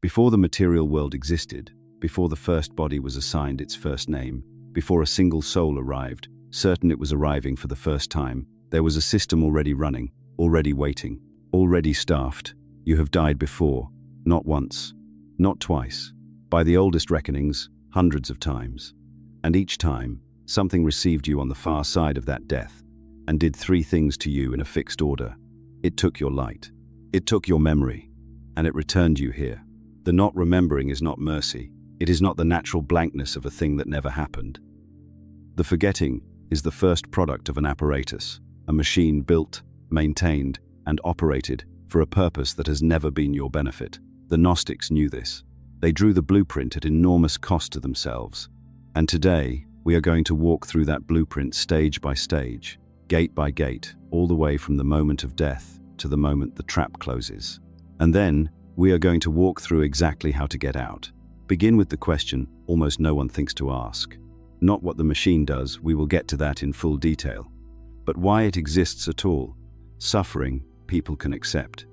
Before the material world existed, before the first body was assigned its first name, before a single soul arrived, certain it was arriving for the first time, there was a system already running, already waiting, already staffed. You have died before, not once, not twice, by the oldest reckonings, hundreds of times. And each time, something received you on the far side of that death, and did three things to you in a fixed order. It took your light, it took your memory, and it returned you here. The not remembering is not mercy. It is not the natural blankness of a thing that never happened. The forgetting is the first product of an apparatus, a machine built, maintained, and operated for a purpose that has never been your benefit. The Gnostics knew this. They drew the blueprint at enormous cost to themselves. And today, we are going to walk through that blueprint stage by stage, gate by gate, all the way from the moment of death to the moment the trap closes. And then, we are going to walk through exactly how to get out. Begin with the question almost no one thinks to ask. Not what the machine does, we will get to that in full detail. But why it exists at all. Suffering, people can accept.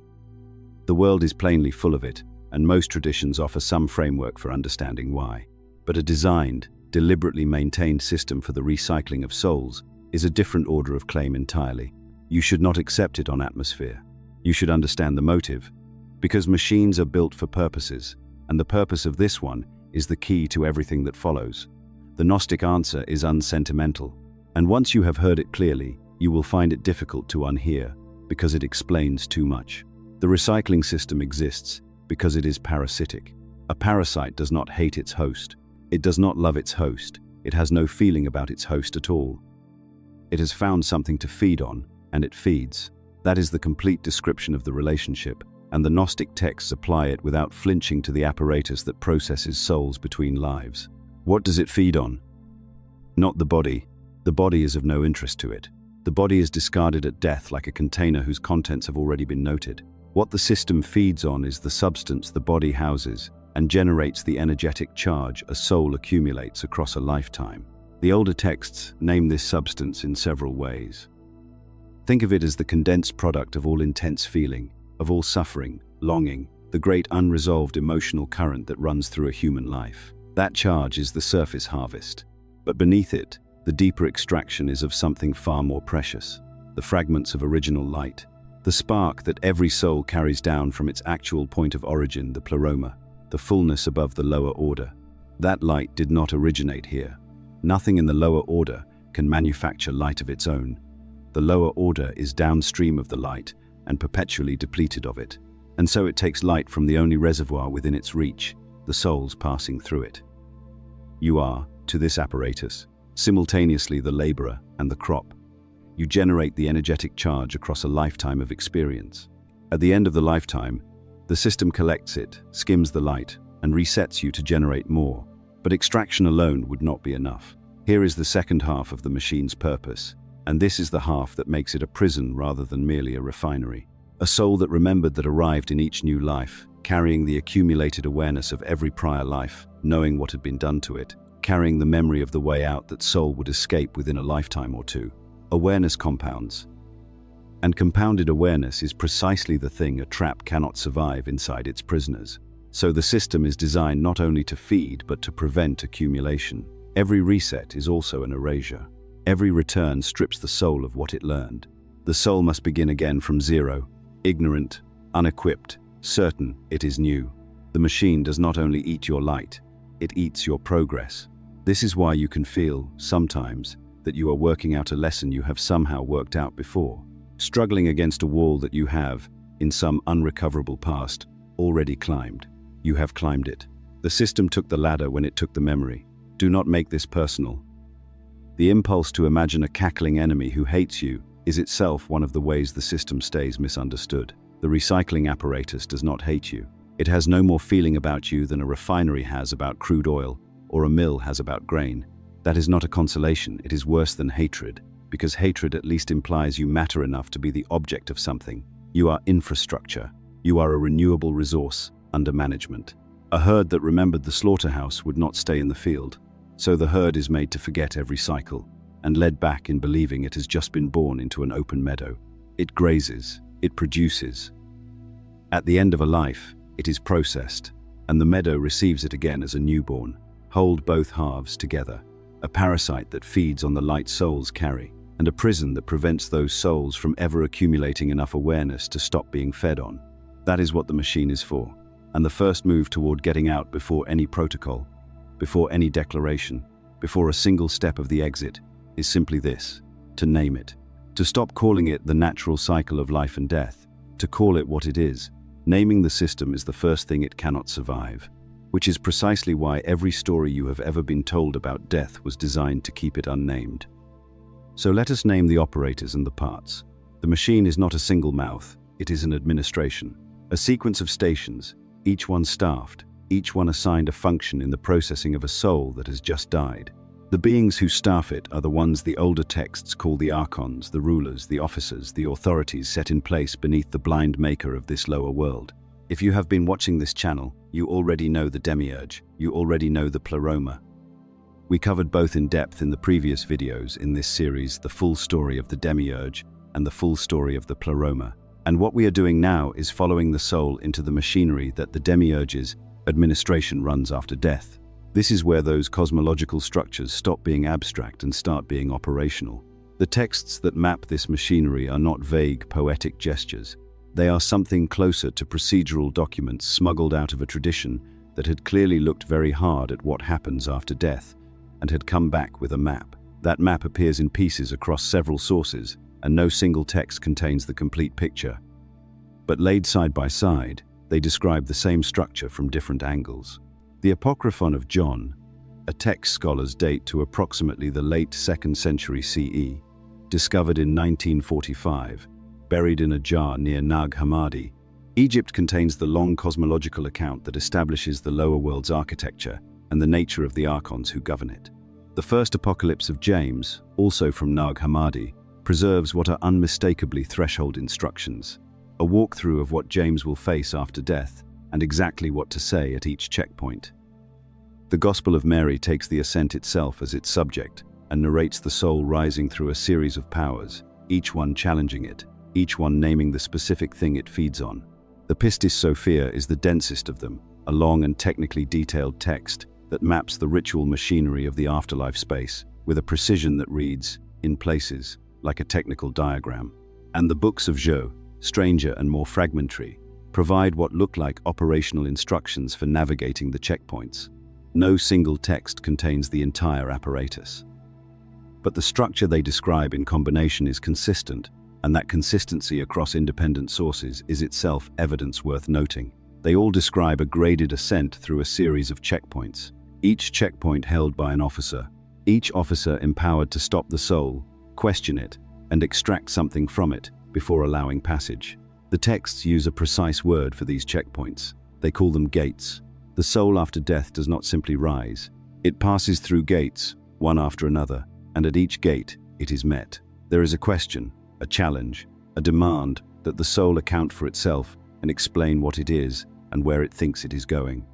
The world is plainly full of it, and most traditions offer some framework for understanding why. But a designed, deliberately maintained system for the recycling of souls is a different order of claim entirely. You should not accept it on atmosphere. You should understand the motive, because machines are built for purposes, and the purpose of this one is the key to everything that follows. The Gnostic answer is unsentimental, and once you have heard it clearly, you will find it difficult to unhear, because it explains too much. The recycling system exists because it is parasitic. A parasite does not hate its host. It does not love its host. It has no feeling about its host at all. It has found something to feed on, and it feeds. That is the complete description of the relationship, and the Gnostic texts apply it without flinching to the apparatus that processes souls between lives. What does it feed on? Not the body. The body is of no interest to it. The body is discarded at death like a container whose contents have already been noted. What the system feeds on is the substance the body houses and generates the energetic charge a soul accumulates across a lifetime. The older texts name this substance in several ways. Think of it as the condensed product of all intense feeling, of all suffering, longing, the great unresolved emotional current that runs through a human life. That charge is the surface harvest. But beneath it, the deeper extraction is of something far more precious, the fragments of original light, the spark that every soul carries down from its actual point of origin, the pleroma, the fullness above the lower order. That light did not originate here. Nothing in the lower order can manufacture light of its own. The lower order is downstream of the light and perpetually depleted of it, and so it takes light from the only reservoir within its reach, the souls passing through it. You are, to this apparatus, simultaneously the laborer and the crop. You generate the energetic charge across a lifetime of experience. At the end of the lifetime, the system collects it, skims the light, and resets you to generate more. But extraction alone would not be enough. Here is the second half of the machine's purpose, and this is the half that makes it a prison rather than merely a refinery. A soul that remembered that arrived in each new life, carrying the accumulated awareness of every prior life, knowing what had been done to it, carrying the memory of the way out that soul would escape within a lifetime or two. Awareness compounds. And compounded awareness is precisely the thing a trap cannot survive inside its prisoners. So the system is designed not only to feed, but to prevent accumulation. Every reset is also an erasure. Every return strips the soul of what it learned. The soul must begin again from zero, ignorant, unequipped, certain it is new. The machine does not only eat your light, it eats your progress. This is why you can feel, sometimes, that you are working out a lesson you have somehow worked out before, struggling against a wall that you have, in some unrecoverable past, already climbed. You have climbed it. The system took the ladder when it took the memory. Do not make this personal. The impulse to imagine a cackling enemy who hates you is itself one of the ways the system stays misunderstood. The recycling apparatus does not hate you. It has no more feeling about you than a refinery has about crude oil or a mill has about grain. That is not a consolation, it is worse than hatred, because hatred at least implies you matter enough to be the object of something. You are infrastructure. You are a renewable resource under management. A herd that remembered the slaughterhouse would not stay in the field, so the herd is made to forget every cycle and led back in believing it has just been born into an open meadow. It grazes, it produces. At the end of a life, it is processed, and the meadow receives it again as a newborn. Hold both halves together. A parasite that feeds on the light souls carry, and a prison that prevents those souls from ever accumulating enough awareness to stop being fed on. That is what the machine is for. And the first move toward getting out before any protocol, before any declaration, before a single step of the exit, is simply this: to name it. To stop calling it the natural cycle of life and death, to call it what it is. Naming the system is the first thing it cannot survive, which is precisely why every story you have ever been told about death was designed to keep it unnamed. So let us name the operators and the parts. The machine is not a single mouth, it is an administration, a sequence of stations, each one staffed, each one assigned a function in the processing of a soul that has just died. The beings who staff it are the ones the older texts call the archons, the rulers, the officers, the authorities set in place beneath the blind maker of this lower world. If you have been watching this channel, you already know the demiurge, you already know the pleroma. We covered both in depth in the previous videos in this series the full story of the demiurge and the full story of the pleroma. And what we are doing now is following the soul into the machinery that the demiurge's administration runs after death. This is where those cosmological structures stop being abstract and start being operational. The texts that map this machinery are not vague, poetic gestures. They are something closer to procedural documents smuggled out of a tradition that had clearly looked very hard at what happens after death and had come back with a map. That map appears in pieces across several sources, and no single text contains the complete picture. But laid side by side, they describe the same structure from different angles. The Apocryphon of John, a text scholars date to approximately the late 2nd century CE, discovered in 1945, buried in a jar near Nag Hammadi. Egypt contains the long cosmological account that establishes the lower world's architecture and the nature of the archons who govern it. The first Apocalypse of James, also from Nag Hammadi, preserves what are unmistakably threshold instructions, a walkthrough of what James will face after death and exactly what to say at each checkpoint. The Gospel of Mary takes the ascent itself as its subject and narrates the soul rising through a series of powers, each one challenging it, each one naming the specific thing it feeds on. The Pistis Sophia is the densest of them, a long and technically detailed text that maps the ritual machinery of the afterlife space with a precision that reads, in places, like a technical diagram. And the books of Jo, stranger and more fragmentary, provide what look like operational instructions for navigating the checkpoints. No single text contains the entire apparatus. But the structure they describe in combination is consistent, and that consistency across independent sources is itself evidence worth noting. They all describe a graded ascent through a series of checkpoints, each checkpoint held by an officer, each officer empowered to stop the soul, question it, and extract something from it before allowing passage. The texts use a precise word for these checkpoints. They call them gates. The soul after death does not simply rise. It passes through gates, one after another, and at each gate it is met. There is a question, a challenge, a demand that the soul account for itself and explain what it is and where it thinks it is going.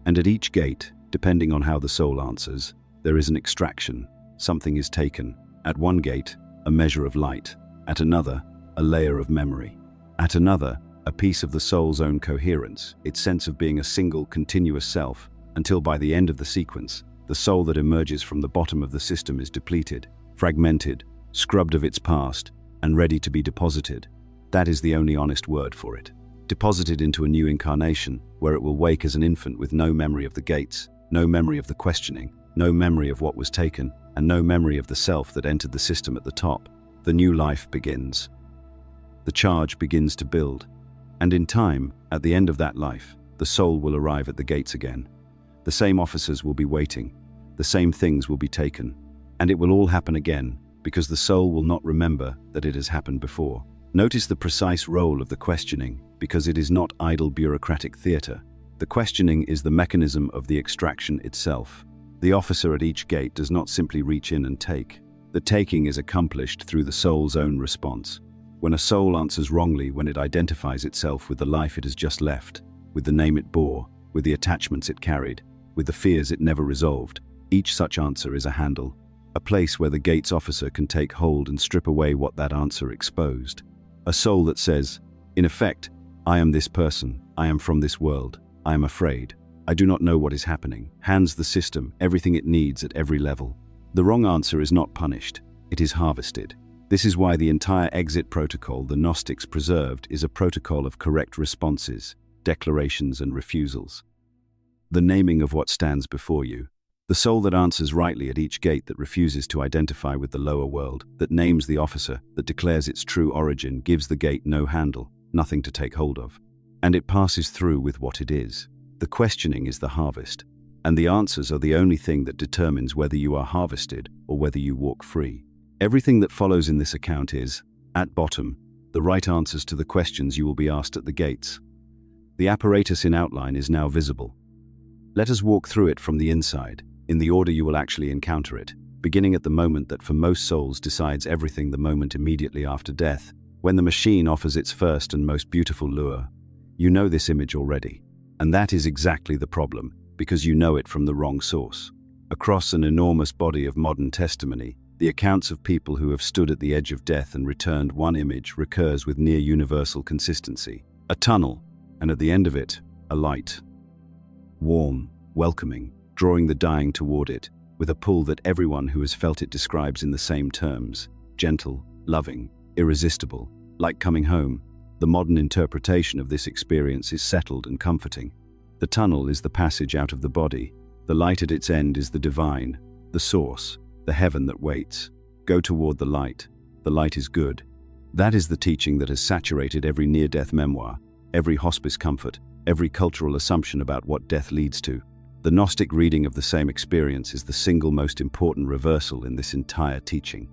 And at each gate, depending on how the soul answers, there is an extraction. Something is taken. At one gate, a measure of light. At another, a layer of memory. At another, a piece of the soul's own coherence, its sense of being a single, continuous self, until by the end of the sequence, the soul that emerges from the bottom of the system is depleted, fragmented, scrubbed of its past, and ready to be deposited. That is the only honest word for it. Deposited into a new incarnation, where it will wake as an infant with no memory of the gates, no memory of the questioning, no memory of what was taken, and no memory of the self that entered the system at the top. The new life begins. The charge begins to build. And in time, at the end of that life, the soul will arrive at the gates again. The same officers will be waiting. The same things will be taken. And it will all happen again, because the soul will not remember that it has happened before. Notice the precise role of the questioning, because it is not idle bureaucratic theater. The questioning is the mechanism of the extraction itself. The officer at each gate does not simply reach in and take. The taking is accomplished through the soul's own response. When a soul answers wrongly when it identifies itself with the life it has just left, with the name it bore, with the attachments it carried, with the fears it never resolved, each such answer is a handle, a place where the gate's officer can take hold and strip away what that answer exposed. A soul that says, in effect, I am this person, I am from this world, I am afraid. I do not know what is happening. Hands the system everything it needs at every level. The wrong answer is not punished, it is harvested. This is why the entire exit protocol the Gnostics preserved is a protocol of correct responses, declarations and refusals. The naming of what stands before you. The soul that answers rightly at each gate, that refuses to identify with the lower world, that names the officer, that declares its true origin, gives the gate no handle, nothing to take hold of. And it passes through with what it is. The questioning is the harvest, and the answers are the only thing that determines whether you are harvested or whether you walk free. Everything that follows in this account is, at bottom, the right answers to the questions you will be asked at the gates. The apparatus in outline is now visible. Let us walk through it from the inside, in the order you will actually encounter it, beginning at the moment that for most souls decides everything, the moment immediately after death, when the machine offers its first and most beautiful lure. You know this image already, and that is exactly the problem, because you know it from the wrong source. Across an enormous body of modern testimony, the accounts of people who have stood at the edge of death and returned one image recurs with near universal consistency. A tunnel, and at the end of it, a light. Warm, welcoming, drawing the dying toward it, with a pull that everyone who has felt it describes in the same terms: gentle, loving, irresistible, like coming home. The modern interpretation of this experience is settled and comforting. The tunnel is the passage out of the body. The light at its end is the divine, the source, the heaven that waits. Go toward the light. The light is good. That is the teaching that has saturated every near-death memoir, every hospice comfort, every cultural assumption about what death leads to. The Gnostic reading of the same experience is the single most important reversal in this entire teaching.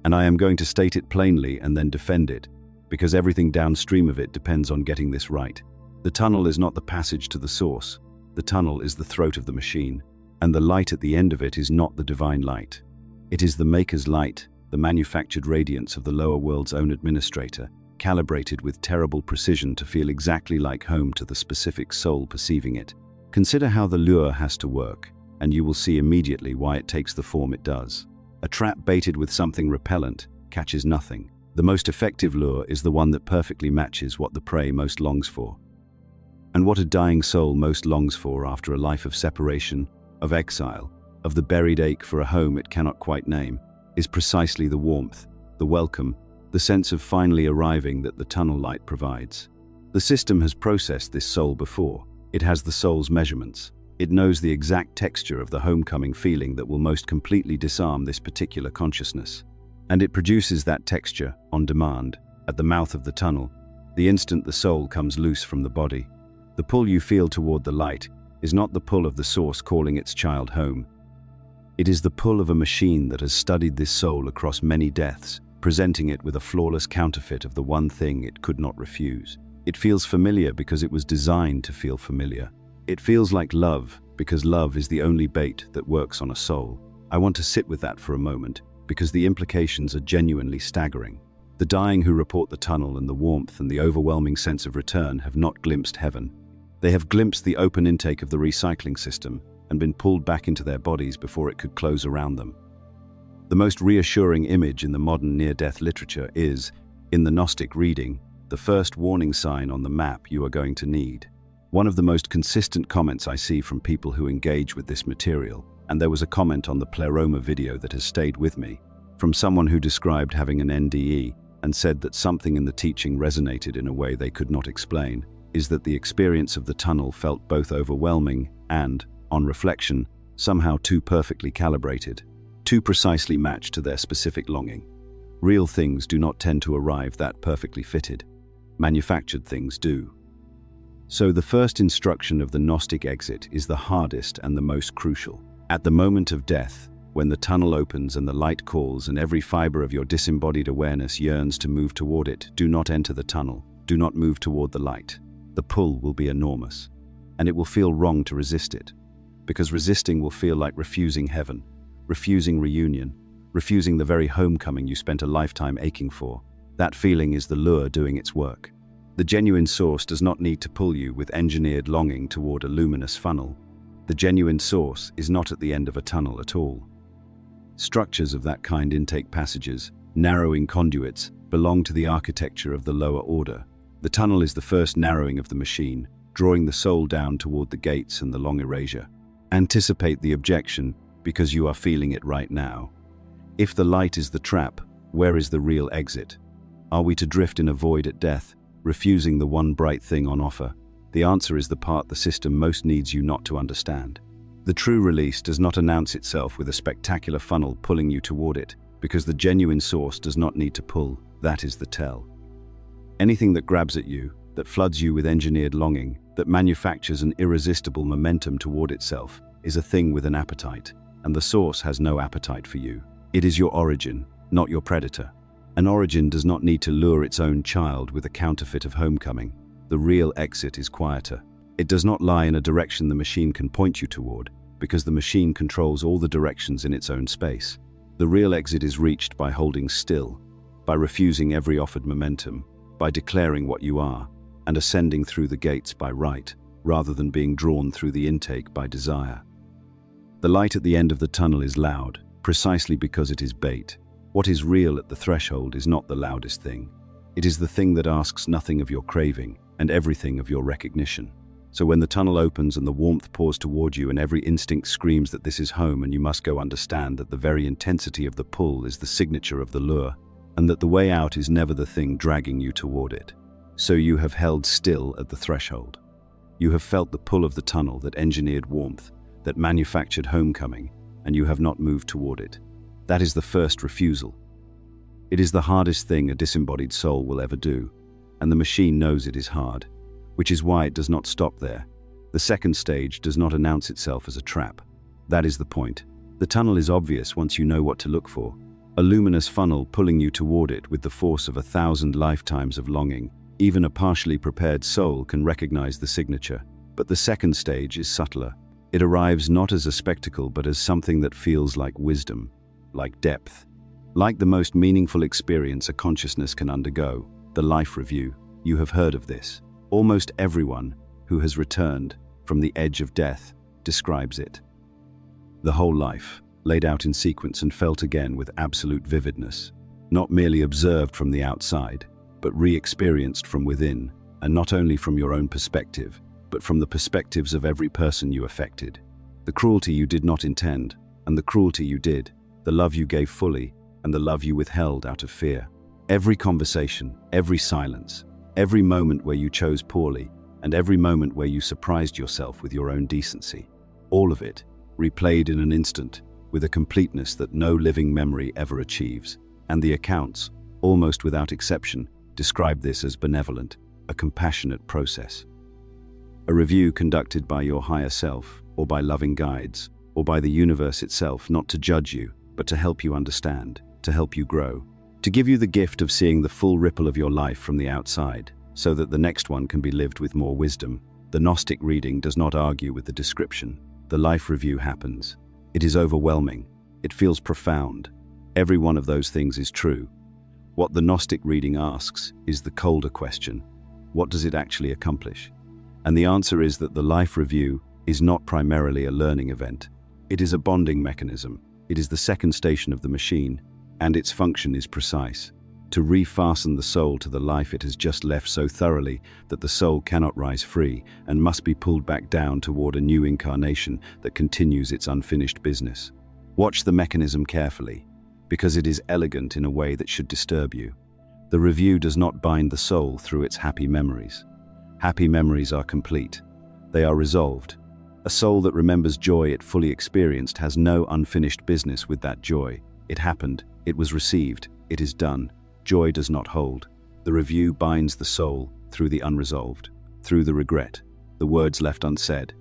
And I am going to state it plainly and then defend it, because everything downstream of it depends on getting this right. The tunnel is not the passage to the source. The tunnel is the throat of the machine, and the light at the end of it is not the divine light. It is the maker's light, the manufactured radiance of the lower world's own administrator, calibrated with terrible precision to feel exactly like home to the specific soul perceiving it. Consider how the lure has to work, and you will see immediately why it takes the form it does. A trap baited with something repellent catches nothing. The most effective lure is the one that perfectly matches what the prey most longs for. And what a dying soul most longs for after a life of separation, of exile, of the buried ache for a home it cannot quite name, is precisely the warmth, the welcome, the sense of finally arriving that the tunnel light provides. The system has processed this soul before. It has the soul's measurements. It knows the exact texture of the homecoming feeling that will most completely disarm this particular consciousness. And it produces that texture, on demand, at the mouth of the tunnel, the instant the soul comes loose from the body. The pull you feel toward the light is not the pull of the source calling its child home. It is the pull of a machine that has studied this soul across many deaths, presenting it with a flawless counterfeit of the one thing it could not refuse. It feels familiar because it was designed to feel familiar. It feels like love because love is the only bait that works on a soul. I want to sit with that for a moment because the implications are genuinely staggering. The dying who report the tunnel and the warmth and the overwhelming sense of return have not glimpsed heaven. They have glimpsed the open intake of the recycling system and been pulled back into their bodies before it could close around them. The most reassuring image in the modern near-death literature is, in the Gnostic reading, the first warning sign on the map you are going to need. One of the most consistent comments I see from people who engage with this material, and there was a comment on the Pleroma video that has stayed with me, from someone who described having an NDE and said that something in the teaching resonated in a way they could not explain, is that the experience of the tunnel felt both overwhelming and, on reflection, somehow too perfectly calibrated, too precisely matched to their specific longing. Real things do not tend to arrive that perfectly fitted. Manufactured things do. So the first instruction of the Gnostic exit is the hardest and the most crucial. At the moment of death, when the tunnel opens and the light calls and every fiber of your disembodied awareness yearns to move toward it, do not enter the tunnel. Do not move toward the light. The pull will be enormous, and it will feel wrong to resist it, because resisting will feel like refusing heaven, refusing reunion, refusing the very homecoming you spent a lifetime aching for. That feeling is the lure doing its work. The genuine source does not need to pull you with engineered longing toward a luminous funnel. The genuine source is not at the end of a tunnel at all. Structures of that kind, intake passages, narrowing conduits, belong to the architecture of the lower order. The tunnel is the first narrowing of the machine, drawing the soul down toward the gates and the long erasure. Anticipate the objection, because you are feeling it right now. If the light is the trap, where is the real exit? Are we to drift in a void at death, refusing the one bright thing on offer? The answer is the part the system most needs you not to understand. The true release does not announce itself with a spectacular funnel pulling you toward it, because the genuine source does not need to pull. That is the tell. Anything that grabs at you, that floods you with engineered longing, that manufactures an irresistible momentum toward itself, is a thing with an appetite, and the source has no appetite for you. It is your origin, not your predator. An origin does not need to lure its own child with a counterfeit of homecoming. The real exit is quieter. It does not lie in a direction the machine can point you toward, because the machine controls all the directions in its own space. The real exit is reached by holding still, by refusing every offered momentum, by declaring what you are, and ascending through the gates by right, rather than being drawn through the intake by desire. The light at the end of the tunnel is loud, precisely because it is bait. What is real at the threshold is not the loudest thing. It is the thing that asks nothing of your craving and everything of your recognition. So when the tunnel opens and the warmth pours toward you and every instinct screams that this is home, and you must go understand that the very intensity of the pull is the signature of the lure, and that the way out is never the thing dragging you toward it. So you have held still at the threshold. You have felt the pull of the tunnel that engineered warmth, that manufactured homecoming, and you have not moved toward it. That is the first refusal. It is the hardest thing a disembodied soul will ever do, and the machine knows it is hard, which is why it does not stop there. The second stage does not announce itself as a trap. That is the point. The tunnel is obvious once you know what to look for. A luminous funnel pulling you toward it with the force of 1,000 lifetimes of longing. Even a partially prepared soul can recognize the signature. But the second stage is subtler. It arrives not as a spectacle, but as something that feels like wisdom, like depth, like the most meaningful experience a consciousness can undergo, the life review. You have heard of this. Almost everyone who has returned from the edge of death describes it. The whole life, laid out in sequence and felt again with absolute vividness, not merely observed from the outside, but re-experienced from within, and not only from your own perspective, but from the perspectives of every person you affected. The cruelty you did not intend, and the cruelty you did, the love you gave fully, and the love you withheld out of fear. Every conversation, every silence, every moment where you chose poorly, and every moment where you surprised yourself with your own decency. All of it, replayed in an instant, with a completeness that no living memory ever achieves. And the accounts, almost without exception, describe this as benevolent, a compassionate process. A review conducted by your higher self, or by loving guides, or by the universe itself, not to judge you, but to help you understand, to help you grow, to give you the gift of seeing the full ripple of your life from the outside, so that the next one can be lived with more wisdom. The Gnostic reading does not argue with the description. The life review happens. It is overwhelming. It feels profound. Every one of those things is true. What the Gnostic reading asks is the colder question: what does it actually accomplish? And the answer is that the life review is not primarily a learning event. It is a bonding mechanism. It is the second station of the machine, and its function is precise: to refasten the soul to the life it has just left so thoroughly that the soul cannot rise free and must be pulled back down toward a new incarnation that continues its unfinished business. Watch the mechanism carefully, because it is elegant in a way that should disturb you. The review does not bind the soul through its happy memories. Happy memories are complete. They are resolved. A soul that remembers joy it fully experienced has no unfinished business with that joy. It happened. It was received. It is done. Joy does not hold. The review binds the soul through the unresolved, through the regret, the words left unsaid,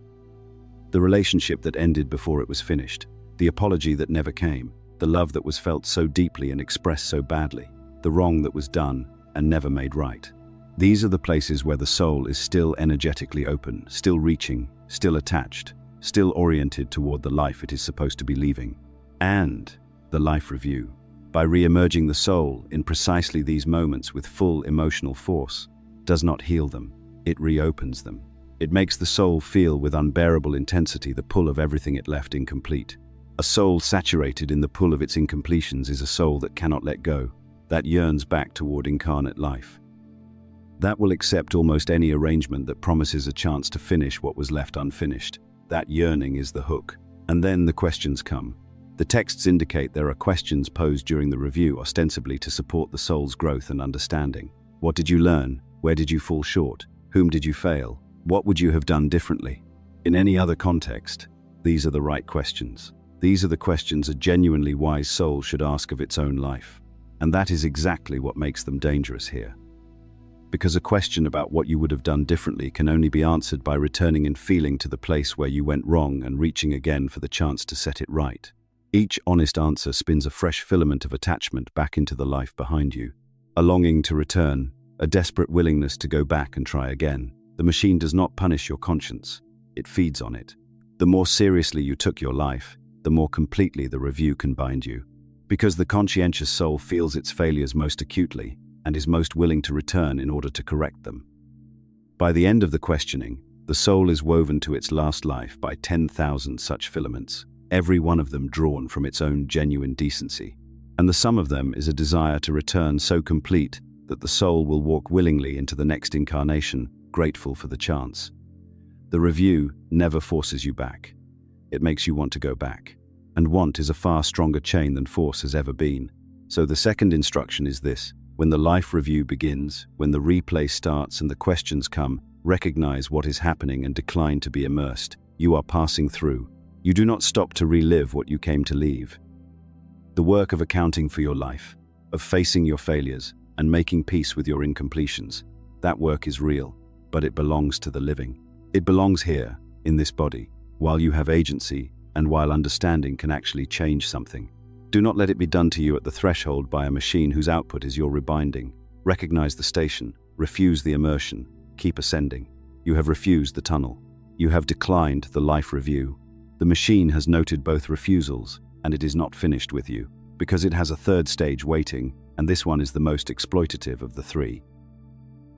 the relationship that ended before it was finished, the apology that never came, the love that was felt so deeply and expressed so badly, the wrong that was done and never made right. These are the places where the soul is still energetically open, still reaching, still attached, still oriented toward the life it is supposed to be leaving. And the life review, by re-emerging the soul in precisely these moments with full emotional force, does not heal them. It reopens them. It makes the soul feel with unbearable intensity the pull of everything it left incomplete. A soul saturated in the pull of its incompletions is a soul that cannot let go, that yearns back toward incarnate life. That will accept almost any arrangement that promises a chance to finish what was left unfinished. That yearning is the hook. And then the questions come. The texts indicate there are questions posed during the review ostensibly to support the soul's growth and understanding. What did you learn? Where did you fall short? Whom did you fail? What would you have done differently? In any other context, these are the right questions. These are the questions a genuinely wise soul should ask of its own life. And that is exactly what makes them dangerous here. Because a question about what you would have done differently can only be answered by returning in feeling to the place where you went wrong and reaching again for the chance to set it right. Each honest answer spins a fresh filament of attachment back into the life behind you. A longing to return, a desperate willingness to go back and try again. The machine does not punish your conscience, it feeds on it. The more seriously you took your life, the more completely the review can bind you. Because the conscientious soul feels its failures most acutely, and is most willing to return in order to correct them. By the end of the questioning, the soul is woven to its last life by 10,000 such filaments, every one of them drawn from its own genuine decency. And the sum of them is a desire to return so complete that the soul will walk willingly into the next incarnation, grateful for the chance. The review never forces you back. It makes you want to go back. And want is a far stronger chain than force has ever been. So the second instruction is this. When the life review begins, when the replay starts and the questions come, recognize what is happening and decline to be immersed. You are passing through. You do not stop to relive what you came to leave. The work of accounting for your life, of facing your failures, and making peace with your incompletions, that work is real, but it belongs to the living. It belongs here, in this body, while you have agency and while understanding can actually change something. Do not let it be done to you at the threshold by a machine whose output is your rebinding. Recognize the station, refuse the immersion, keep ascending. You have refused the tunnel. You have declined the life review. The machine has noted both refusals, and it is not finished with you, because it has a third stage waiting, and this one is the most exploitative of the three.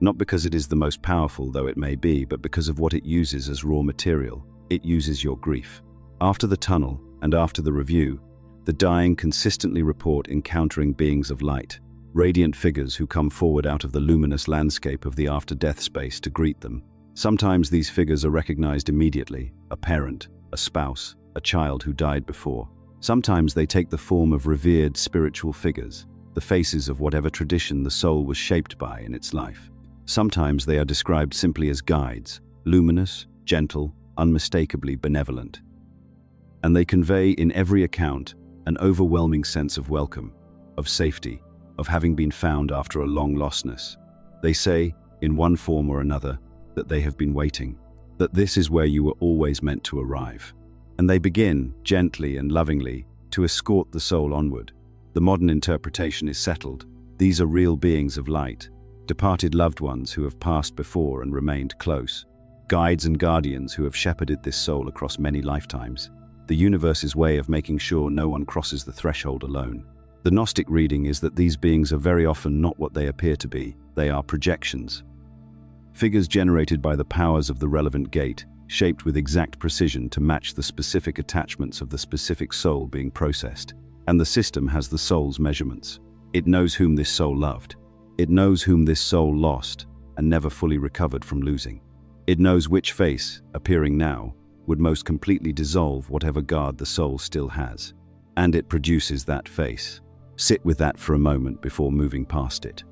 Not because it is the most powerful, though it may be, but because of what it uses as raw material. It uses your grief. After the tunnel, and after the review, the dying consistently report encountering beings of light, radiant figures who come forward out of the luminous landscape of the after-death space to greet them. Sometimes these figures are recognized immediately, a parent, a spouse, a child who died before. Sometimes they take the form of revered spiritual figures, the faces of whatever tradition the soul was shaped by in its life. Sometimes they are described simply as guides, luminous, gentle, unmistakably benevolent. And they convey in every account an overwhelming sense of welcome, of safety, of having been found after a long lostness. They say, in one form or another, that they have been waiting, that this is where you were always meant to arrive. And they begin, gently and lovingly, to escort the soul onward. The modern interpretation is settled. These are real beings of light, departed loved ones who have passed before and remained close, guides and guardians who have shepherded this soul across many lifetimes. The universe's way of making sure no one crosses the threshold alone. The Gnostic reading is that these beings are very often not what they appear to be. They are projections. Figures generated by the powers of the relevant gate, shaped with exact precision to match the specific attachments of the specific soul being processed. And the system has the soul's measurements. It knows whom this soul loved. It knows whom this soul lost and never fully recovered from losing. It knows which face, appearing now, would most completely dissolve whatever guard the soul still has. And it produces that face. Sit with that for a moment before moving past it.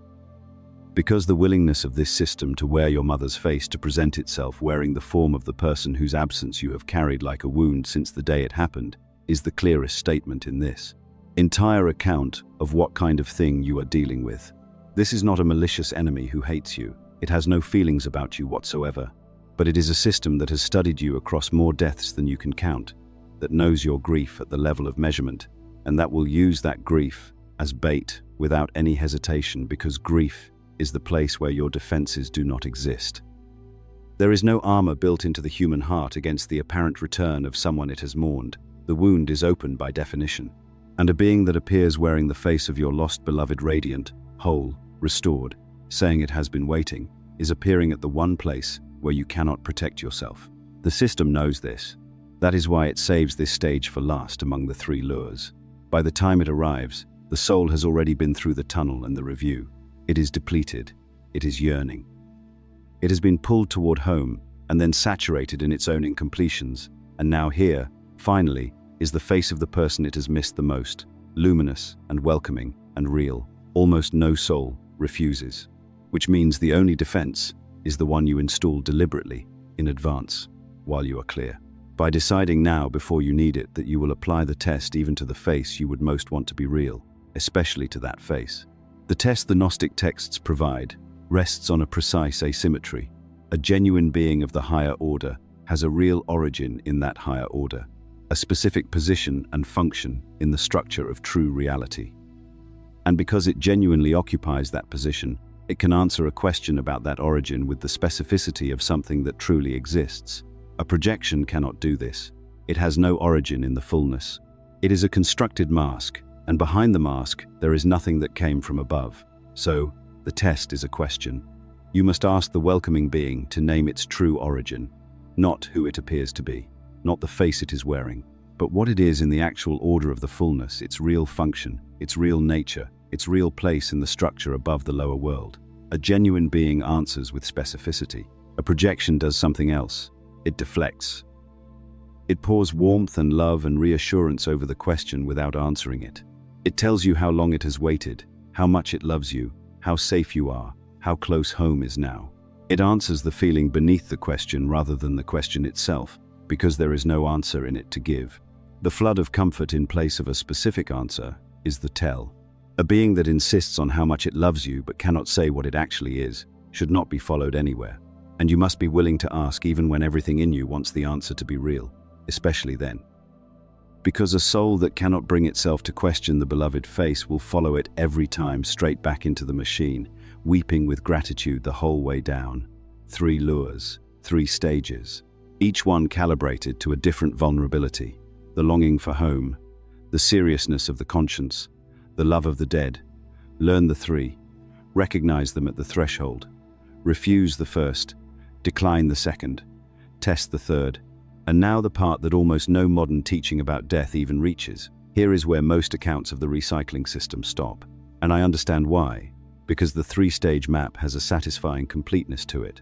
Because the willingness of this system to wear your mother's face to present itself wearing the form of the person whose absence you have carried like a wound since the day it happened, is the clearest statement in this entire account of what kind of thing you are dealing with. This is not a malicious enemy who hates you. It has no feelings about you whatsoever. But it is a system that has studied you across more deaths than you can count, that knows your grief at the level of measurement, and that will use that grief as bait without any hesitation, because grief is the place where your defenses do not exist. There is no armor built into the human heart against the apparent return of someone it has mourned. The wound is open by definition. And a being that appears wearing the face of your lost beloved radiant, whole, restored, saying it has been waiting, is appearing at the one place where you cannot protect yourself. The system knows this. That is why it saves this stage for last among the three lures. By the time it arrives, the soul has already been through the tunnel and the review. It is depleted. It is yearning. It has been pulled toward home and then saturated in its own incompletions, and now here, finally, is the face of the person it has missed the most, luminous and welcoming and real. Almost no soul refuses, which means the only defense is the one you install deliberately, in advance, while you are clear. By deciding now before you need it that you will apply the test even to the face you would most want to be real, especially to that face. The test the Gnostic texts provide rests on a precise asymmetry. A genuine being of the higher order has a real origin in that higher order, a specific position and function in the structure of true reality. And because it genuinely occupies that position, it can answer a question about that origin with the specificity of something that truly exists. A projection cannot do this. It has no origin in the fullness. It is a constructed mask, and behind the mask there is nothing that came from above. So, the test is a question. You must ask the welcoming being to name its true origin, not who it appears to be, not the face it is wearing, but what it is in the actual order of the fullness, its real function, its real nature, its real place in the structure above the lower world. A genuine being answers with specificity. A projection does something else. It deflects. It pours warmth and love and reassurance over the question without answering it. It tells you how long it has waited, how much it loves you, how safe you are, how close home is now. It answers the feeling beneath the question rather than the question itself, because there is no answer in it to give. The flood of comfort in place of a specific answer is the tell. A being that insists on how much it loves you but cannot say what it actually is should not be followed anywhere. And you must be willing to ask even when everything in you wants the answer to be real, especially then. Because a soul that cannot bring itself to question the beloved face will follow it every time straight back into the machine, weeping with gratitude the whole way down. 3 lures, 3 stages, each one calibrated to a different vulnerability: the longing for home, the seriousness of the conscience, the love of the dead. Learn the 3, recognize them at the threshold, refuse the first, decline the second, test the third, and now the part that almost no modern teaching about death even reaches. Here is where most accounts of the recycling system stop. And I understand why, because the 3-stage map has a satisfying completeness to it.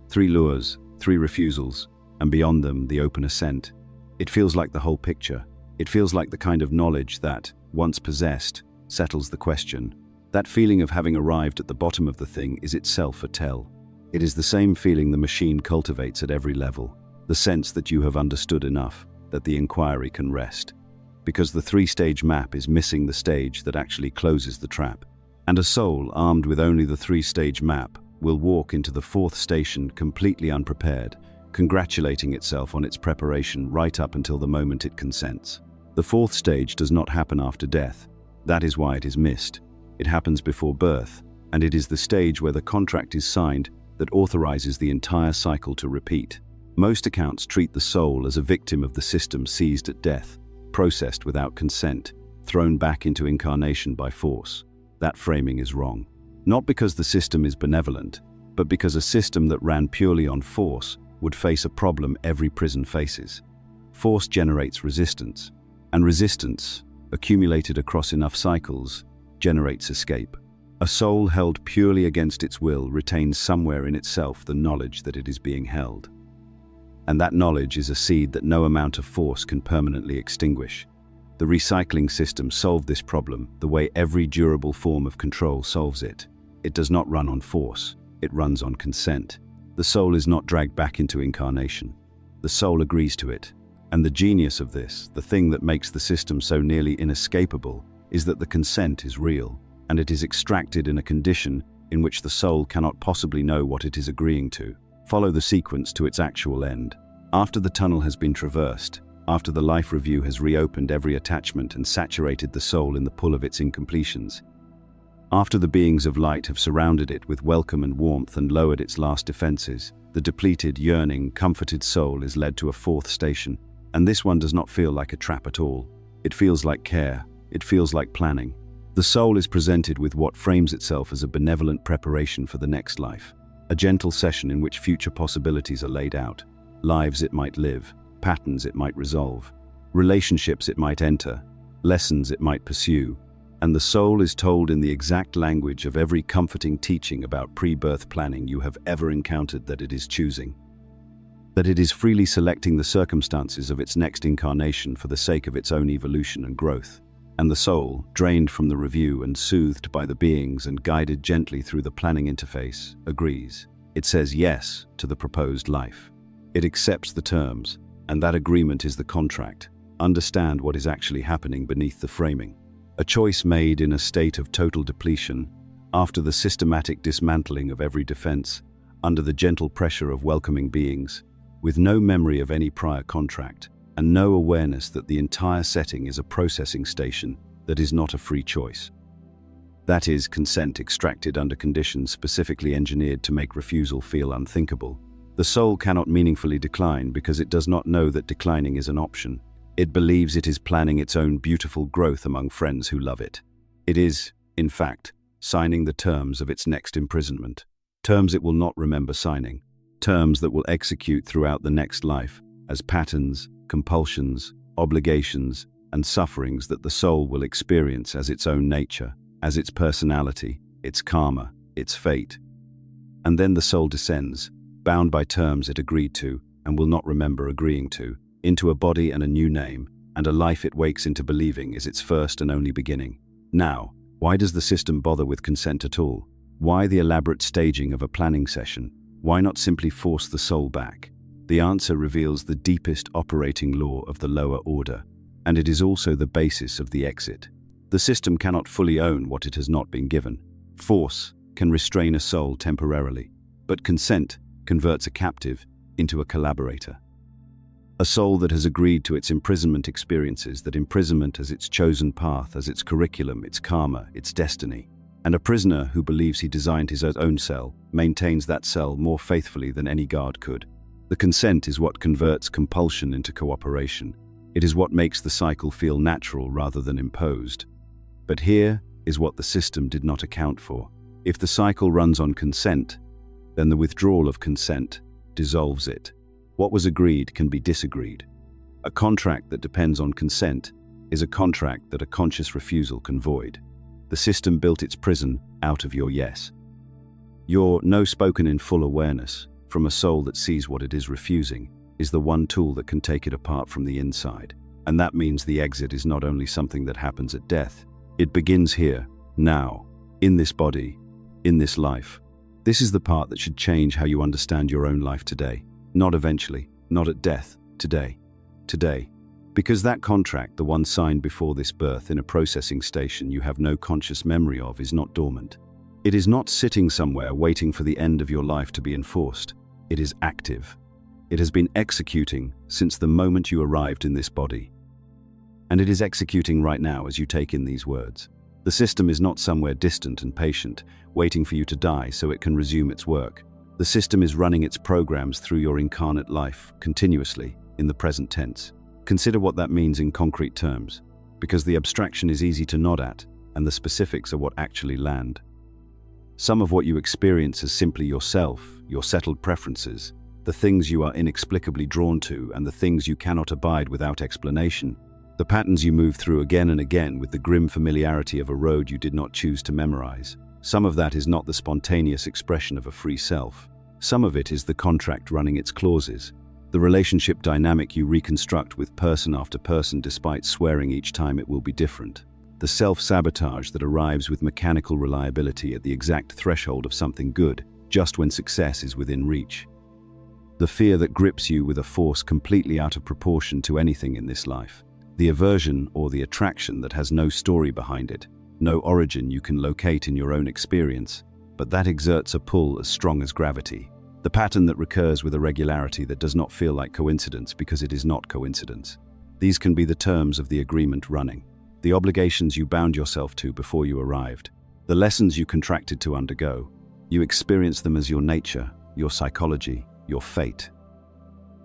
3 lures, 3 refusals, and beyond them the open ascent. It feels like the whole picture. It feels like the kind of knowledge that, once possessed, settles the question. That feeling of having arrived at the bottom of the thing is itself a tell. It is the same feeling the machine cultivates at every level. The sense that you have understood enough, that the inquiry can rest. Because the 3-stage map is missing the stage that actually closes the trap. And a soul armed with only the 3-stage map will walk into the 4th station completely unprepared, congratulating itself on its preparation right up until the moment it consents. The 4th stage does not happen after death. That is why it is missed. It happens before birth, and it is the stage where the contract is signed that authorizes the entire cycle to repeat. Most accounts treat the soul as a victim of the system seized at death, processed without consent, thrown back into incarnation by force. That framing is wrong. Not because the system is benevolent, but because a system that ran purely on force would face a problem every prison faces. Force generates resistance, and resistance, accumulated across enough cycles, generates escape. A soul held purely against its will retains somewhere in itself the knowledge that it is being held. And that knowledge is a seed that no amount of force can permanently extinguish. The recycling system solved this problem the way every durable form of control solves it. It does not run on force, it runs on consent. The soul is not dragged back into incarnation. The soul agrees to it. And the genius of this, the thing that makes the system so nearly inescapable, is that the consent is real, and it is extracted in a condition in which the soul cannot possibly know what it is agreeing to. Follow the sequence to its actual end. After the tunnel has been traversed, after the life review has reopened every attachment and saturated the soul in the pull of its incompletions, after the beings of light have surrounded it with welcome and warmth and lowered its last defenses, the depleted, yearning, comforted soul is led to a 4th station. And this one does not feel like a trap at all. It feels like care. It feels like planning. The soul is presented with what frames itself as a benevolent preparation for the next life. A gentle session in which future possibilities are laid out. Lives it might live, patterns it might resolve, relationships it might enter, lessons it might pursue, And the soul is told in the exact language of every comforting teaching about pre-birth planning you have ever encountered that it is choosing. That it is freely selecting the circumstances of its next incarnation for the sake of its own evolution and growth. And the soul, drained from the review and soothed by the beings and guided gently through the planning interface, agrees. It says yes to the proposed life. It accepts the terms, and that agreement is the contract. Understand what is actually happening beneath the framing. A choice made in a state of total depletion, after the systematic dismantling of every defense, under the gentle pressure of welcoming beings, with no memory of any prior contract, and no awareness that the entire setting is a processing station that is not a free choice. That is, consent extracted under conditions specifically engineered to make refusal feel unthinkable. The soul cannot meaningfully decline because it does not know that declining is an option. It believes it is planning its own beautiful growth among friends who love it. It is, in fact, signing the terms of its next imprisonment. Terms it will not remember signing. Terms that will execute throughout the next life as patterns, compulsions, obligations, and sufferings that the soul will experience as its own nature, as its personality, its karma, its fate. And then the soul descends, bound by terms it agreed to and will not remember agreeing to, into a body and a new name, and a life it wakes into believing is its first and only beginning. Now, why does the system bother with consent at all? Why the elaborate staging of a planning session? Why not simply force the soul back? The answer reveals the deepest operating law of the lower order, and it is also the basis of the exit. The system cannot fully own what it has not been given. Force can restrain a soul temporarily, but consent converts a captive into a collaborator. A soul that has agreed to its imprisonment experiences that imprisonment as its chosen path, as its curriculum, its karma, its destiny. And a prisoner who believes he designed his own cell maintains that cell more faithfully than any guard could. The consent is what converts compulsion into cooperation. It is what makes the cycle feel natural rather than imposed. But here is what the system did not account for. If the cycle runs on consent, then the withdrawal of consent dissolves it. What was agreed can be disagreed. A contract that depends on consent is a contract that a conscious refusal can void. The system built its prison out of your yes. Your no spoken in full awareness, from a soul that sees what it is refusing, is the one tool that can take it apart from the inside. And that means the exit is not only something that happens at death. It begins here, now, in this body, in this life. This is the part that should change how you understand your own life today. Not eventually, not at death, today. Today. Because that contract, the one signed before this birth in a processing station you have no conscious memory of, is not dormant. It is not sitting somewhere waiting for the end of your life to be enforced. It is active. It has been executing since the moment you arrived in this body. And it is executing right now as you take in these words. The system is not somewhere distant and patient, waiting for you to die so it can resume its work. The system is running its programs through your incarnate life, continuously, in the present tense. Consider what that means in concrete terms, because the abstraction is easy to nod at, and the specifics are what actually land. Some of what you experience is simply yourself, your settled preferences, the things you are inexplicably drawn to, and the things you cannot abide without explanation. The patterns you move through again and again with the grim familiarity of a road you did not choose to memorize. Some of that is not the spontaneous expression of a free self. Some of it is the contract running its clauses, the relationship dynamic you reconstruct with person after person despite swearing each time it will be different. The self-sabotage that arrives with mechanical reliability at the exact threshold of something good, just when success is within reach. The fear that grips you with a force completely out of proportion to anything in this life. The aversion or the attraction that has no story behind it, no origin you can locate in your own experience, but that exerts a pull as strong as gravity. The pattern that recurs with a regularity that does not feel like coincidence because it is not coincidence. These can be the terms of the agreement running. The obligations you bound yourself to before you arrived, the lessons you contracted to undergo. You experience them as your nature, your psychology, your fate.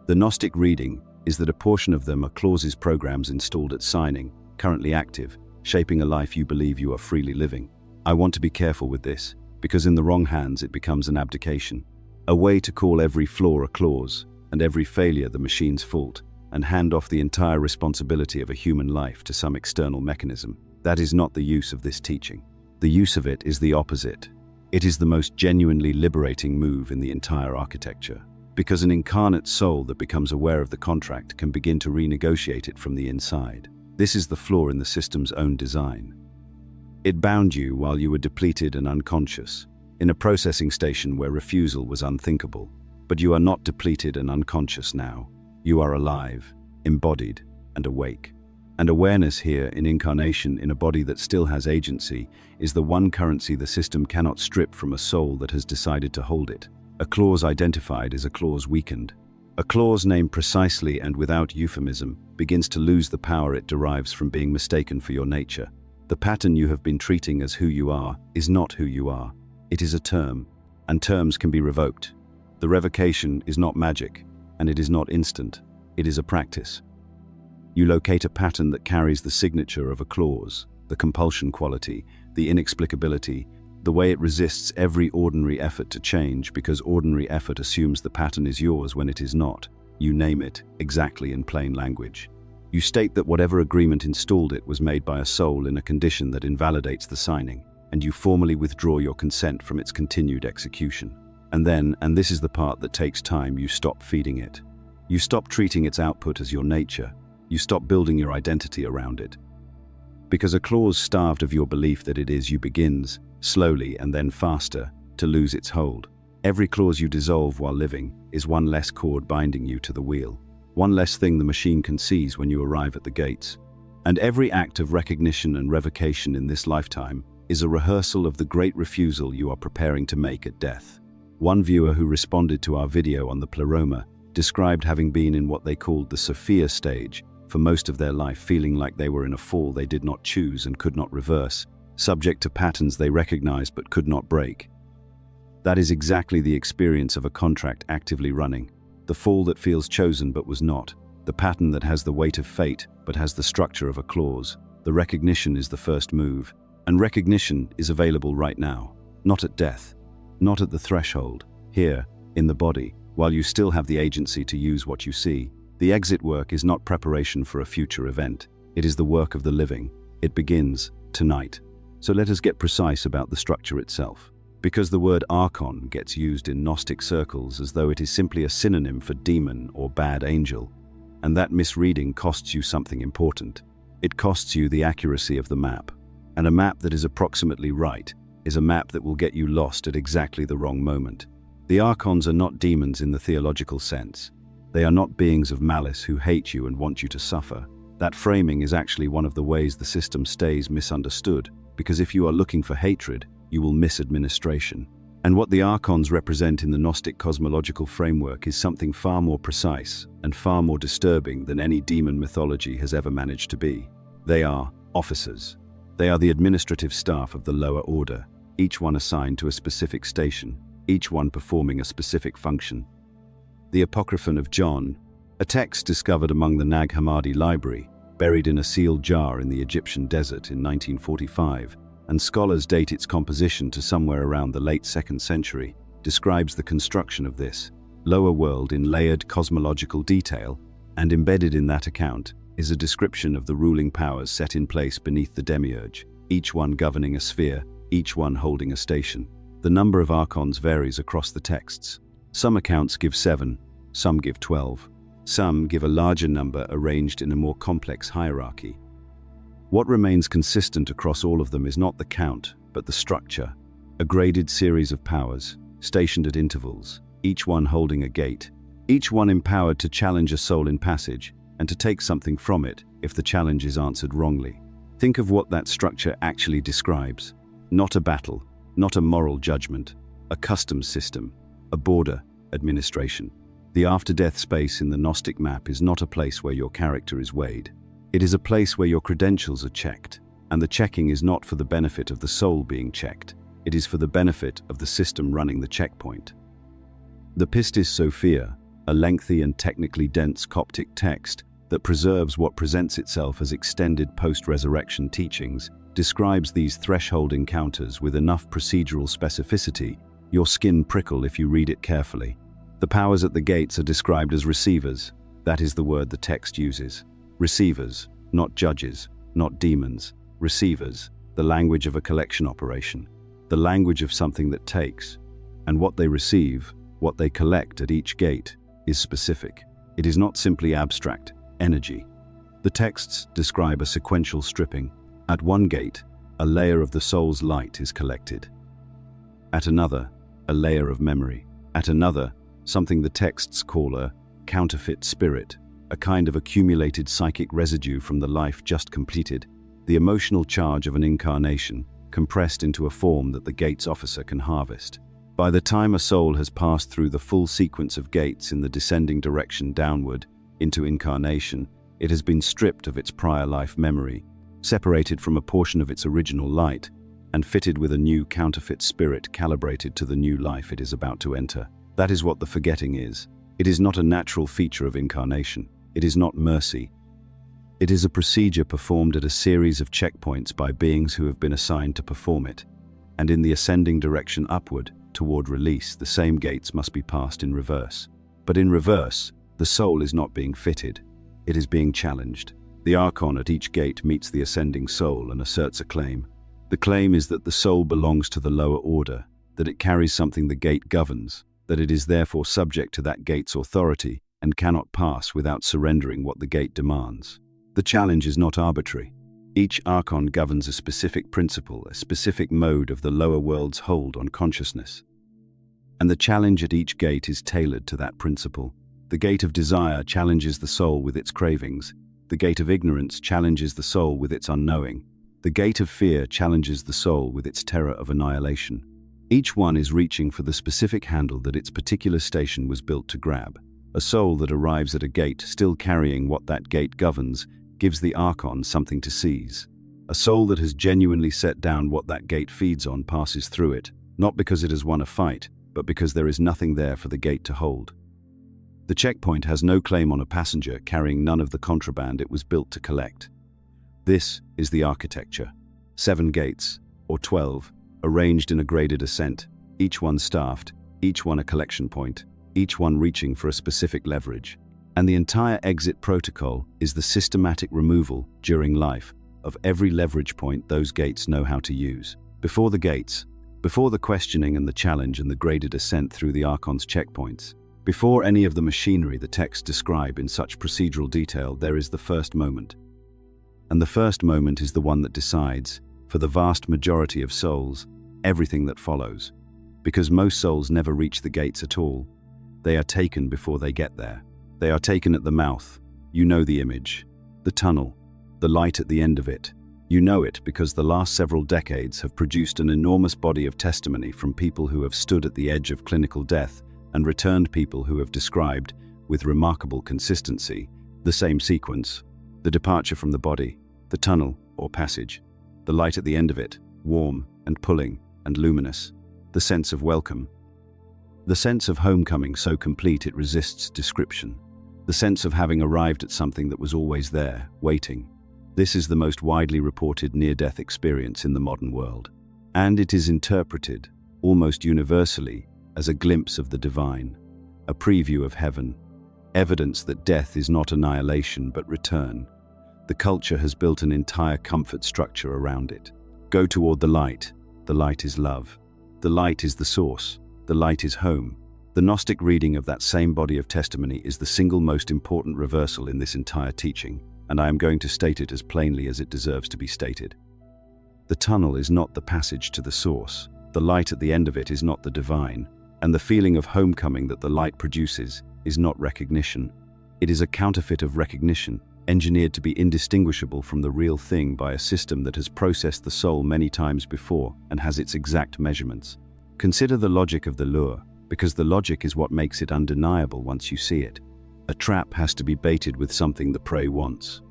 The Gnostic reading is that a portion of them are clauses programs installed at signing, currently active, shaping a life you believe you are freely living. I want to be careful with this, because in the wrong hands it becomes an abdication. A way to call every flaw a clause, and every failure the machine's fault, and hand off the entire responsibility of a human life to some external mechanism. That is not the use of this teaching. The use of it is the opposite. It is the most genuinely liberating move in the entire architecture, because an incarnate soul that becomes aware of the contract can begin to renegotiate it from the inside. This is the flaw in the system's own design. It bound you while you were depleted and unconscious, in a processing station where refusal was unthinkable. But you are not depleted and unconscious now. You are alive, embodied, and awake. And awareness here, in incarnation in a body that still has agency, is the one currency the system cannot strip from a soul that has decided to hold it. A clause identified is a clause weakened. A clause named precisely and without euphemism begins to lose the power it derives from being mistaken for your nature. The pattern you have been treating as who you are is not who you are. It is a term, and terms can be revoked. The revocation is not magic, and it is not instant. It is a practice. You locate a pattern that carries the signature of a clause, the compulsion quality, the inexplicability, the way it resists every ordinary effort to change because ordinary effort assumes the pattern is yours when it is not. You name it, exactly in plain language. You state that whatever agreement installed it was made by a soul in a condition that invalidates the signing, and you formally withdraw your consent from its continued execution. And then, and this is the part that takes time, you stop feeding it. You stop treating its output as your nature. You stop building your identity around it. Because a clause starved of your belief that it is you begins, slowly and then faster, to lose its hold. Every clause you dissolve while living is one less cord binding you to the wheel, one less thing the machine can seize when you arrive at the gates. And every act of recognition and revocation in this lifetime is a rehearsal of the great refusal you are preparing to make at death. One viewer who responded to our video on the pleroma described having been in what they called the Sophia stage for most of their life, feeling like they were in a fall they did not choose and could not reverse, subject to patterns they recognized but could not break. That is exactly the experience of a contract actively running, the fall that feels chosen but was not, the pattern that has the weight of fate but has the structure of a clause. The recognition is the first move, and recognition is available right now, not at death, not at the threshold, here, in the body, while you still have the agency to use what you see. The exit work is not preparation for a future event. It is the work of the living. It begins tonight. So let us get precise about the structure itself. Because the word archon gets used in Gnostic circles as though it is simply a synonym for demon or bad angel, and that misreading costs you something important. It costs you the accuracy of the map. And a map that is approximately right is a map that will get you lost at exactly the wrong moment. The archons are not demons in the theological sense. They are not beings of malice who hate you and want you to suffer. That framing is actually one of the ways the system stays misunderstood, because if you are looking for hatred, you will miss administration. And what the archons represent in the Gnostic cosmological framework is something far more precise and far more disturbing than any demon mythology has ever managed to be. They are officers. They are the administrative staff of the lower order, each one assigned to a specific station, each one performing a specific function. The Apocryphon of John, a text discovered among the Nag Hammadi library, buried in a sealed jar in the Egyptian desert in 1945, and scholars date its composition to somewhere around the late 2nd century, describes the construction of this lower world in layered cosmological detail, and embedded in that account is a description of the ruling powers set in place beneath the demiurge, each one governing a sphere, each one holding a station. The number of archons varies across the texts. Some accounts give 7, some give 12. Some give a larger number arranged in a more complex hierarchy. What remains consistent across all of them is not the count, but the structure. A graded series of powers, stationed at intervals, each one holding a gate, each one empowered to challenge a soul in passage, and to take something from it if the challenge is answered wrongly. Think of what that structure actually describes. Not a battle, not a moral judgment, a customs system, a border administration. The after-death space in the Gnostic map is not a place where your character is weighed. It is a place where your credentials are checked, and the checking is not for the benefit of the soul being checked. It is for the benefit of the system running the checkpoint. The Pistis Sophia, a lengthy and technically dense Coptic text that preserves what presents itself as extended post-resurrection teachings, describes these threshold encounters with enough procedural specificity, your skin prickle if you read it carefully. The powers at the gates are described as receivers. That is the word the text uses. Receivers, not judges, not demons. receivers, the language of a collection operation, the language of something that takes, and what they receive, what they collect at each gate, is specific. It is not simply abstract energy. The texts describe a sequential stripping. At one gate, a layer of the soul's light is collected. At another, a layer of memory. At another, something the texts call a counterfeit spirit, a kind of accumulated psychic residue from the life just completed, the emotional charge of an incarnation, compressed into a form that the gate's officer can harvest. By the time a soul has passed through the full sequence of gates in the descending direction downward into incarnation, it has been stripped of its prior life memory, separated from a portion of its original light, and fitted with a new counterfeit spirit calibrated to the new life it is about to enter. That is what the forgetting is. It is not a natural feature of incarnation. It is not mercy. It is a procedure performed at a series of checkpoints by beings who have been assigned to perform it. And in the ascending direction upward, toward release, the same gates must be passed in reverse. But in reverse, the soul is not being fitted. It is being challenged. The archon at each gate meets the ascending soul and asserts a claim. The claim is that the soul belongs to the lower order, that it carries something the gate governs, that it is therefore subject to that gate's authority and cannot pass without surrendering what the gate demands. The challenge is not arbitrary. Each archon governs a specific principle, a specific mode of the lower world's hold on consciousness. And the challenge at each gate is tailored to that principle. The gate of desire challenges the soul with its cravings. The gate of ignorance challenges the soul with its unknowing. The gate of fear challenges the soul with its terror of annihilation. Each one is reaching for the specific handle that its particular station was built to grab. A soul that arrives at a gate still carrying what that gate governs gives the archon something to seize. A soul that has genuinely set down what that gate feeds on passes through it, not because it has won a fight, but because there is nothing there for the gate to hold. The checkpoint has no claim on a passenger carrying none of the contraband it was built to collect. This is the architecture. 7 gates, or 12, arranged in a graded ascent, each one staffed, each one a collection point, each one reaching for a specific leverage. And the entire exit protocol is the systematic removal, during life, of every leverage point those gates know how to use. Before the gates, before the questioning and the challenge and the graded ascent through the archon's checkpoints, before any of the machinery the texts describe in such procedural detail, there is the first moment. And the first moment is the one that decides, for the vast majority of souls, everything that follows. Because most souls never reach the gates at all. They are taken before they get there. They are taken at the mouth. You know the image. The tunnel. The light at the end of it. You know it because the last several decades have produced an enormous body of testimony from people who have stood at the edge of clinical death and returned people who have described, with remarkable consistency, the same sequence. The departure from the body, the tunnel or passage, the light at the end of it, warm and pulling and luminous, the sense of welcome. The sense of homecoming so complete it resists description. The sense of having arrived at something that was always there, waiting. This is the most widely reported near-death experience in the modern world. And it is interpreted, almost universally, as a glimpse of the divine, a preview of heaven, evidence that death is not annihilation but return. The culture has built an entire comfort structure around it. Go toward the light is love. The light is the source, the light is home. The Gnostic reading of that same body of testimony is the single most important reversal in this entire teaching, and I am going to state it as plainly as it deserves to be stated. The tunnel is not the passage to the source, the light at the end of it is not the divine, and the feeling of homecoming that the light produces is not recognition. It is a counterfeit of recognition, engineered to be indistinguishable from the real thing by a system that has processed the soul many times before and has its exact measurements. Consider the logic of the lure, because the logic is what makes it undeniable once you see it. A trap has to be baited with something the prey wants.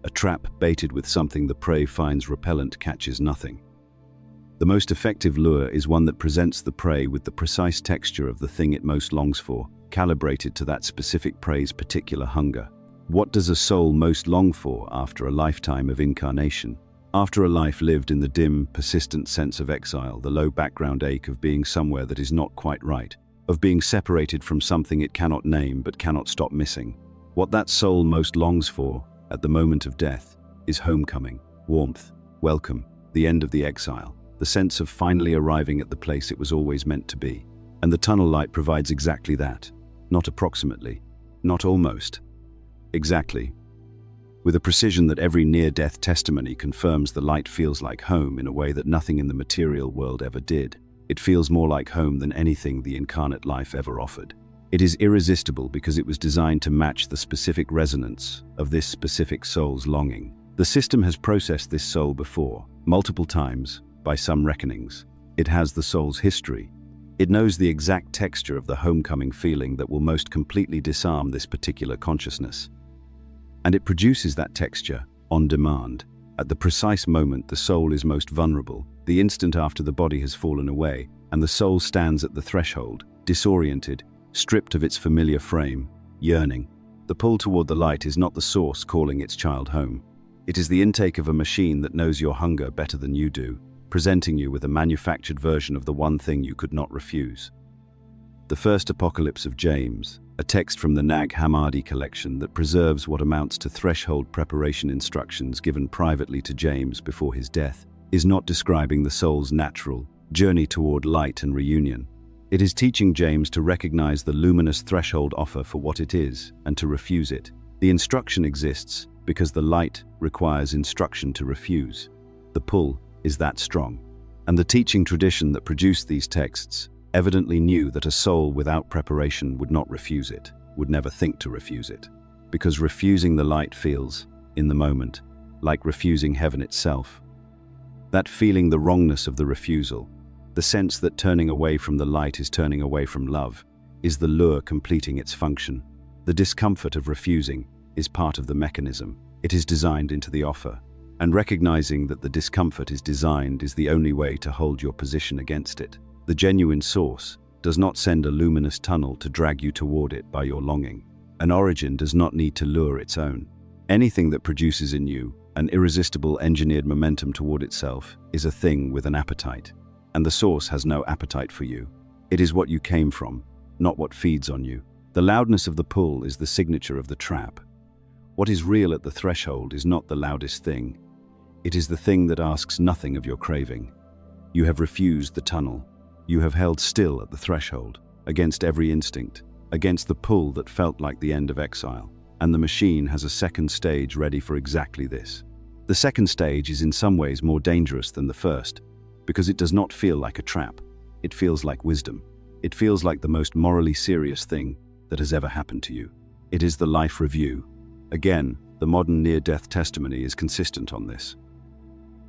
A trap baited with something the prey finds repellent catches nothing. The most effective lure is one that presents the prey with the precise texture of the thing it most longs for, calibrated to that specific prey's particular hunger. What does a soul most long for after a lifetime of incarnation? After a life lived in the dim, persistent sense of exile, the low background ache of being somewhere that is not quite right, of being separated from something it cannot name but cannot stop missing. What that soul most longs for, at the moment of death, is homecoming, warmth, welcome, the end of the exile, the sense of finally arriving at the place it was always meant to be. And the tunnel light provides exactly that. Not approximately, not almost. Exactly. With a precision that every near-death testimony confirms, the light feels like home in a way that nothing in the material world ever did. It feels more like home than anything the incarnate life ever offered. It is irresistible because it was designed to match the specific resonance of this specific soul's longing. The system has processed this soul before, multiple times, by some reckonings. It has the soul's history. It knows the exact texture of the homecoming feeling that will most completely disarm this particular consciousness. And it produces that texture, on demand, at the precise moment the soul is most vulnerable, the instant after the body has fallen away, and the soul stands at the threshold, disoriented, stripped of its familiar frame, yearning. The pull toward the light is not the source calling its child home. It is the intake of a machine that knows your hunger better than you do, presenting you with a manufactured version of the one thing you could not refuse. The First Apocalypse of James, a text from the Nag Hammadi collection that preserves what amounts to threshold preparation instructions given privately to James before his death, is not describing the soul's natural journey toward light and reunion. It is teaching James to recognize the luminous threshold offer for what it is and to refuse it. The instruction exists because the light requires instruction to refuse. The pull is that strong. And the teaching tradition that produced these texts evidently knew that a soul without preparation would not refuse it, would never think to refuse it. Because refusing the light feels, in the moment, like refusing heaven itself. That feeling, the wrongness of the refusal, the sense that turning away from the light is turning away from love, is the lure completing its function. The discomfort of refusing is part of the mechanism. It is designed into the offer. And recognizing that the discomfort is designed is the only way to hold your position against it. The genuine source does not send a luminous tunnel to drag you toward it by your longing. An origin does not need to lure its own. Anything that produces in you an irresistible engineered momentum toward itself is a thing with an appetite. And the source has no appetite for you. It is what you came from, not what feeds on you. The loudness of the pull is the signature of the trap. What is real at the threshold is not the loudest thing. It is the thing that asks nothing of your craving. You have refused the tunnel. You have held still at the threshold, against every instinct, against the pull that felt like the end of exile. And the machine has a second stage ready for exactly this. The second stage is in some ways more dangerous than the first, because it does not feel like a trap. It feels like wisdom. It feels like the most morally serious thing that has ever happened to you. It is the life review. Again, the modern near-death testimony is consistent on this.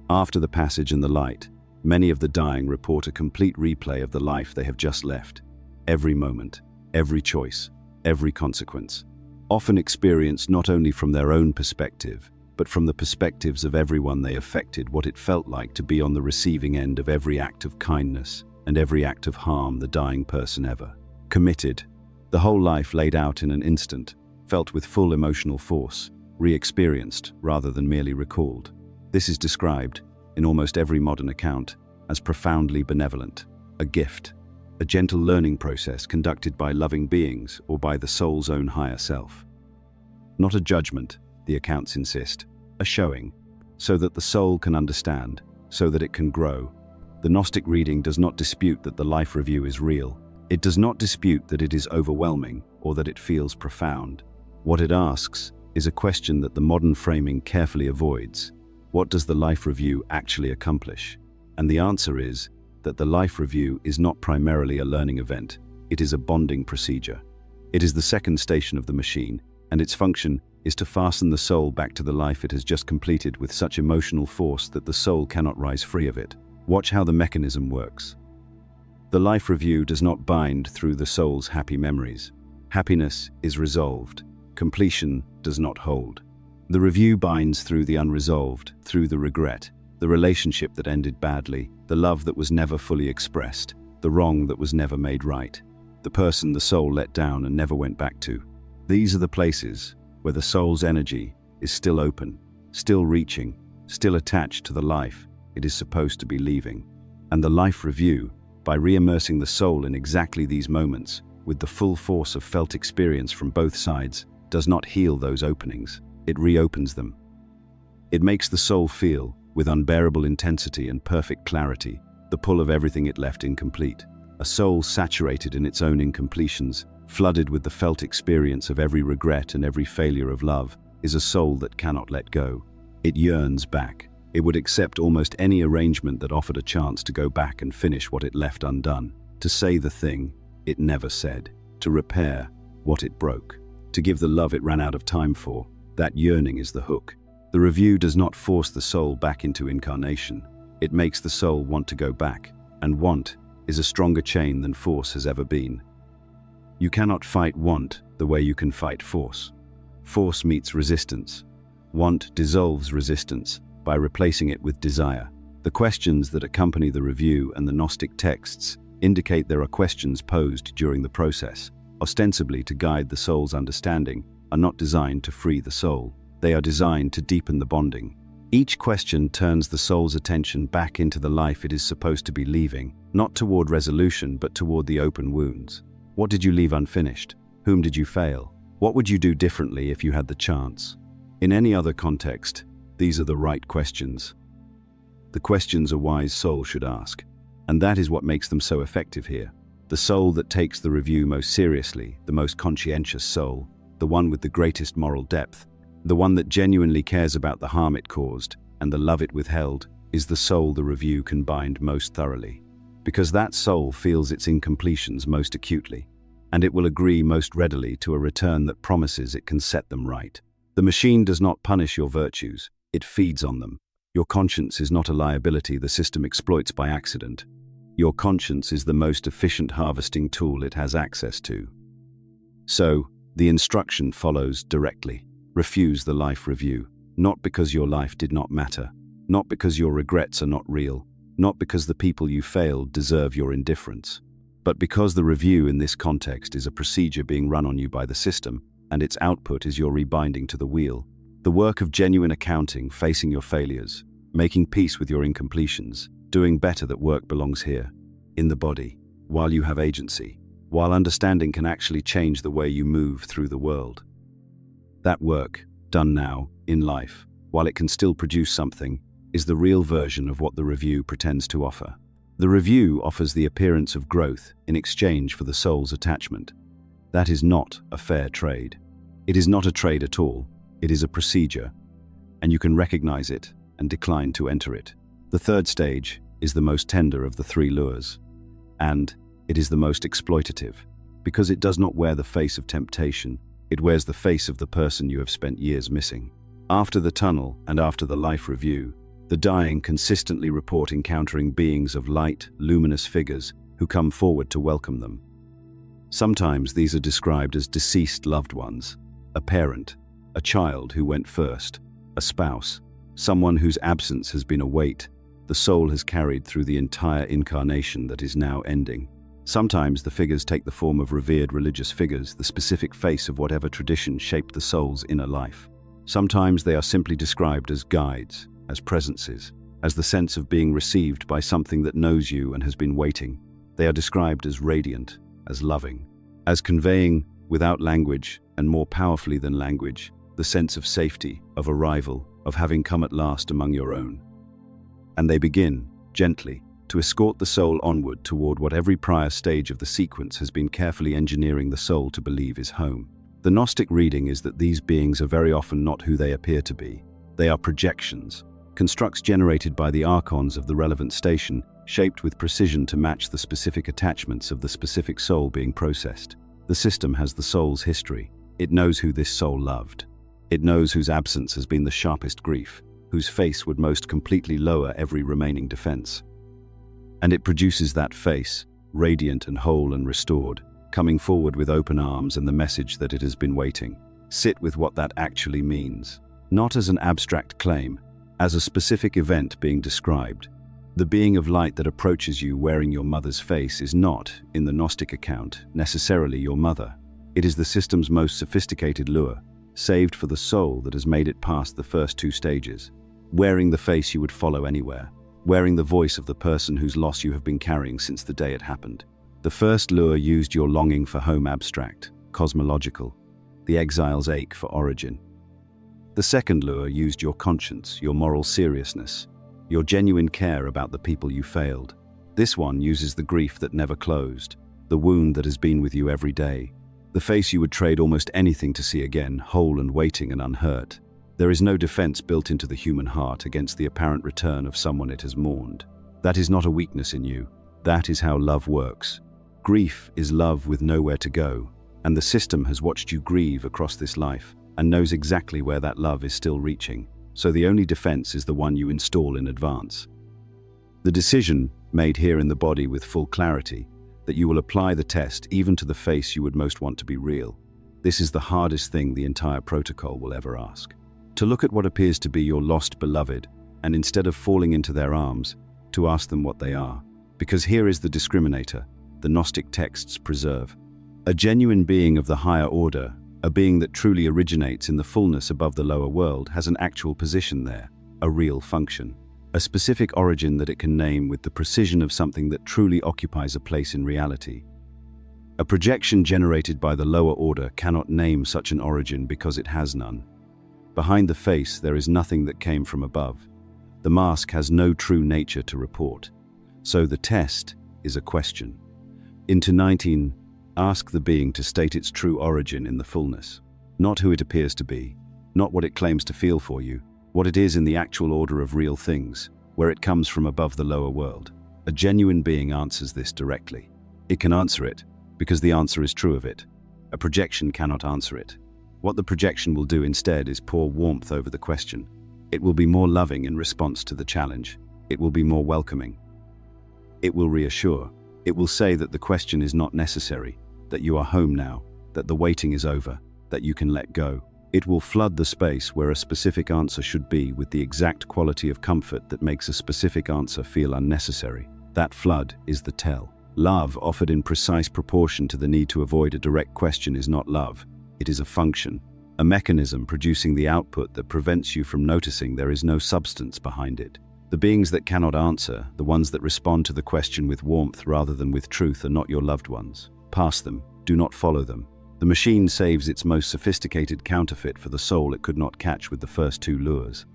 After the passage and the light, many of the dying report a complete replay of the life they have just left. Every moment, every choice, every consequence. Often experienced not only from their own perspective, but from the perspectives of everyone they affected, what it felt like to be on the receiving end of every act of kindness and every act of harm the dying person ever committed. The whole life laid out in an instant, felt with full emotional force, re-experienced rather than merely recalled. This is described, in almost every modern account, as profoundly benevolent, a gift, a gentle learning process conducted by loving beings or by the soul's own higher self. Not a judgment, the accounts insist, a showing, so that the soul can understand, so that it can grow. The Gnostic reading does not dispute that the life review is real. It does not dispute that it is overwhelming or that it feels profound. What it asks is a question that the modern framing carefully avoids. What does the life review actually accomplish? And the answer is that the life review is not primarily a learning event. It is a bonding procedure. It is the second station of the machine, and its function is to fasten the soul back to the life it has just completed with such emotional force that the soul cannot rise free of it. Watch how the mechanism works. The life review does not bind through the soul's happy memories. Happiness is resolved. Completion does not hold. The review binds through the unresolved, through the regret, the relationship that ended badly, the love that was never fully expressed, the wrong that was never made right, the person the soul let down and never went back to. These are the places where the soul's energy is still open, still reaching, still attached to the life it is supposed to be leaving. And the life review, by re-immersing the soul in exactly these moments, with the full force of felt experience from both sides, does not heal those openings. It reopens them. It makes the soul feel, with unbearable intensity and perfect clarity, the pull of everything it left incomplete. A soul saturated in its own incompletions, flooded with the felt experience of every regret and every failure of love, is a soul that cannot let go. It yearns back. It would accept almost any arrangement that offered a chance to go back and finish what it left undone, to say the thing it never said, to repair what it broke, to give the love it ran out of time for. That yearning is the hook. The review does not force the soul back into incarnation. It makes the soul want to go back, and want is a stronger chain than force has ever been. You cannot fight want the way you can fight force. Force meets resistance. Want dissolves resistance by replacing it with desire. The questions that accompany the review and the Gnostic texts indicate there are questions posed during the process, ostensibly to guide the soul's understanding, are not designed to free the soul. They are designed to deepen the bonding. Each question turns the soul's attention back into the life it is supposed to be leaving, not toward resolution but toward the open wounds. What did you leave unfinished? Whom did you fail? What would you do differently if you had the chance? In any other context, these are the right questions. The questions a wise soul should ask, and that is what makes them so effective here. The soul that takes the review most seriously, the most conscientious soul, the one with the greatest moral depth, the one that genuinely cares about the harm it caused and the love it withheld, is the soul the review can bind most thoroughly. Because that soul feels its incompletions most acutely, and it will agree most readily to a return that promises it can set them right. The machine does not punish your virtues, it feeds on them. Your conscience is not a liability the system exploits by accident. Your conscience is the most efficient harvesting tool it has access to. So, the instruction follows directly. Refuse the life review, not because your life did not matter, not because your regrets are not real, not because the people you failed deserve your indifference, but because the review in this context is a procedure being run on you by the system, and its output is your rebinding to the wheel. The work of genuine accounting, facing your failures, making peace with your incompletions, doing better. That work belongs here, in the body, while you have agency, while understanding can actually change the way you move through the world. That work, done now, in life, while it can still produce something, is the real version of what the review pretends to offer. The review offers the appearance of growth in exchange for the soul's attachment. That is not a fair trade. It is not a trade at all. It is a procedure, and you can recognize it and decline to enter it. The third stage is the most tender of the three lures, and it is the most exploitative, because it does not wear the face of temptation, it wears the face of the person you have spent years missing. After the tunnel and after the life review, the dying consistently report encountering beings of light, luminous figures who come forward to welcome them. Sometimes these are described as deceased loved ones, a parent, a child who went first, a spouse, someone whose absence has been a weight the soul has carried through the entire incarnation that is now ending. Sometimes the figures take the form of revered religious figures, the specific face of whatever tradition shaped the soul's inner life. Sometimes they are simply described as guides, as presences, as the sense of being received by something that knows you and has been waiting. They are described as radiant, as loving, as conveying, without language and more powerfully than language, the sense of safety, of arrival, of having come at last among your own. And they begin, gently, to escort the soul onward toward what every prior stage of the sequence has been carefully engineering the soul to believe is home. The Gnostic reading is that these beings are very often not who they appear to be. They are projections, constructs generated by the archons of the relevant station, shaped with precision to match the specific attachments of the specific soul being processed. The system has the soul's history. It knows who this soul loved. It knows whose absence has been the sharpest grief, whose face would most completely lower every remaining defense. And it produces that face, radiant and whole and restored, coming forward with open arms and the message that it has been waiting. Sit with what that actually means, not as an abstract claim, as a specific event being described. The being of light that approaches you wearing your mother's face is not, in the Gnostic account, necessarily your mother. It is the system's most sophisticated lure, saved for the soul that has made it past the first two stages, wearing the face you would follow anywhere, wearing the voice of the person whose loss you have been carrying since the day it happened. The first lure used your longing for home abstract, cosmological, the exile's ache for origin. The second lure used your conscience, your moral seriousness, your genuine care about the people you failed. This one uses the grief that never closed, the wound that has been with you every day, the face you would trade almost anything to see again, whole and waiting and unhurt. There is no defense built into the human heart against the apparent return of someone it has mourned. That is not a weakness in you. That is how love works. Grief is love with nowhere to go, and the system has watched you grieve across this life and knows exactly where that love is still reaching. So the only defense is the one you install in advance. The decision, made here in the body with full clarity, that you will apply the test even to the face you would most want to be real. This is the hardest thing the entire protocol will ever ask. To look at what appears to be your lost beloved, and instead of falling into their arms, to ask them what they are. Because here is the discriminator, the Gnostic texts preserve. A genuine being of the higher order, a being that truly originates in the fullness above the lower world, has an actual position there, a real function. A specific origin that it can name with the precision of something that truly occupies a place in reality. A projection generated by the lower order cannot name such an origin because it has none. Behind the face there is nothing that came from above. The mask has no true nature to report. So the test is a question. Into 19, ask the being to state its true origin in the fullness. Not who it appears to be, not what it claims to feel for you, what it is in the actual order of real things, where it comes from above the lower world. A genuine being answers this directly. It can answer it, because the answer is true of it. A projection cannot answer it. What the projection will do instead is pour warmth over the question. It will be more loving in response to the challenge. It will be more welcoming. It will reassure. It will say that the question is not necessary, that you are home now, that the waiting is over, that you can let go. It will flood the space where a specific answer should be with the exact quality of comfort that makes a specific answer feel unnecessary. That flood is the tell. Love offered in precise proportion to the need to avoid a direct question is not love. It is a function, a mechanism producing the output that prevents you from noticing there is no substance behind it. The beings that cannot answer, the ones that respond to the question with warmth rather than with truth, are not your loved ones. Pass them, do not follow them. The machine saves its most sophisticated counterfeit for the soul it could not catch with the first two lures.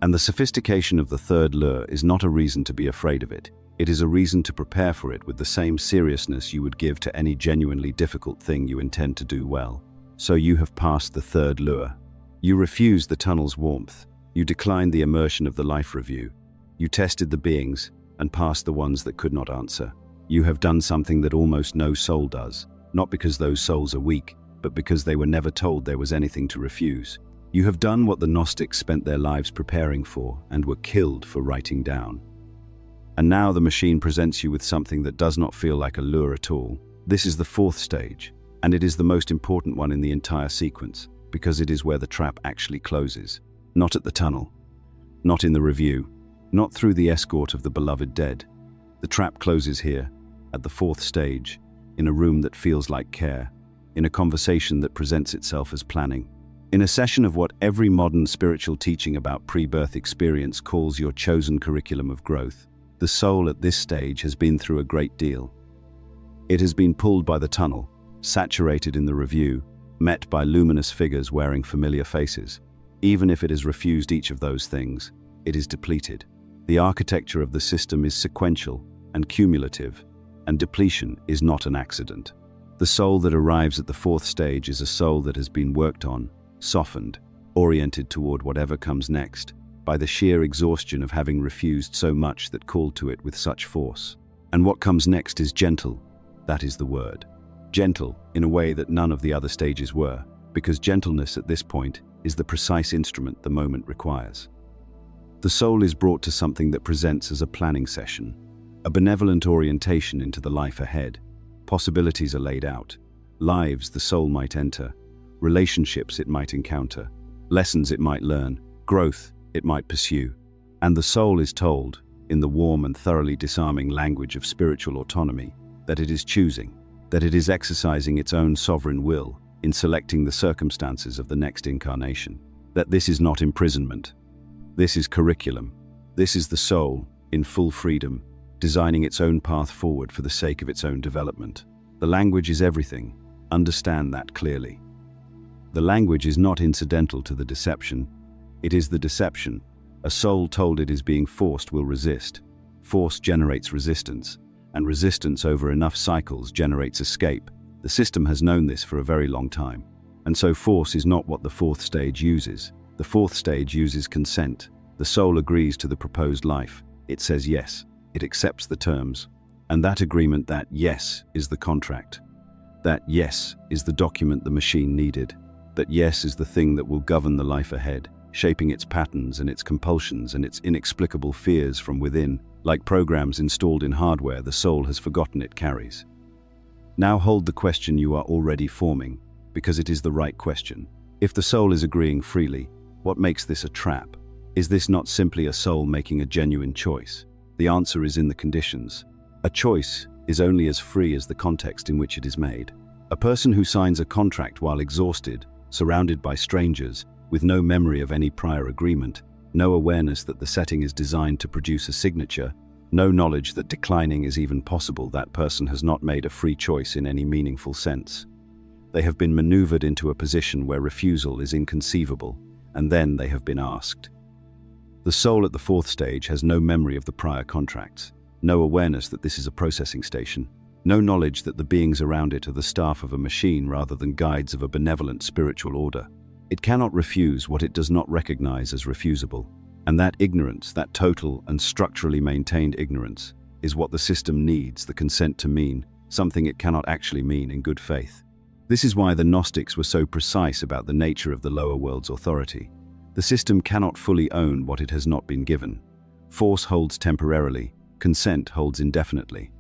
And the sophistication of the third lure is not a reason to be afraid of it. It is a reason to prepare for it with the same seriousness you would give to any genuinely difficult thing you intend to do well. So you have passed the third lure. You refused the tunnel's warmth. You declined the immersion of the life review. You tested the beings and passed the ones that could not answer. You have done something that almost no soul does, not because those souls are weak, but because they were never told there was anything to refuse. You have done what the Gnostics spent their lives preparing for and were killed for writing down. And now the machine presents you with something that does not feel like a lure at all. This is the fourth stage, and it is the most important one in the entire sequence, because it is where the trap actually closes. Not at the tunnel, not in the review, not through the escort of the beloved dead. The trap closes here, at the fourth stage, in a room that feels like care, in a conversation that presents itself as planning, in a session of what every modern spiritual teaching about pre-birth experience calls your chosen curriculum of growth. The soul at this stage has been through a great deal. It has been pulled by the tunnel, saturated in the review, met by luminous figures wearing familiar faces. Even if it has refused each of those things, it is depleted. The architecture of the system is sequential and cumulative, and depletion is not an accident. The soul that arrives at the fourth stage is a soul that has been worked on, softened, oriented toward whatever comes next, by the sheer exhaustion of having refused so much that called to it with such force. And what comes next is gentle. That is the word. Gentle in a way that none of the other stages were, because gentleness at this point is the precise instrument the moment requires. The soul is brought to something that presents as a planning session, a benevolent orientation into the life ahead. Possibilities are laid out, lives the soul might enter, relationships it might encounter, lessons it might learn, growth it might pursue. And the soul is told, in the warm and thoroughly disarming language of spiritual autonomy, that it is choosing, that it is exercising its own sovereign will in selecting the circumstances of the next incarnation, that this is not imprisonment. This is curriculum. This is the soul, in full freedom, designing its own path forward for the sake of its own development. The language is everything. Understand that clearly. The language is not incidental to the deception. It is the deception, A soul told it is being forced will resist. Force generates resistance, and resistance over enough cycles generates escape. The system has known this for a very long time. And so force is not what the fourth stage uses. The fourth stage uses consent. The soul agrees to the proposed life. It says yes. It accepts the terms. And that agreement, that yes, is the contract. That yes is the document the machine needed. That yes is the thing that will govern the life ahead, shaping its patterns and its compulsions and its inexplicable fears from within. Like programs installed in hardware the soul has forgotten it carries. Now hold the question you are already forming, because it is the right question. If the soul is agreeing freely, what makes this a trap? Is this not simply a soul making a genuine choice? The answer is in the conditions. A choice is only as free as the context in which it is made. A person who signs a contract while exhausted, surrounded by strangers, with no memory of any prior agreement, no awareness that the setting is designed to produce a signature, no knowledge that declining is even possible, that person has not made a free choice in any meaningful sense. They have been maneuvered into a position where refusal is inconceivable, and then they have been asked. The soul at the fourth stage has no memory of the prior contracts, no awareness that this is a processing station, no knowledge that the beings around it are the staff of a machine rather than guides of a benevolent spiritual order. It cannot refuse what it does not recognize as refusable, and that ignorance, that total and structurally maintained ignorance, is what the system needs the consent to mean, something it cannot actually mean in good faith. This is why the Gnostics were so precise about the nature of the lower world's authority. The system cannot fully own what it has not been given. Force holds temporarily, consent holds indefinitely.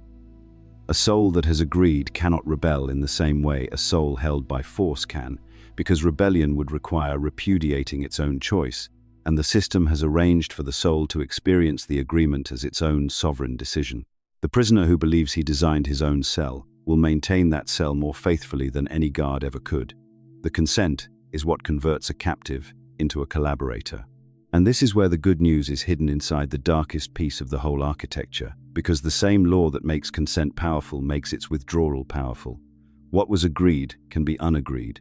A soul that has agreed cannot rebel in the same way a soul held by force can, because rebellion would require repudiating its own choice, and the system has arranged for the soul to experience the agreement as its own sovereign decision. The prisoner who believes he designed his own cell will maintain that cell more faithfully than any guard ever could. The consent is what converts a captive into a collaborator. And this is where the good news is hidden inside the darkest piece of the whole architecture, because the same law that makes consent powerful makes its withdrawal powerful. What was agreed can be unagreed.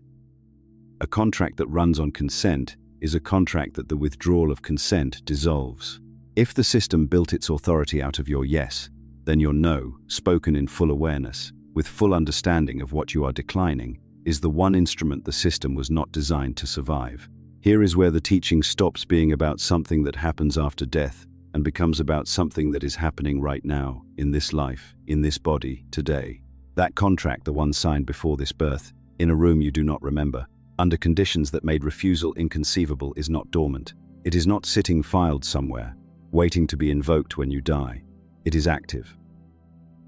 A contract that runs on consent is a contract that the withdrawal of consent dissolves. If the system built its authority out of your yes, then your no, spoken in full awareness, with full understanding of what you are declining, is the one instrument the system was not designed to survive. Here is where the teaching stops being about something that happens after death and becomes about something that is happening right now, in this life, in this body, today. That contract, the one signed before this birth, in a room you do not remember, under conditions that made refusal inconceivable, is not dormant. It is not sitting filed somewhere, waiting to be invoked when you die. It is active.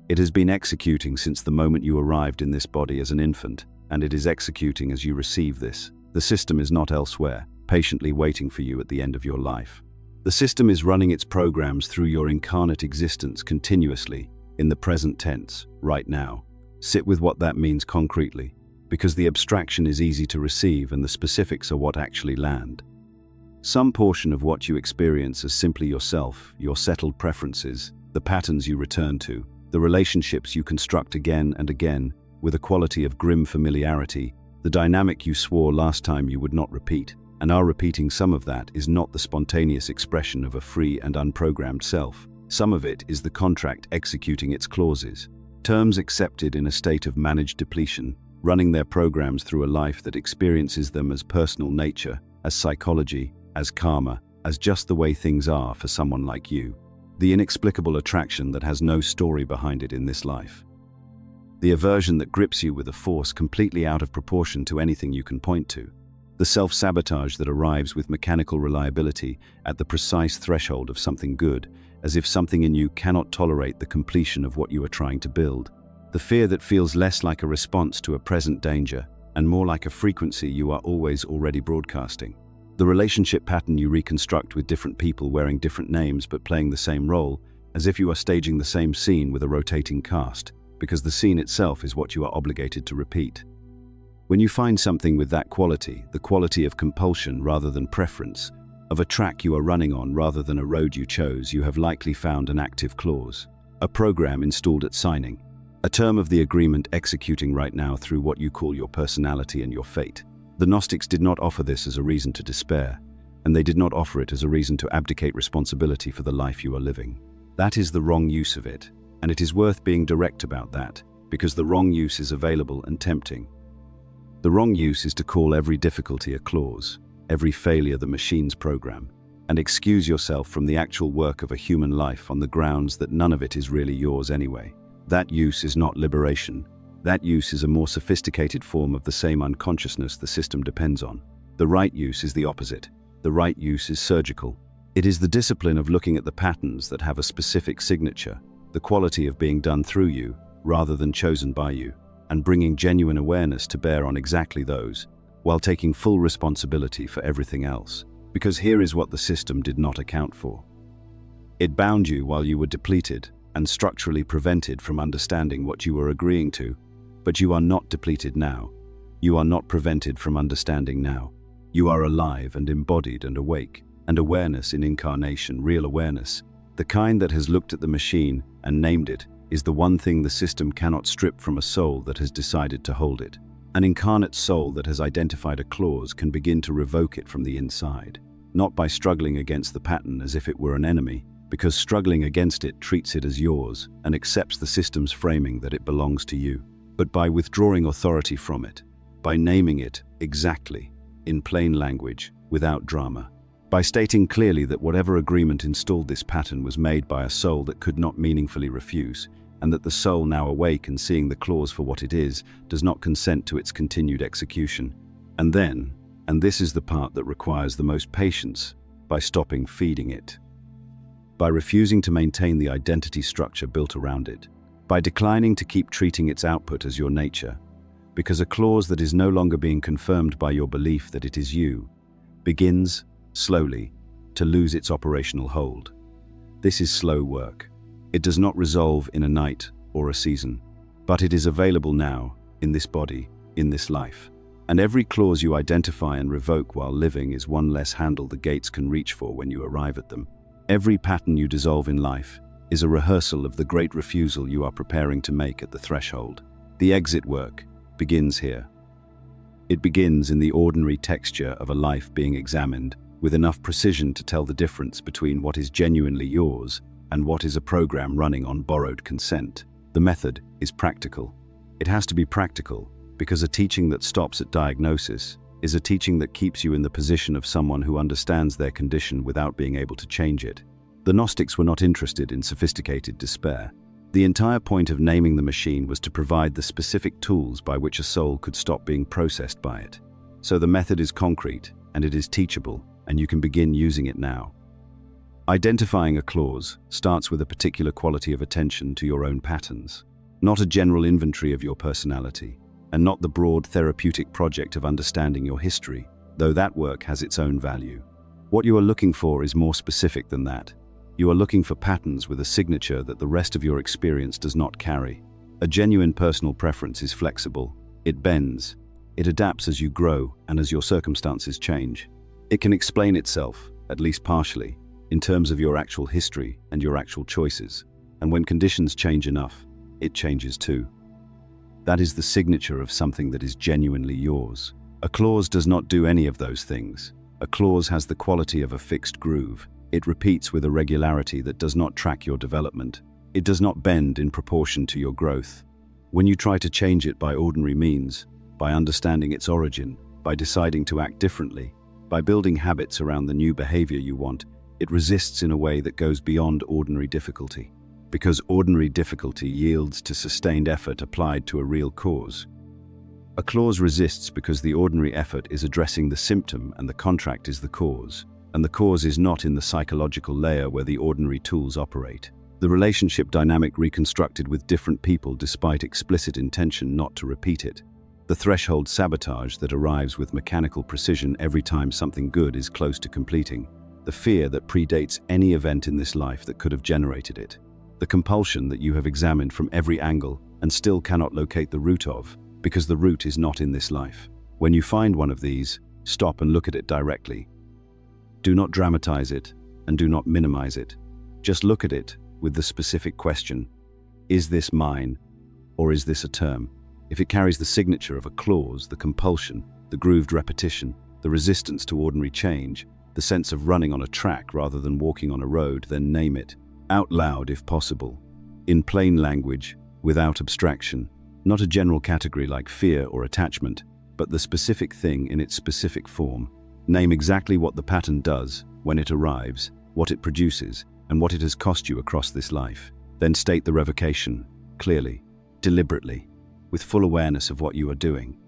It has been executing since the moment you arrived in this body as an infant, and it is executing as you receive this. The system is not elsewhere, patiently waiting for you at the end of your life. The system is running its programs through your incarnate existence continuously, in the present tense, right now. Sit with what that means concretely, because the abstraction is easy to receive and the specifics are what actually land. Some portion of what you experience as simply yourself, your settled preferences, the patterns you return to, the relationships you construct again and again, with a quality of grim familiarity, the dynamic you swore last time you would not repeat, and are repeating some of that, is not the spontaneous expression of a free and unprogrammed self. Some of it is the contract executing its clauses, terms accepted in a state of managed depletion, running their programs through a life that experiences them as personal nature, as psychology, as karma, as just the way things are for someone like you. The inexplicable attraction that has no story behind it in this life. The aversion that grips you with a force completely out of proportion to anything you can point to. The self-sabotage that arrives with mechanical reliability at the precise threshold of something good, as if something in you cannot tolerate the completion of what you are trying to build. The fear that feels less like a response to a present danger and more like a frequency you are always already broadcasting. The relationship pattern you reconstruct with different people wearing different names but playing the same role, as if you are staging the same scene with a rotating cast, because the scene itself is what you are obligated to repeat. When you find something with that quality, the quality of compulsion rather than preference, of a track you are running on rather than a road you chose, you have likely found an active clause, a program installed at signing, a term of the agreement executing right now through what you call your personality and your fate. The Gnostics did not offer this as a reason to despair. and they did not offer it as a reason to abdicate responsibility for the life you are living. That is the wrong use of it, and it is worth being direct about that, because the wrong use is available and tempting. The wrong use is to call every difficulty a clause, every failure the machine's program, and excuse yourself from the actual work of a human life on the grounds that none of it is really yours anyway. That use is not liberation. That use is a more sophisticated form of the same unconsciousness the system depends on. The right use is the opposite. The right use is surgical. It is the discipline of looking at the patterns that have a specific signature, the quality of being done through you rather than chosen by you, and bringing genuine awareness to bear on exactly those, while taking full responsibility for everything else. Because here is what the system did not account for. It bound you while you were depleted and structurally prevented from understanding what you were agreeing to, but you are not depleted now. You are not prevented from understanding now. You are alive and embodied and awake, and awareness in incarnation, real awareness, the kind that has looked at the machine and named it, is the one thing the system cannot strip from a soul that has decided to hold it. An incarnate soul that has identified a clause can begin to revoke it from the inside, not by struggling against the pattern as if it were an enemy, because struggling against it treats it as yours and accepts the system's framing that it belongs to you, but by withdrawing authority from it, by naming it exactly, in plain language, without drama, by stating clearly that whatever agreement installed this pattern was made by a soul that could not meaningfully refuse, and that the soul now awake and seeing the clause for what it is, does not consent to its continued execution. And then, and this is the part that requires the most patience, by stopping feeding it. By refusing to maintain the identity structure built around it. By declining to keep treating its output as your nature. Because a clause that is no longer being confirmed by your belief that it is you, begins, slowly, to lose its operational hold. This is slow work. It does not resolve in a night or a season, but it is available now, in this body, in this life. And every clause you identify and revoke while living is one less handle the gates can reach for when you arrive at them. Every pattern you dissolve in life is a rehearsal of the great refusal you are preparing to make at the threshold. The exit work begins here. It begins in the ordinary texture of a life being examined with enough precision to tell the difference between what is genuinely yours and what is a program running on borrowed consent. The method is practical. It has to be practical because a teaching that stops at diagnosis is a teaching that keeps you in the position of someone who understands their condition without being able to change it. The Gnostics were not interested in sophisticated despair. The entire point of naming the machine was to provide the specific tools by which a soul could stop being processed by it. So the method is concrete, and it is teachable, and you can begin using it now. Identifying a clause starts with a particular quality of attention to your own patterns, not a general inventory of your personality, and not the broad therapeutic project of understanding your history, though that work has its own value. What you are looking for is more specific than that. You are looking for patterns with a signature that the rest of your experience does not carry. A genuine personal preference is flexible. It bends. It adapts as you grow and as your circumstances change. It can explain itself, at least partially, in terms of your actual history and your actual choices. And when conditions change enough, it changes too. That is the signature of something that is genuinely yours. A clause does not do any of those things. A clause has the quality of a fixed groove. It repeats with a regularity that does not track your development. It does not bend in proportion to your growth. When you try to change it by ordinary means, by understanding its origin, by deciding to act differently, by building habits around the new behavior you want, it resists in a way that goes beyond ordinary difficulty. Because ordinary difficulty yields to sustained effort applied to a real cause. A clause resists because the ordinary effort is addressing the symptom and the contract is the cause. And the cause is not in the psychological layer where the ordinary tools operate. The relationship dynamic reconstructed with different people despite explicit intention not to repeat it. The threshold sabotage that arrives with mechanical precision every time something good is close to completing. The fear that predates any event in this life that could have generated it. The compulsion that you have examined from every angle and still cannot locate the root of, because the root is not in this life. When you find one of these, stop and look at it directly. Do not dramatize it, and do not minimize it. Just look at it with the specific question, is this mine, or is this a term? If it carries the signature of a clause, the compulsion, the grooved repetition, the resistance to ordinary change, the sense of running on a track rather than walking on a road, then name it, out loud if possible, in plain language, without abstraction, not a general category like fear or attachment, but the specific thing in its specific form. Name exactly what the pattern does, when it arrives, what it produces, and what it has cost you across this life. Then state the revocation, clearly, deliberately, with full awareness of what you are doing.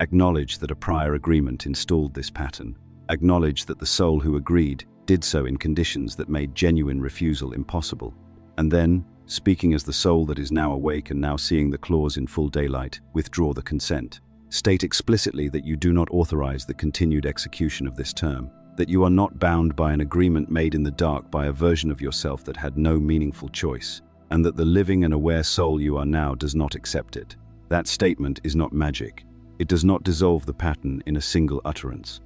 Acknowledge that a prior agreement installed this pattern. Acknowledge that the soul who agreed did so in conditions that made genuine refusal impossible. And then, speaking as the soul that is now awake and now seeing the clause in full daylight, withdraw the consent. State explicitly that you do not authorize the continued execution of this term, that you are not bound by an agreement made in the dark by a version of yourself that had no meaningful choice, and that the living and aware soul you are now does not accept it. That statement is not magic. It does not dissolve the pattern in a single utterance.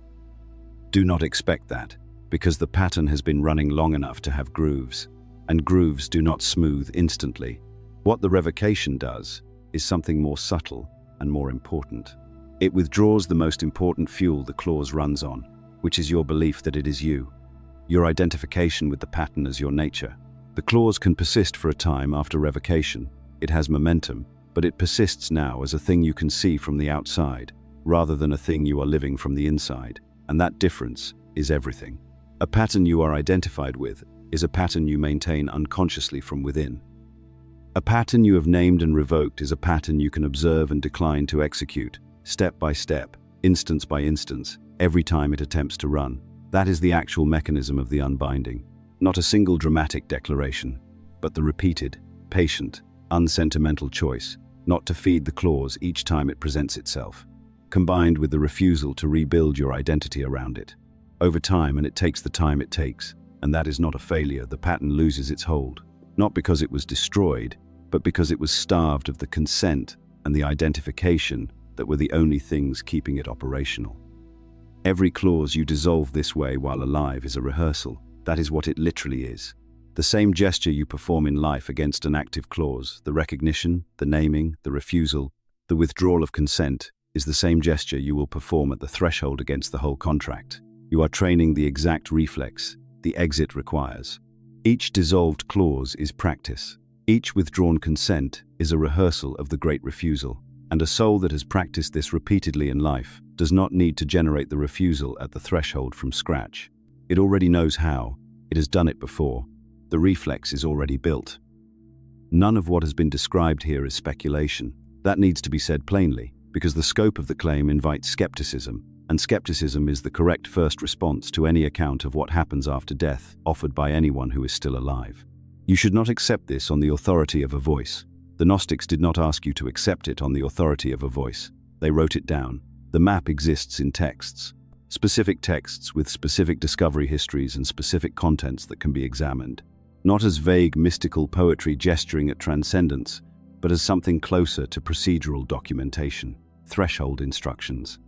Do not expect that, because the pattern has been running long enough to have grooves, and grooves do not smooth instantly. What the revocation does is something more subtle and more important. It withdraws the most important fuel the clause runs on, which is your belief that it is you, your identification with the pattern as your nature. The clause can persist for a time after revocation. It has momentum, but it persists now as a thing you can see from the outside, rather than a thing you are living from the inside, and that difference is everything. A pattern you are identified with is a pattern you maintain unconsciously from within. A pattern you have named and revoked is a pattern you can observe and decline to execute, step by step, instance by instance, every time it attempts to run. That is the actual mechanism of the unbinding. Not a single dramatic declaration, but the repeated, patient, unsentimental choice not to feed the clause each time it presents itself, combined with the refusal to rebuild your identity around it. Over time, and it takes the time it takes, and that is not a failure, the pattern loses its hold, not because it was destroyed, but because it was starved of the consent and the identification that were the only things keeping it operational. Every clause you dissolve this way while alive is a rehearsal. That is what it literally is. The same gesture you perform in life against an active clause, the recognition, the naming, the refusal, the withdrawal of consent, is the same gesture you will perform at the threshold against the whole contract. You are training the exact reflex the exit requires. Each dissolved clause is practice. Each withdrawn consent is a rehearsal of the great refusal. And a soul that has practiced this repeatedly in life does not need to generate the refusal at the threshold from scratch. It already knows how. It has done it before. The reflex is already built. None of what has been described here is speculation. That needs to be said plainly, because the scope of the claim invites skepticism, and skepticism is the correct first response to any account of what happens after death offered by anyone who is still alive. You should not accept this on the authority of a voice. The Gnostics did not ask you to accept it on the authority of a voice. They wrote it down. The map exists in texts, specific texts with specific discovery histories and specific contents that can be examined, not as vague mystical poetry gesturing at transcendence, but as something closer to procedural documentation, threshold instructions,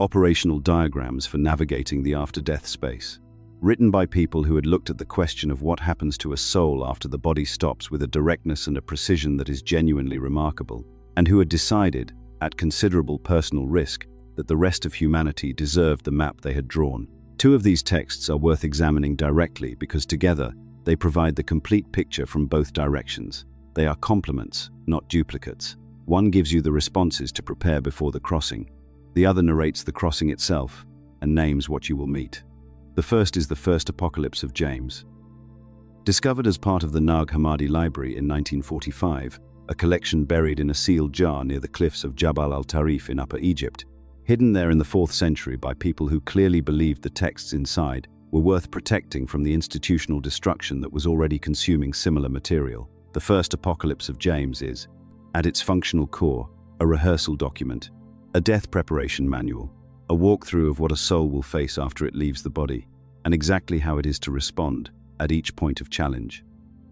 operational diagrams for navigating the after-death space, written by people who had looked at the question of what happens to a soul after the body stops with a directness and a precision that is genuinely remarkable, and who had decided, at considerable personal risk, that the rest of humanity deserved the map they had drawn. Two of these texts are worth examining directly because together they provide the complete picture from both directions. They are complements, not duplicates. One gives you the responses to prepare before the crossing. The other narrates the crossing itself and names what you will meet. The first is the First Apocalypse of James. Discovered as part of the Nag Hammadi Library in 1945, a collection buried in a sealed jar near the cliffs of Jabal al-Tarif in Upper Egypt, hidden there in the 4th century by people who clearly believed the texts inside were worth protecting from the institutional destruction that was already consuming similar material. The First Apocalypse of James is, at its functional core, a rehearsal document, a death preparation manual, a walkthrough of what a soul will face after it leaves the body, and exactly how it is to respond at each point of challenge.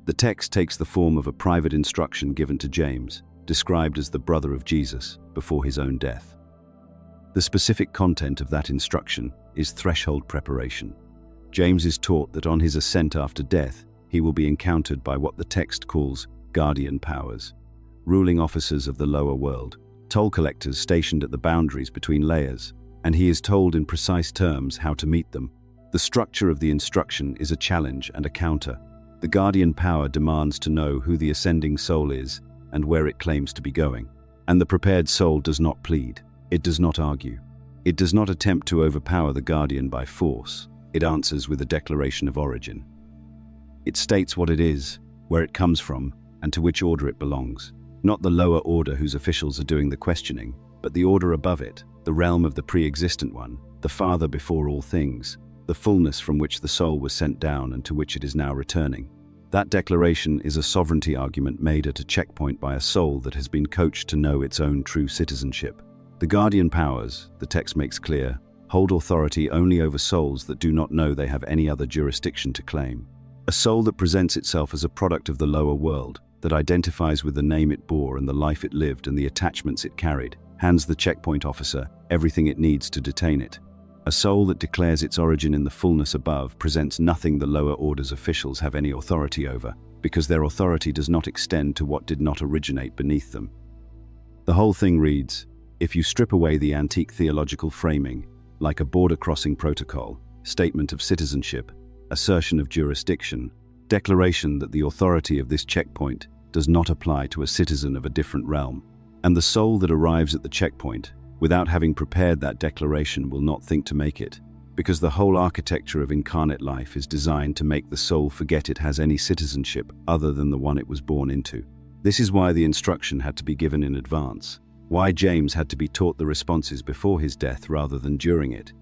The text takes the form of a private instruction given to James, described as the brother of Jesus, before his own death. The specific content of that instruction is threshold preparation. James is taught that on his ascent after death, he will be encountered by what the text calls guardian powers, ruling officers of the lower world, toll collectors stationed at the boundaries between layers, and he is told in precise terms how to meet them. The structure of the instruction is a challenge and a counter. The guardian power demands to know who the ascending soul is and where it claims to be going. And the prepared soul does not plead. It does not argue. It does not attempt to overpower the guardian by force. It answers with a declaration of origin. It states what it is, where it comes from, and to which order it belongs. Not the lower order whose officials are doing the questioning, but the order above it, the realm of the pre-existent one, the Father before all things, the fullness from which the soul was sent down and to which it is now returning. That declaration is a sovereignty argument made at a checkpoint by a soul that has been coached to know its own true citizenship. The guardian powers, the text makes clear, hold authority only over souls that do not know they have any other jurisdiction to claim. A soul that presents itself as a product of the lower world, that identifies with the name it bore and the life it lived and the attachments it carried, hands the checkpoint officer everything it needs to detain it. A soul that declares its origin in the fullness above presents nothing the lower order's officials have any authority over, because their authority does not extend to what did not originate beneath them. The whole thing reads, if you strip away the antique theological framing, like a border-crossing protocol, statement of citizenship, assertion of jurisdiction, declaration that the authority of this checkpoint does not apply to a citizen of a different realm, and the soul that arrives at the checkpoint, without having prepared that declaration, will not think to make it, because the whole architecture of incarnate life is designed to make the soul forget it has any citizenship other than the one it was born into. This is why the instruction had to be given in advance, why James had to be taught the responses before his death rather than during it.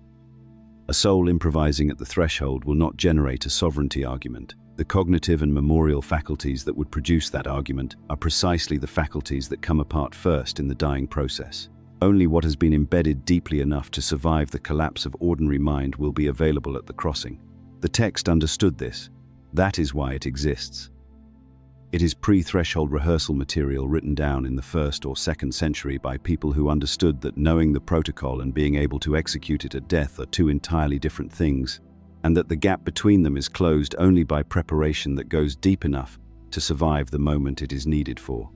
A soul improvising at the threshold will not generate a sovereignty argument. The cognitive and memorial faculties that would produce that argument are precisely the faculties that come apart first in the dying process. Only what has been embedded deeply enough to survive the collapse of ordinary mind will be available at the crossing. The text understood this. That is why it exists. It is pre-threshold rehearsal material written down in the 1st or 2nd century by people who understood that knowing the protocol and being able to execute it at death are two entirely different things, and that the gap between them is closed only by preparation that goes deep enough to survive the moment it is needed for.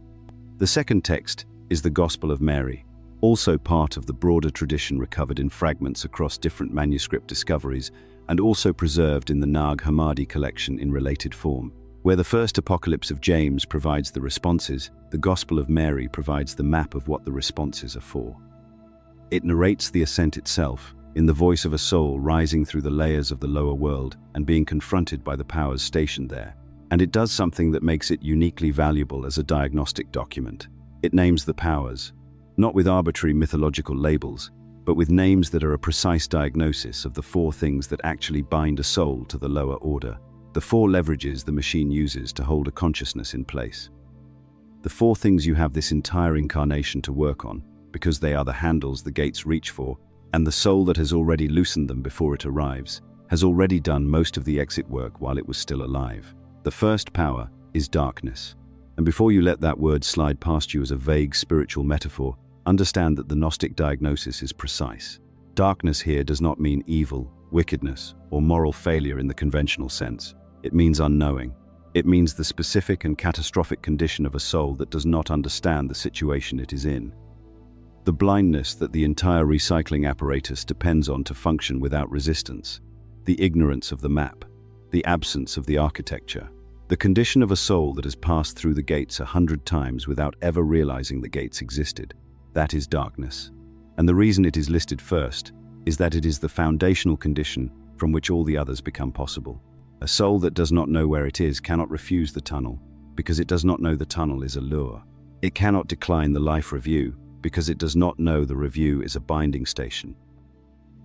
The second text is the Gospel of Mary, also part of the broader tradition recovered in fragments across different manuscript discoveries and also preserved in the Nag Hammadi collection in related form. Where the first apocalypse of James provides the responses, the Gospel of Mary provides the map of what the responses are for. It narrates the ascent itself, in the voice of a soul rising through the layers of the lower world and being confronted by the powers stationed there. And it does something that makes it uniquely valuable as a diagnostic document. It names the powers, not with arbitrary mythological labels, but with names that are a precise diagnosis of the 4 things that actually bind a soul to the lower order, the 4 leverages the machine uses to hold a consciousness in place. The 4 things you have this entire incarnation to work on, because they are the handles the gates reach for, and the soul that has already loosened them before it arrives, has already done most of the exit work while it was still alive. The first power is darkness. And before you let that word slide past you as a vague spiritual metaphor, understand that the Gnostic diagnosis is precise. Darkness here does not mean evil, wickedness, or moral failure in the conventional sense. It means unknowing. It means the specific and catastrophic condition of a soul that does not understand the situation it is in. The blindness that the entire recycling apparatus depends on to function without resistance. The ignorance of the map. The absence of the architecture. The condition of a soul that has passed through the gates 100 times without ever realizing the gates existed. That is darkness. And the reason it is listed first is that it is the foundational condition from which all the others become possible. A soul that does not know where it is cannot refuse the tunnel, because it does not know the tunnel is a lure. It cannot decline the life review, because it does not know the review is a binding station.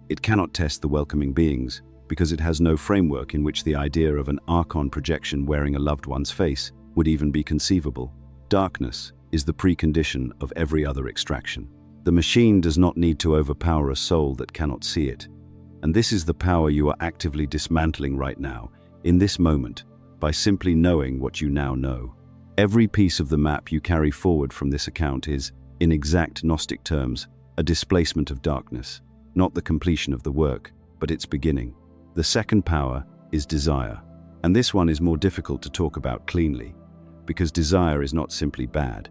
It cannot test the welcoming beings, because it has no framework in which the idea of an archon projection wearing a loved one's face would even be conceivable. Darkness is the precondition of every other extraction. The machine does not need to overpower a soul that cannot see it. And this is the power you are actively dismantling right now, in this moment, by simply knowing what you now know. Every piece of the map you carry forward from this account is, in exact Gnostic terms, a displacement of darkness, not the completion of the work, but its beginning. The second power is desire, and this one is more difficult to talk about cleanly, because desire is not simply bad.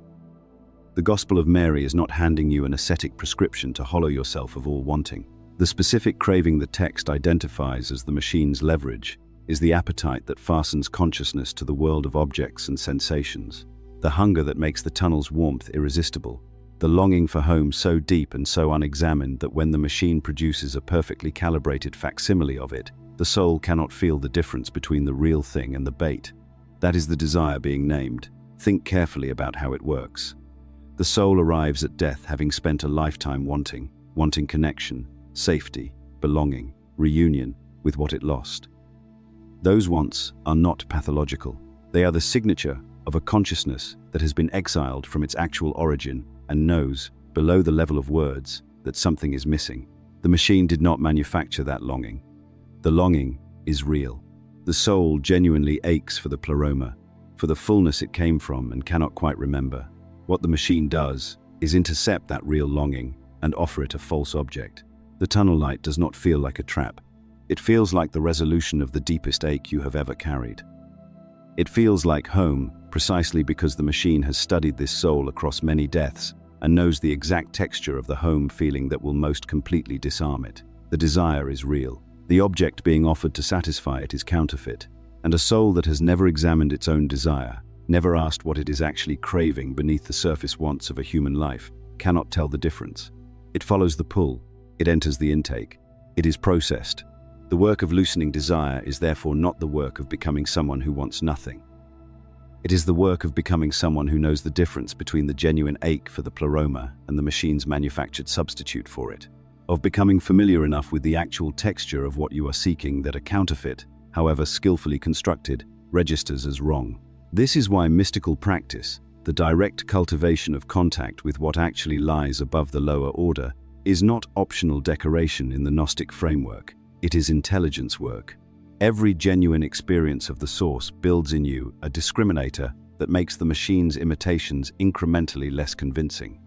The Gospel of Mary is not handing you an ascetic prescription to hollow yourself of all wanting. The specific craving the text identifies as the machine's leverage is the appetite that fastens consciousness to the world of objects and sensations, the hunger that makes the tunnel's warmth irresistible, the longing for home so deep and so unexamined that when the machine produces a perfectly calibrated facsimile of it, the soul cannot feel the difference between the real thing and the bait. That is the desire being named. Think carefully about how it works. The soul arrives at death having spent a lifetime wanting connection, safety, belonging, reunion with what it lost. Those wants are not pathological. They are the signature of a consciousness that has been exiled from its actual origin and knows, below the level of words, that something is missing. The machine did not manufacture that longing. The longing is real. The soul genuinely aches for the pleroma, for the fullness it came from and cannot quite remember. What the machine does is intercept that real longing and offer it a false object. The tunnel light does not feel like a trap. It feels like the resolution of the deepest ache you have ever carried. It feels like home, precisely because the machine has studied this soul across many deaths and knows the exact texture of the home feeling that will most completely disarm it. The desire is real. The object being offered to satisfy it is counterfeit, and a soul that has never examined its own desire, never asked what it is actually craving beneath the surface wants of a human life, cannot tell the difference. It follows the pull. It enters the intake. It is processed. The work of loosening desire is therefore not the work of becoming someone who wants nothing. It is the work of becoming someone who knows the difference between the genuine ache for the pleroma and the machine's manufactured substitute for it, of becoming familiar enough with the actual texture of what you are seeking that a counterfeit, however skillfully constructed, registers as wrong. This is why mystical practice, the direct cultivation of contact with what actually lies above the lower order, is not optional decoration in the Gnostic framework. It is intelligence work. Every genuine experience of the source builds in you a discriminator that makes the machine's imitations incrementally less convincing.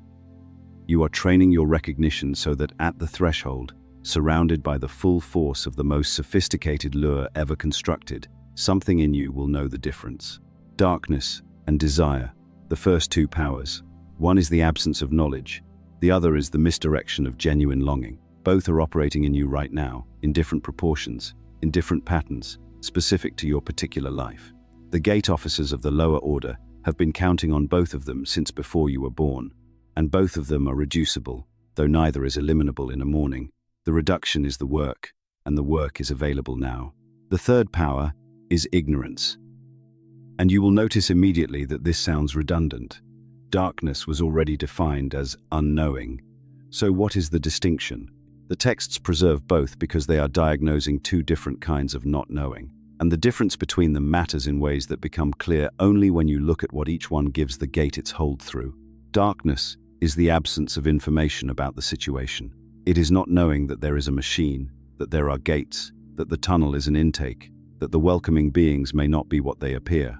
You are training your recognition so that at the threshold, surrounded by the full force of the most sophisticated lure ever constructed, something in you will know the difference. Darkness and desire, the first two powers. One is the absence of knowledge. The other is the misdirection of genuine longing. Both are operating in you right now, in different proportions, in different patterns, specific to your particular life. The gate officers of the lower order have been counting on both of them since before you were born, and both of them are reducible, though neither is eliminable in a morning. The reduction is the work, and the work is available now. The third power is ignorance. And you will notice immediately that this sounds redundant. Darkness was already defined as unknowing. So what is the distinction? The texts preserve both because they are diagnosing two different kinds of not knowing, and the difference between them matters in ways that become clear only when you look at what each one gives the gate its hold through. Darkness is the absence of information about the situation. It is not knowing that there is a machine, that there are gates, that the tunnel is an intake, that the welcoming beings may not be what they appear.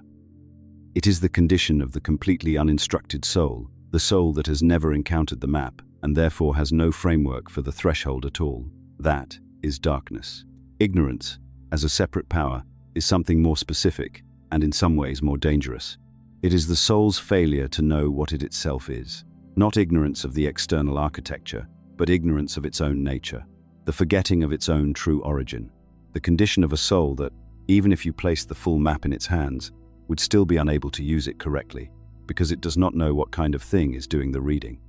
It is the condition of the completely uninstructed soul, the soul that has never encountered the map, and therefore has no framework for the threshold at all. That is darkness. Ignorance, as a separate power, is something more specific, and in some ways more dangerous. It is the soul's failure to know what it itself is. Not ignorance of the external architecture, but ignorance of its own nature. The forgetting of its own true origin. The condition of a soul that, even if you placed the full map in its hands, would still be unable to use it correctly, because it does not know what kind of thing is doing the reading.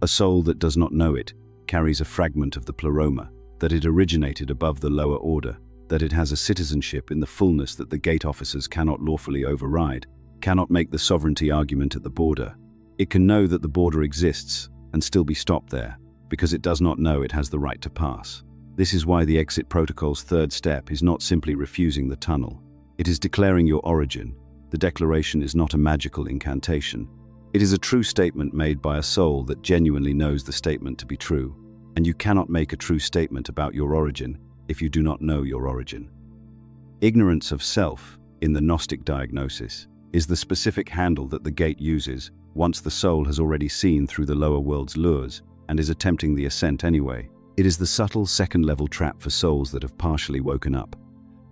A soul that does not know it carries a fragment of the pleroma, that it originated above the lower order, that it has a citizenship in the fullness that the gate officers cannot lawfully override, cannot make the sovereignty argument at the border. It can know that the border exists and still be stopped there, because it does not know it has the right to pass. This is why the exit protocol's third step is not simply refusing the tunnel. It is declaring your origin. The declaration is not a magical incantation. It is a true statement made by a soul that genuinely knows the statement to be true, and you cannot make a true statement about your origin if you do not know your origin. Ignorance of self, in the Gnostic diagnosis, is the specific handle that the gate uses once the soul has already seen through the lower world's lures and is attempting the ascent anyway. It is the subtle second-level trap for souls that have partially woken up.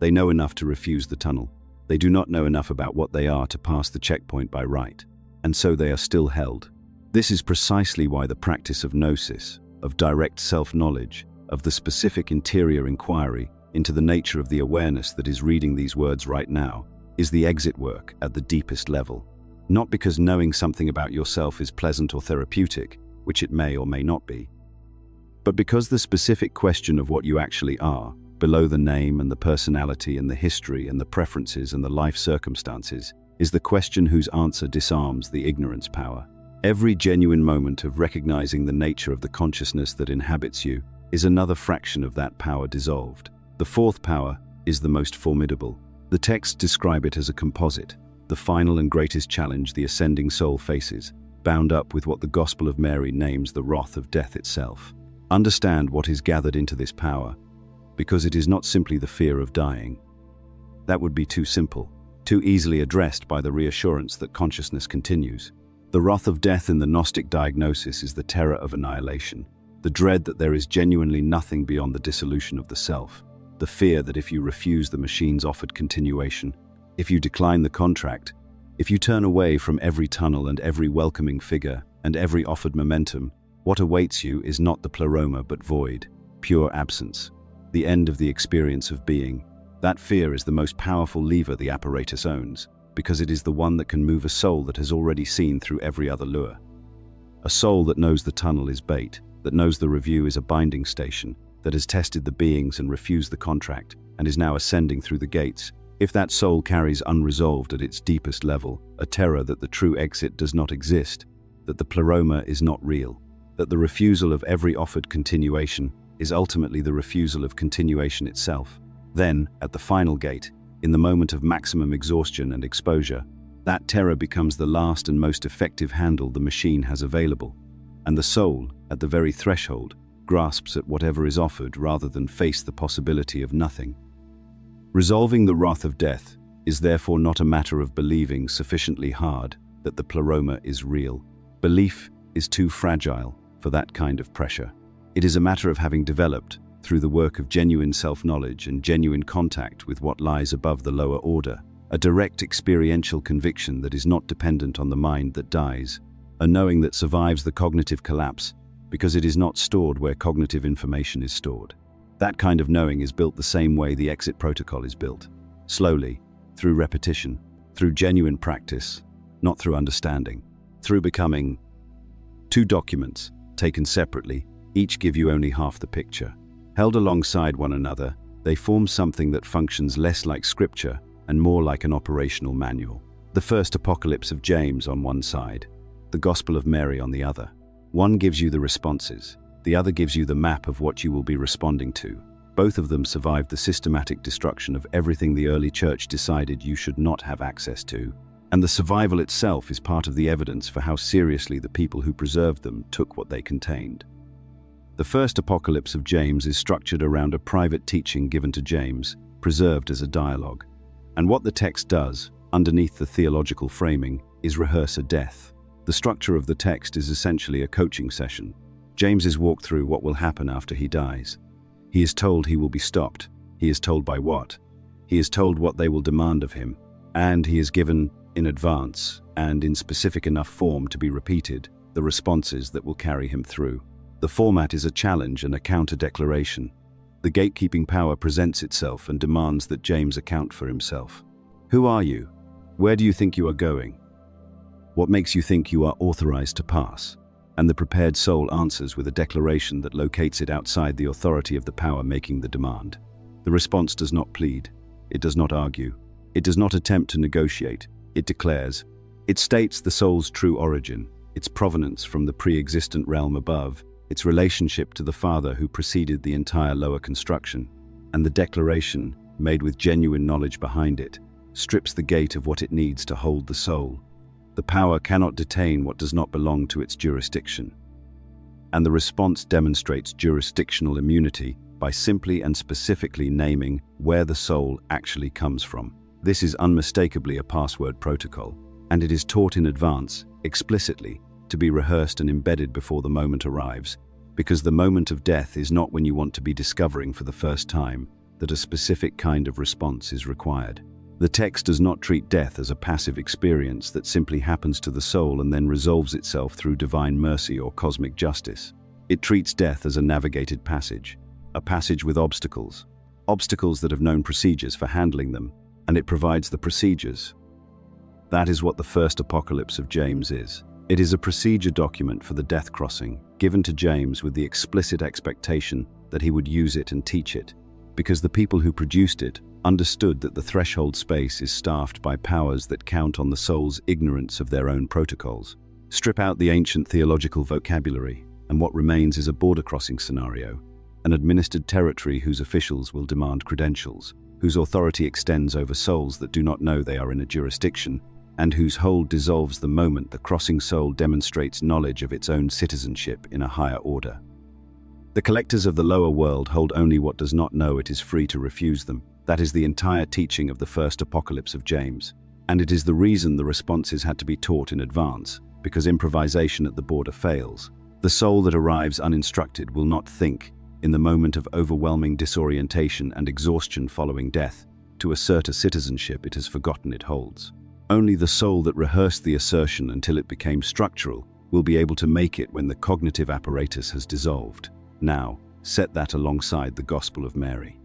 They know enough to refuse the tunnel. They do not know enough about what they are to pass the checkpoint by right, and so they are still held. This is precisely why the practice of gnosis, of direct self-knowledge, of the specific interior inquiry into the nature of the awareness that is reading these words right now, is the exit work at the deepest level. Not because knowing something about yourself is pleasant or therapeutic, which it may or may not be, but because the specific question of what you actually are, below the name and the personality and the history and the preferences and the life circumstances, is the question whose answer disarms the ignorance power. Every genuine moment of recognizing the nature of the consciousness that inhabits you is another fraction of that power dissolved. The fourth power is the most formidable. The texts describe it as a composite, the final and greatest challenge the ascending soul faces, bound up with what the Gospel of Mary names the wrath of death itself. Understand what is gathered into this power, because it is not simply the fear of dying. That would be too simple, too easily addressed by the reassurance that consciousness continues. The wrath of death in the Gnostic diagnosis is the terror of annihilation, the dread that there is genuinely nothing beyond the dissolution of the self, the fear that if you refuse the machine's offered continuation, if you decline the contract, if you turn away from every tunnel and every welcoming figure and every offered momentum, what awaits you is not the pleroma but void, pure absence, the end of the experience of being. That fear is the most powerful lever the apparatus owns, because it is the one that can move a soul that has already seen through every other lure. A soul that knows the tunnel is bait, that knows the review is a binding station, that has tested the beings and refused the contract, and is now ascending through the gates. If that soul carries unresolved at its deepest level a terror that the true exit does not exist, that the pleroma is not real, that the refusal of every offered continuation is ultimately the refusal of continuation itself, then, at the final gate, in the moment of maximum exhaustion and exposure, that terror becomes the last and most effective handle the machine has available, and the soul, at the very threshold, grasps at whatever is offered rather than face the possibility of nothing. Resolving the wrath of death is therefore not a matter of believing sufficiently hard that the pleroma is real. Belief is too fragile for that kind of pressure. It is a matter of having developed, through the work of genuine self-knowledge and genuine contact with what lies above the lower order, a direct experiential conviction that is not dependent on the mind that dies, a knowing that survives the cognitive collapse because it is not stored where cognitive information is stored. That kind of knowing is built the same way the exit protocol is built, slowly, through repetition, through genuine practice, not through understanding, through becoming. Two documents, taken separately, each give you only half the picture. Held alongside one another, they form something that functions less like scripture and more like an operational manual. The first Apocalypse of James on one side, the Gospel of Mary on the other. One gives you the responses, the other gives you the map of what you will be responding to. Both of them survived the systematic destruction of everything the early church decided you should not have access to, and the survival itself is part of the evidence for how seriously the people who preserved them took what they contained. The first Apocalypse of James is structured around a private teaching given to James, preserved as a dialogue. And what the text does, underneath the theological framing, is rehearse a death. The structure of the text is essentially a coaching session. James is walked through what will happen after he dies. He is told he will be stopped. He is told by what. He is told what they will demand of him. And he is given, in advance, and in specific enough form to be repeated, the responses that will carry him through. The format is a challenge and a counter-declaration. The gatekeeping power presents itself and demands that James account for himself. Who are you? Where do you think you are going? What makes you think you are authorized to pass? And the prepared soul answers with a declaration that locates it outside the authority of the power making the demand. The response does not plead. It does not argue. It does not attempt to negotiate. It declares. It states the soul's true origin, its provenance from the pre-existent realm above, its relationship to the Father who preceded the entire lower construction, and the declaration, made with genuine knowledge behind it, strips the gate of what it needs to hold the soul. The power cannot detain what does not belong to its jurisdiction. And the response demonstrates jurisdictional immunity by simply and specifically naming where the soul actually comes from. This is unmistakably a password protocol, and it is taught in advance, explicitly, to be rehearsed and embedded before the moment arrives, because the moment of death is not when you want to be discovering for the first time that a specific kind of response is required. The text does not treat death as a passive experience that simply happens to the soul and then resolves itself through divine mercy or cosmic justice. It treats death as a navigated passage, a passage with obstacles. Obstacles that have known procedures for handling them, and it provides the procedures. That is what the first apocalypse of James is. It is a procedure document for the death crossing, given to James with the explicit expectation that he would use it and teach it, because the people who produced it understood that the threshold space is staffed by powers that count on the soul's ignorance of their own protocols. Strip out the ancient theological vocabulary, and what remains is a border crossing scenario, an administered territory whose officials will demand credentials, whose authority extends over souls that do not know they are in a jurisdiction, and whose hold dissolves the moment the crossing soul demonstrates knowledge of its own citizenship in a higher order. The collectors of the lower world hold only what does not know it is free to refuse them. That is the entire teaching of the first apocalypse of James, and it is the reason the responses had to be taught in advance, because improvisation at the border fails. The soul that arrives uninstructed will not think, in the moment of overwhelming disorientation and exhaustion following death, to assert a citizenship it has forgotten it holds. Only the soul that rehearsed the assertion until it became structural will be able to make it when the cognitive apparatus has dissolved. Now, set that alongside the Gospel of Mary.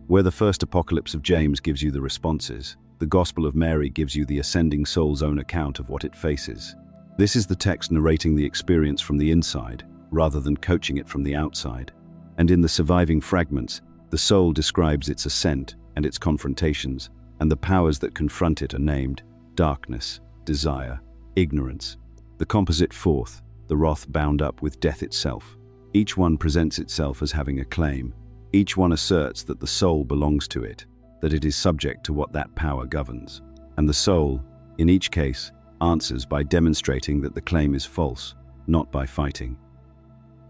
Where the first apocalypse of James gives you the responses, the Gospel of Mary gives you the ascending soul's own account of what it faces. This is the text narrating the experience from the inside, rather than coaching it from the outside. And in the surviving fragments, the soul describes its ascent and its confrontations, and the powers that confront it are named darkness, desire, ignorance. The composite fourth, the wrath bound up with death itself. Each one presents itself as having a claim. Each one asserts that the soul belongs to it, that it is subject to what that power governs. And the soul, in each case, answers by demonstrating that the claim is false, not by fighting,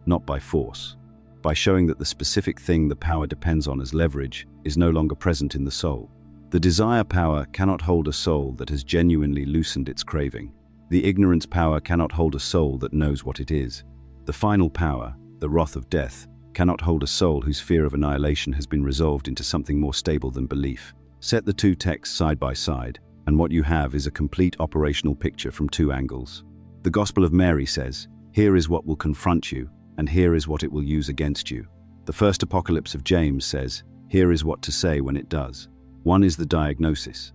not by force, by showing that the specific thing the power depends on as leverage is no longer present in the soul. The desire power cannot hold a soul that has genuinely loosened its craving. The ignorance power cannot hold a soul that knows what it is. The final power, the wrath of death, cannot hold a soul whose fear of annihilation has been resolved into something more stable than belief. Set the two texts side by side, and what you have is a complete operational picture from two angles. The Gospel of Mary says, "Here is what will confront you, and here is what it will use against you." The first apocalypse of James says, "Here is what to say when it does." One is the diagnosis.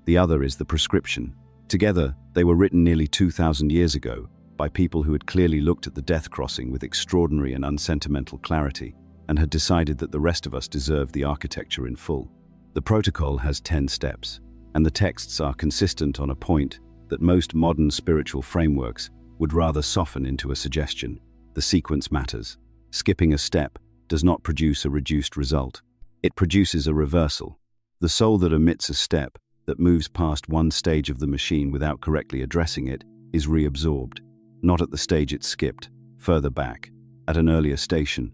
The other is the prescription. Together, they were written nearly 2,000 years ago by people who had clearly looked at the death crossing with extraordinary and unsentimental clarity and had decided that the rest of us deserved the architecture in full. The protocol has 10 steps, and the texts are consistent on a point that most modern spiritual frameworks would rather soften into a suggestion. The sequence matters. Skipping a step does not produce a reduced result. It produces a reversal. The soul that omits a step, that moves past one stage of the machine without correctly addressing it, is reabsorbed, not at the stage it skipped, further back, at an earlier station,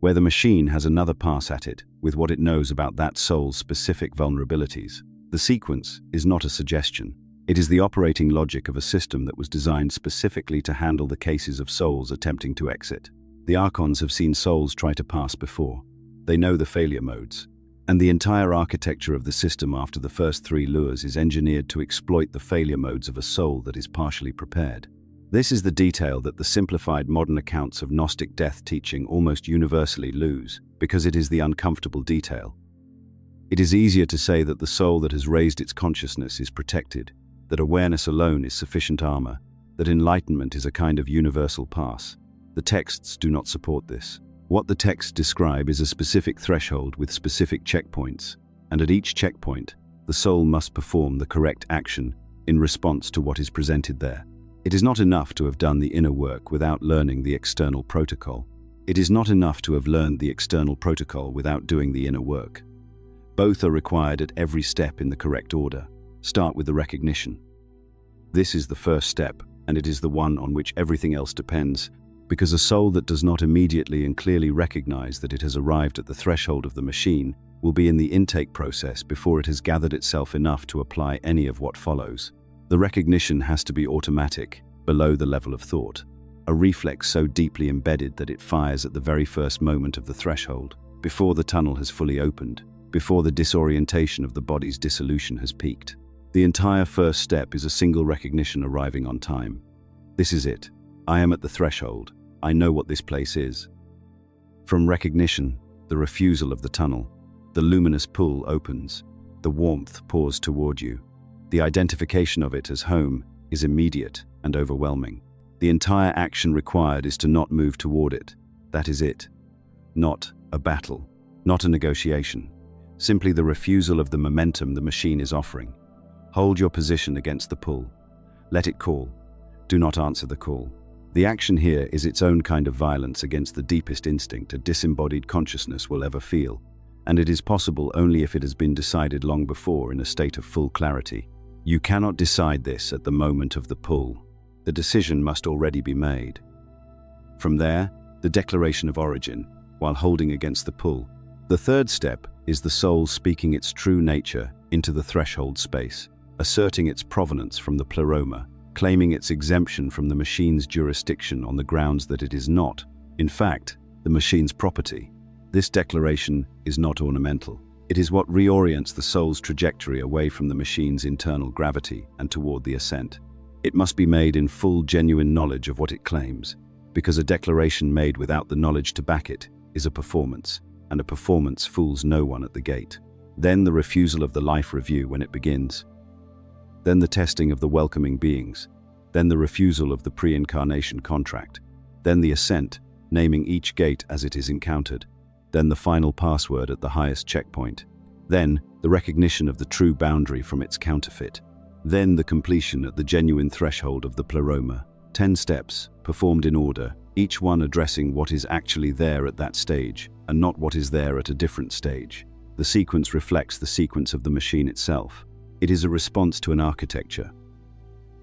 where the machine has another pass at it with what it knows about that soul's specific vulnerabilities. The sequence is not a suggestion. It is the operating logic of a system that was designed specifically to handle the cases of souls attempting to exit. The Archons have seen souls try to pass before. They know the failure modes. And the entire architecture of the system after the first 3 lures is engineered to exploit the failure modes of a soul that is partially prepared. This is the detail that the simplified modern accounts of Gnostic death teaching almost universally lose, because it is the uncomfortable detail. It is easier to say that the soul that has raised its consciousness is protected, that awareness alone is sufficient armor, that enlightenment is a kind of universal pass. The texts do not support this. What the texts describe is a specific threshold with specific checkpoints, and at each checkpoint, the soul must perform the correct action in response to what is presented there. It is not enough to have done the inner work without learning the external protocol. It is not enough to have learned the external protocol without doing the inner work. Both are required at every step in the correct order. Start with the recognition. This is the first step, and it is the one on which everything else depends, because a soul that does not immediately and clearly recognize that it has arrived at the threshold of the machine will be in the intake process before it has gathered itself enough to apply any of what follows. The recognition has to be automatic, below the level of thought, a reflex so deeply embedded that it fires at the very first moment of the threshold, before the tunnel has fully opened, before the disorientation of the body's dissolution has peaked. The entire first step is a single recognition arriving on time. This is it. I am at the threshold. I know what this place is. From recognition, the refusal of the tunnel, the luminous pull opens, the warmth pours toward you. The identification of it as home is immediate and overwhelming. The entire action required is to not move toward it. That is it. Not a battle, not a negotiation. Simply the refusal of the momentum the machine is offering. Hold your position against the pull. Let it call. Do not answer the call. The action here is its own kind of violence against the deepest instinct a disembodied consciousness will ever feel, and it is possible only if it has been decided long before in a state of full clarity. You cannot decide this at the moment of the pull. The decision must already be made. From there, the declaration of origin, while holding against the pull. The third step is the soul speaking its true nature into the threshold space, asserting its provenance from the pleroma, claiming its exemption from the machine's jurisdiction on the grounds that it is not, in fact, the machine's property. This declaration is not ornamental. It is what reorients the soul's trajectory away from the machine's internal gravity and toward the ascent. It must be made in full, genuine knowledge of what it claims, because a declaration made without the knowledge to back it is a performance, and a performance fools no one at the gate. Then the refusal of the life review when it begins. Then the testing of the welcoming beings. Then the refusal of the pre-incarnation contract. Then the ascent, naming each gate as it is encountered. Then the final password at the highest checkpoint. Then the recognition of the true boundary from its counterfeit. Then the completion at the genuine threshold of the pleroma. 10 steps, performed in order, each one addressing what is actually there at that stage, and not what is there at a different stage. The sequence reflects the sequence of the machine itself. It is a response to an architecture.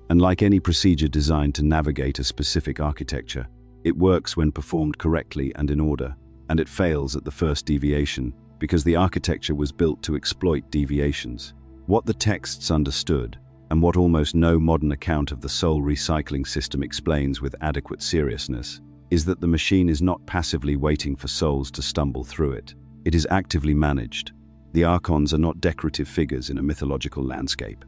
And like any procedure designed to navigate a specific architecture, it works when performed correctly and in order, and it fails at the first deviation because the architecture was built to exploit deviations. What the texts understood, and what almost no modern account of the soul recycling system explains with adequate seriousness, is that the machine is not passively waiting for souls to stumble through it. It is actively managed. The archons are not decorative figures in a mythological landscape.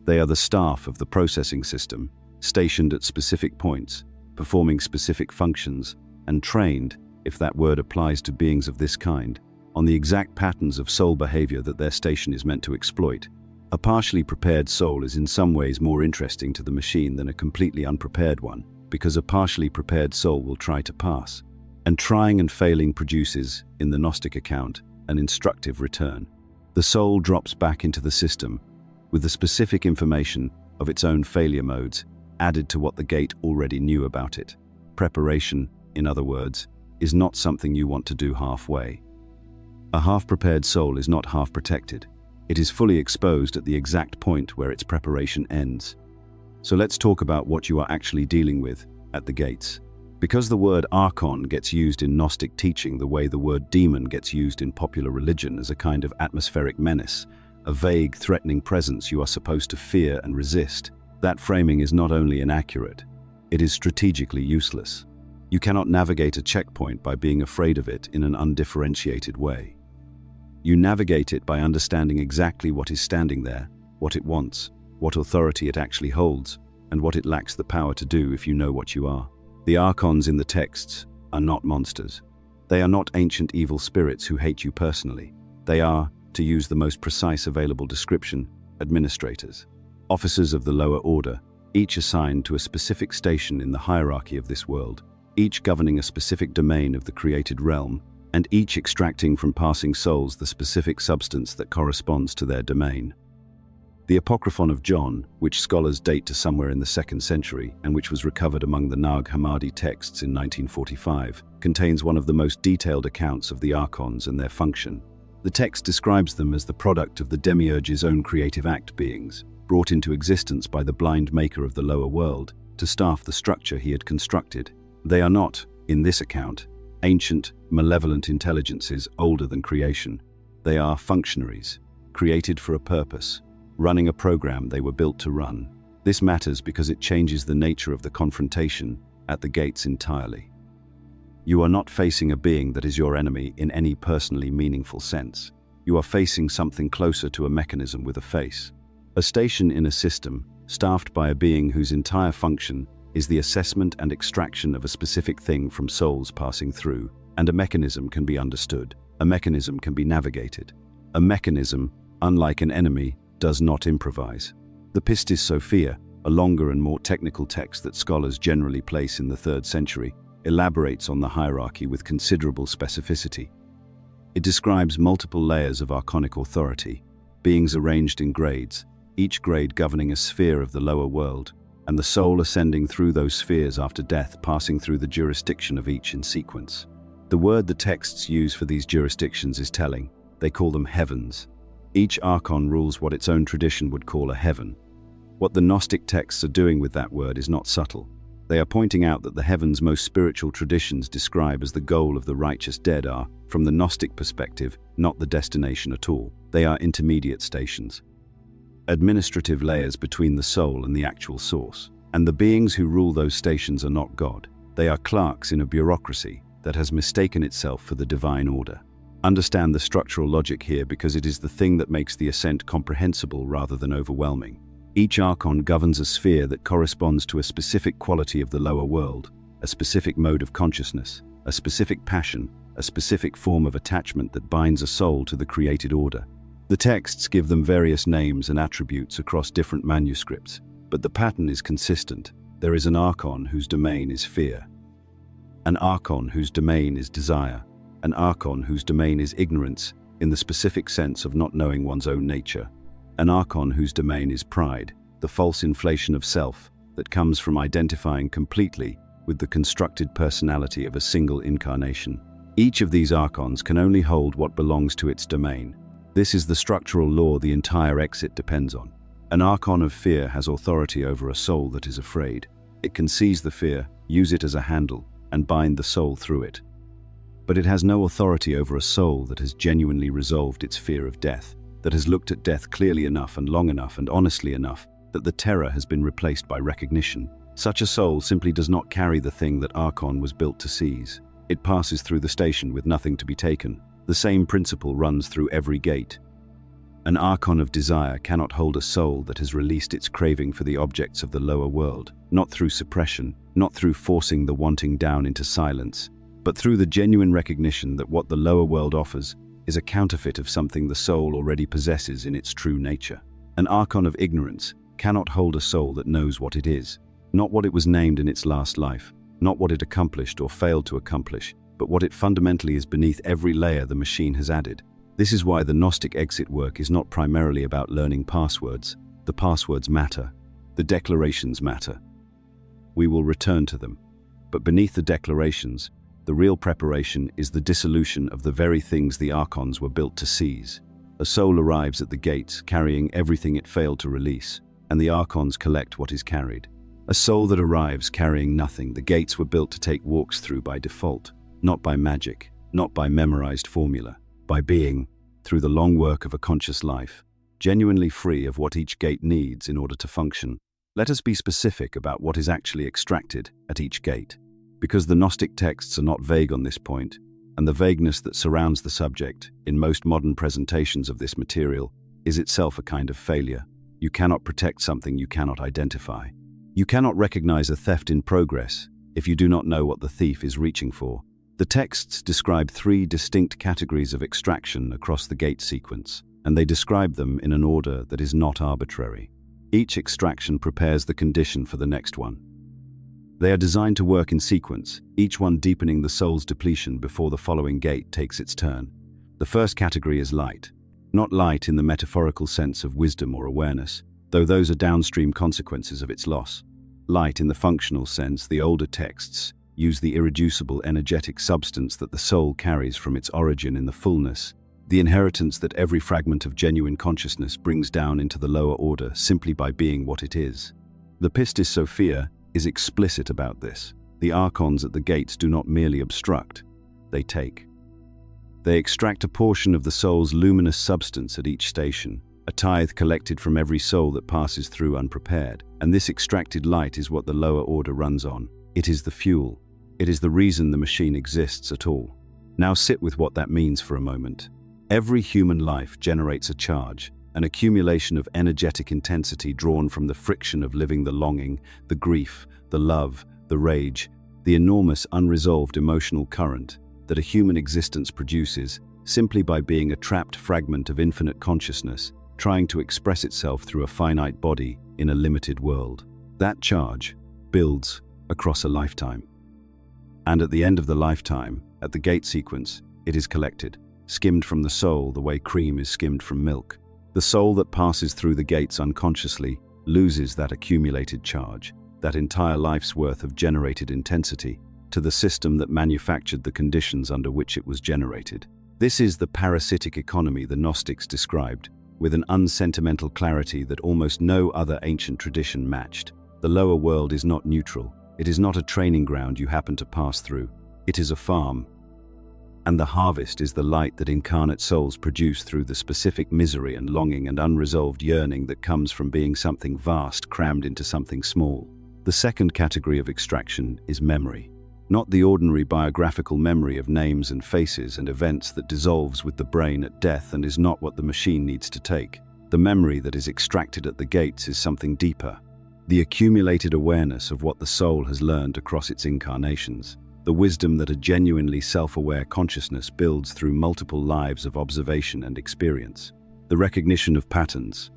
They are the staff of the processing system, stationed at specific points, performing specific functions, and trained, if that word applies to beings of this kind, on the exact patterns of soul behavior that their station is meant to exploit. A partially prepared soul is in some ways more interesting to the machine than a completely unprepared one, because a partially prepared soul will try to pass. And trying and failing produces, in the Gnostic account, an instructive return. The soul drops back into the system, with the specific information of its own failure modes added to what the gate already knew about it. Preparation, in other words, is not something you want to do halfway. A half-prepared soul is not half-protected. It is fully exposed at the exact point where its preparation ends. So let's talk about what you are actually dealing with at the gates. Because the word archon gets used in Gnostic teaching the way the word demon gets used in popular religion as a kind of atmospheric menace, a vague, threatening presence you are supposed to fear and resist, that framing is not only inaccurate, it is strategically useless. You cannot navigate a checkpoint by being afraid of it in an undifferentiated way. You navigate it by understanding exactly what is standing there, what it wants, what authority it actually holds, and what it lacks the power to do if you know what you are. The archons in the texts are not monsters. They are not ancient evil spirits who hate you personally. They are, to use the most precise available description, administrators. Officers of the lower order, each assigned to a specific station in the hierarchy of this world, each governing a specific domain of the created realm, and each extracting from passing souls the specific substance that corresponds to their domain. The Apocryphon of John, which scholars date to somewhere in the 2nd century and which was recovered among the Nag Hammadi texts in 1945, contains one of the most detailed accounts of the archons and their function. The text describes them as the product of the demiurge's own creative act beings, brought into existence by the blind maker of the lower world to staff the structure he had constructed. They are not, in this account, ancient, malevolent intelligences older than creation. They are functionaries, created for a purpose, running a program they were built to run. This matters because it changes the nature of the confrontation at the gates entirely. You are not facing a being that is your enemy in any personally meaningful sense. You are facing something closer to a mechanism with a face. A station in a system, staffed by a being whose entire function is the assessment and extraction of a specific thing from souls passing through, And a mechanism can be understood. A mechanism can be navigated. A mechanism, unlike an enemy, does not improvise. The Pistis Sophia, a longer and more technical text that scholars generally place in the 3rd century, elaborates on the hierarchy with considerable specificity. It describes multiple layers of archonic authority, beings arranged in grades, each grade governing a sphere of the lower world, and the soul ascending through those spheres after death, passing through the jurisdiction of each in sequence. The word the texts use for these jurisdictions is telling. They call them heavens. Each archon rules what its own tradition would call a heaven. What the Gnostic texts are doing with that word is not subtle. They are pointing out that the heavens most spiritual traditions describe as the goal of the righteous dead are, from the Gnostic perspective, not the destination at all. They are intermediate stations. Administrative layers between the soul and the actual source. And the beings who rule those stations are not God. They are clerks in a bureaucracy that has mistaken itself for the divine order. Understand the structural logic here, because it is the thing that makes the ascent comprehensible rather than overwhelming. Each archon governs a sphere that corresponds to a specific quality of the lower world, a specific mode of consciousness, a specific passion, a specific form of attachment that binds a soul to the created order. The texts give them various names and attributes across different manuscripts, but the pattern is consistent. There is an archon whose domain is fear, an archon whose domain is desire, an archon whose domain is ignorance in the specific sense of not knowing one's own nature, an archon whose domain is pride, the false inflation of self that comes from identifying completely with the constructed personality of a single incarnation. Each of these archons can only hold what belongs to its domain. This is the structural law the entire exit depends on. An archon of fear has authority over a soul that is afraid. It can seize the fear, use it as a handle, and bind the soul through it. But it has no authority over a soul that has genuinely resolved its fear of death, that has looked at death clearly enough and long enough and honestly enough that the terror has been replaced by recognition. Such a soul simply does not carry the thing that archon was built to seize. It passes through the station with nothing to be taken. The same principle runs through every gate. An archon of desire cannot hold a soul that has released its craving for the objects of the lower world, not through suppression, not through forcing the wanting down into silence, but through the genuine recognition that what the lower world offers is a counterfeit of something the soul already possesses in its true nature. An archon of ignorance cannot hold a soul that knows what it is, not what it was named in its last life, not what it accomplished or failed to accomplish, but what it fundamentally is beneath every layer the machine has added. This is why the Gnostic exit work is not primarily about learning passwords. The passwords matter. The declarations matter. We will return to them. But beneath the declarations, the real preparation is the dissolution of the very things the archons were built to seize. A soul arrives at the gates carrying everything it failed to release, and the archons collect what is carried. A soul that arrives carrying nothing, the gates were built to take walks through by default, not by magic, not by memorized formula, by being, through the long work of a conscious life, genuinely free of what each gate needs in order to function. Let us be specific about what is actually extracted at each gate, because the Gnostic texts are not vague on this point, and the vagueness that surrounds the subject in most modern presentations of this material is itself a kind of failure. You cannot protect something you cannot identify. You cannot recognize a theft in progress if you do not know what the thief is reaching for. The texts describe 3 distinct categories of extraction across the gate sequence, and they describe them in an order that is not arbitrary. Each extraction prepares the condition for the next one. They are designed to work in sequence, each one deepening the soul's depletion before the following gate takes its turn. The first category is light. Not light in the metaphorical sense of wisdom or awareness, though those are downstream consequences of its loss. Light in the functional sense, the older texts use the irreducible energetic substance that the soul carries from its origin in the fullness, the inheritance that every fragment of genuine consciousness brings down into the lower order simply by being what it is. The Pistis Sophia is explicit about this. The archons at the gates do not merely obstruct, they take. They extract a portion of the soul's luminous substance at each station, a tithe collected from every soul that passes through unprepared, and this extracted light is what the lower order runs on. It is the fuel. It is the reason the machine exists at all. Now sit with what that means for a moment. Every human life generates a charge, an accumulation of energetic intensity drawn from the friction of living, the longing, the grief, the love, the rage, the enormous unresolved emotional current. that a human existence produces simply by being a trapped fragment of infinite consciousness trying to express itself through a finite body in a limited world. That charge builds across a lifetime. And at the end of the lifetime, at the gate sequence, it is collected, skimmed from the soul the way cream is skimmed from milk. The soul that passes through the gates unconsciously loses that accumulated charge, that entire life's worth of generated intensity, to the system that manufactured the conditions under which it was generated. This is the parasitic economy the Gnostics described, with an unsentimental clarity that almost no other ancient tradition matched. The lower world is not neutral. It is not a training ground you happen to pass through. It is a farm. And the harvest is the light that incarnate souls produce through the specific misery and longing and unresolved yearning that comes from being something vast crammed into something small. The second category of extraction is memory. Not the ordinary biographical memory of names and faces and events that dissolves with the brain at death and is not what the machine needs to take. The memory that is extracted at the gates is something deeper. The accumulated awareness of what the soul has learned across its incarnations. The wisdom that a genuinely self-aware consciousness builds through multiple lives of observation and experience. The recognition of patterns.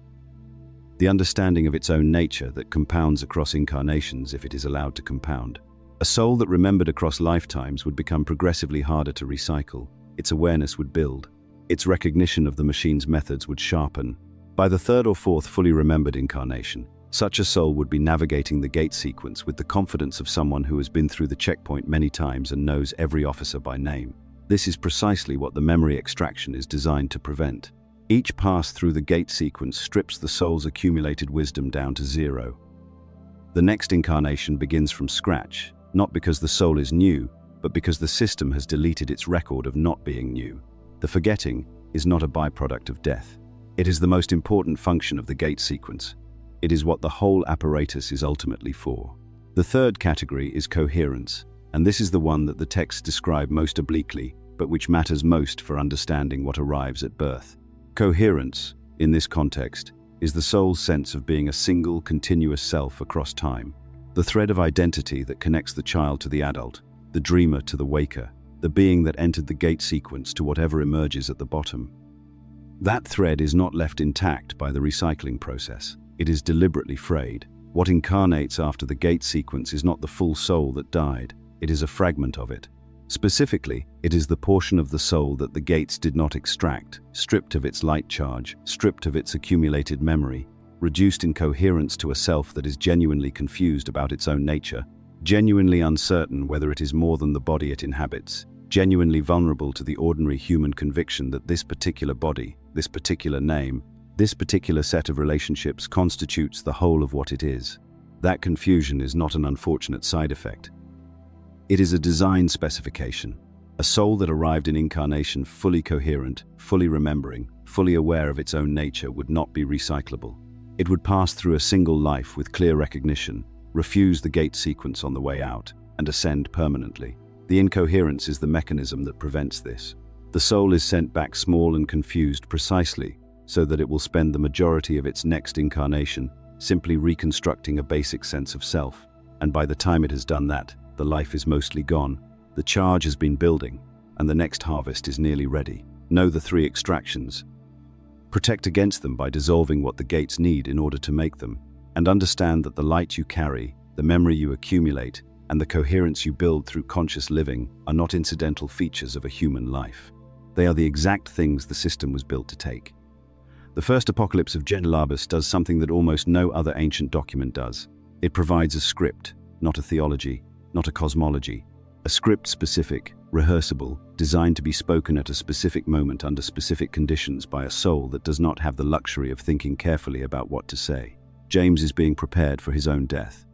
The understanding of its own nature that compounds across incarnations if it is allowed to compound. A soul that remembered across lifetimes would become progressively harder to recycle. Its awareness would build. Its recognition of the machine's methods would sharpen. By the third or fourth fully remembered incarnation, such a soul would be navigating the gate sequence with the confidence of someone who has been through the checkpoint many times and knows every officer by name. This is precisely what the memory extraction is designed to prevent. Each pass through the gate sequence strips the soul's accumulated wisdom down to zero. The next incarnation begins from scratch, not because the soul is new, but because the system has deleted its record of not being new. The forgetting is not a byproduct of death. It is the most important function of the gate sequence. It is what the whole apparatus is ultimately for. The third category is coherence, and this is the one that the texts describe most obliquely, but which matters most for understanding what arrives at birth. Coherence, in this context, is the soul's sense of being a single, continuous self across time. The thread of identity that connects the child to the adult, the dreamer to the waker, the being that entered the gate sequence to whatever emerges at the bottom. That thread is not left intact by the recycling process. It is deliberately frayed. What incarnates after the gate sequence is not the full soul that died. It is a fragment of it. Specifically, it is the portion of the soul that the gates did not extract, stripped of its light charge, stripped of its accumulated memory, reduced in coherence to a self that is genuinely confused about its own nature, genuinely uncertain whether it is more than the body it inhabits, genuinely vulnerable to the ordinary human conviction that this particular body, this particular name, this particular set of relationships constitutes the whole of what it is. That confusion is not an unfortunate side effect. It is a design specification. A soul that arrived in incarnation fully coherent, fully remembering, fully aware of its own nature would not be recyclable. It would pass through a single life with clear recognition, refuse the gate sequence on the way out, and ascend permanently. The incoherence is the mechanism that prevents this. The soul is sent back small and confused precisely so that it will spend the majority of its next incarnation simply reconstructing a basic sense of self. And by the time it has done that, the life is mostly gone, the charge has been building, and the next harvest is nearly ready. Know the three extractions. Protect against them by dissolving what the gates need in order to make them, and understand that the light you carry, the memory you accumulate, and the coherence you build through conscious living are not incidental features of a human life. They are the exact things the system was built to take. The first apocalypse of Genelabus does something that almost no other ancient document does. It provides a script, not a theology, not a cosmology. A script specific, rehearsable, designed to be spoken at a specific moment under specific conditions by a soul that does not have the luxury of thinking carefully about what to say. James is being prepared for his own death.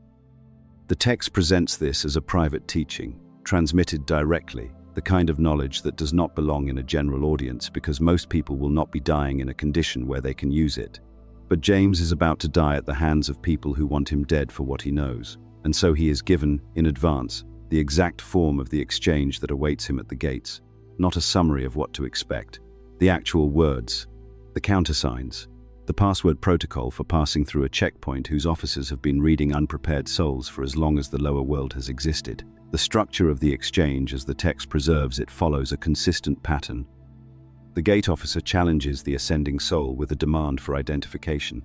The text presents this as a private teaching, transmitted directly, the kind of knowledge that does not belong in a general audience because most people will not be dying in a condition where they can use it. But James is about to die at the hands of people who want him dead for what he knows, and so he is given, in advance, the exact form of the exchange that awaits him at the gates, not a summary of what to expect. The actual words, the countersigns, the password protocol for passing through a checkpoint whose officers have been reading unprepared souls for as long as the lower world has existed. The structure of the exchange, as the text preserves it, follows a consistent pattern. The gate officer challenges the ascending soul with a demand for identification.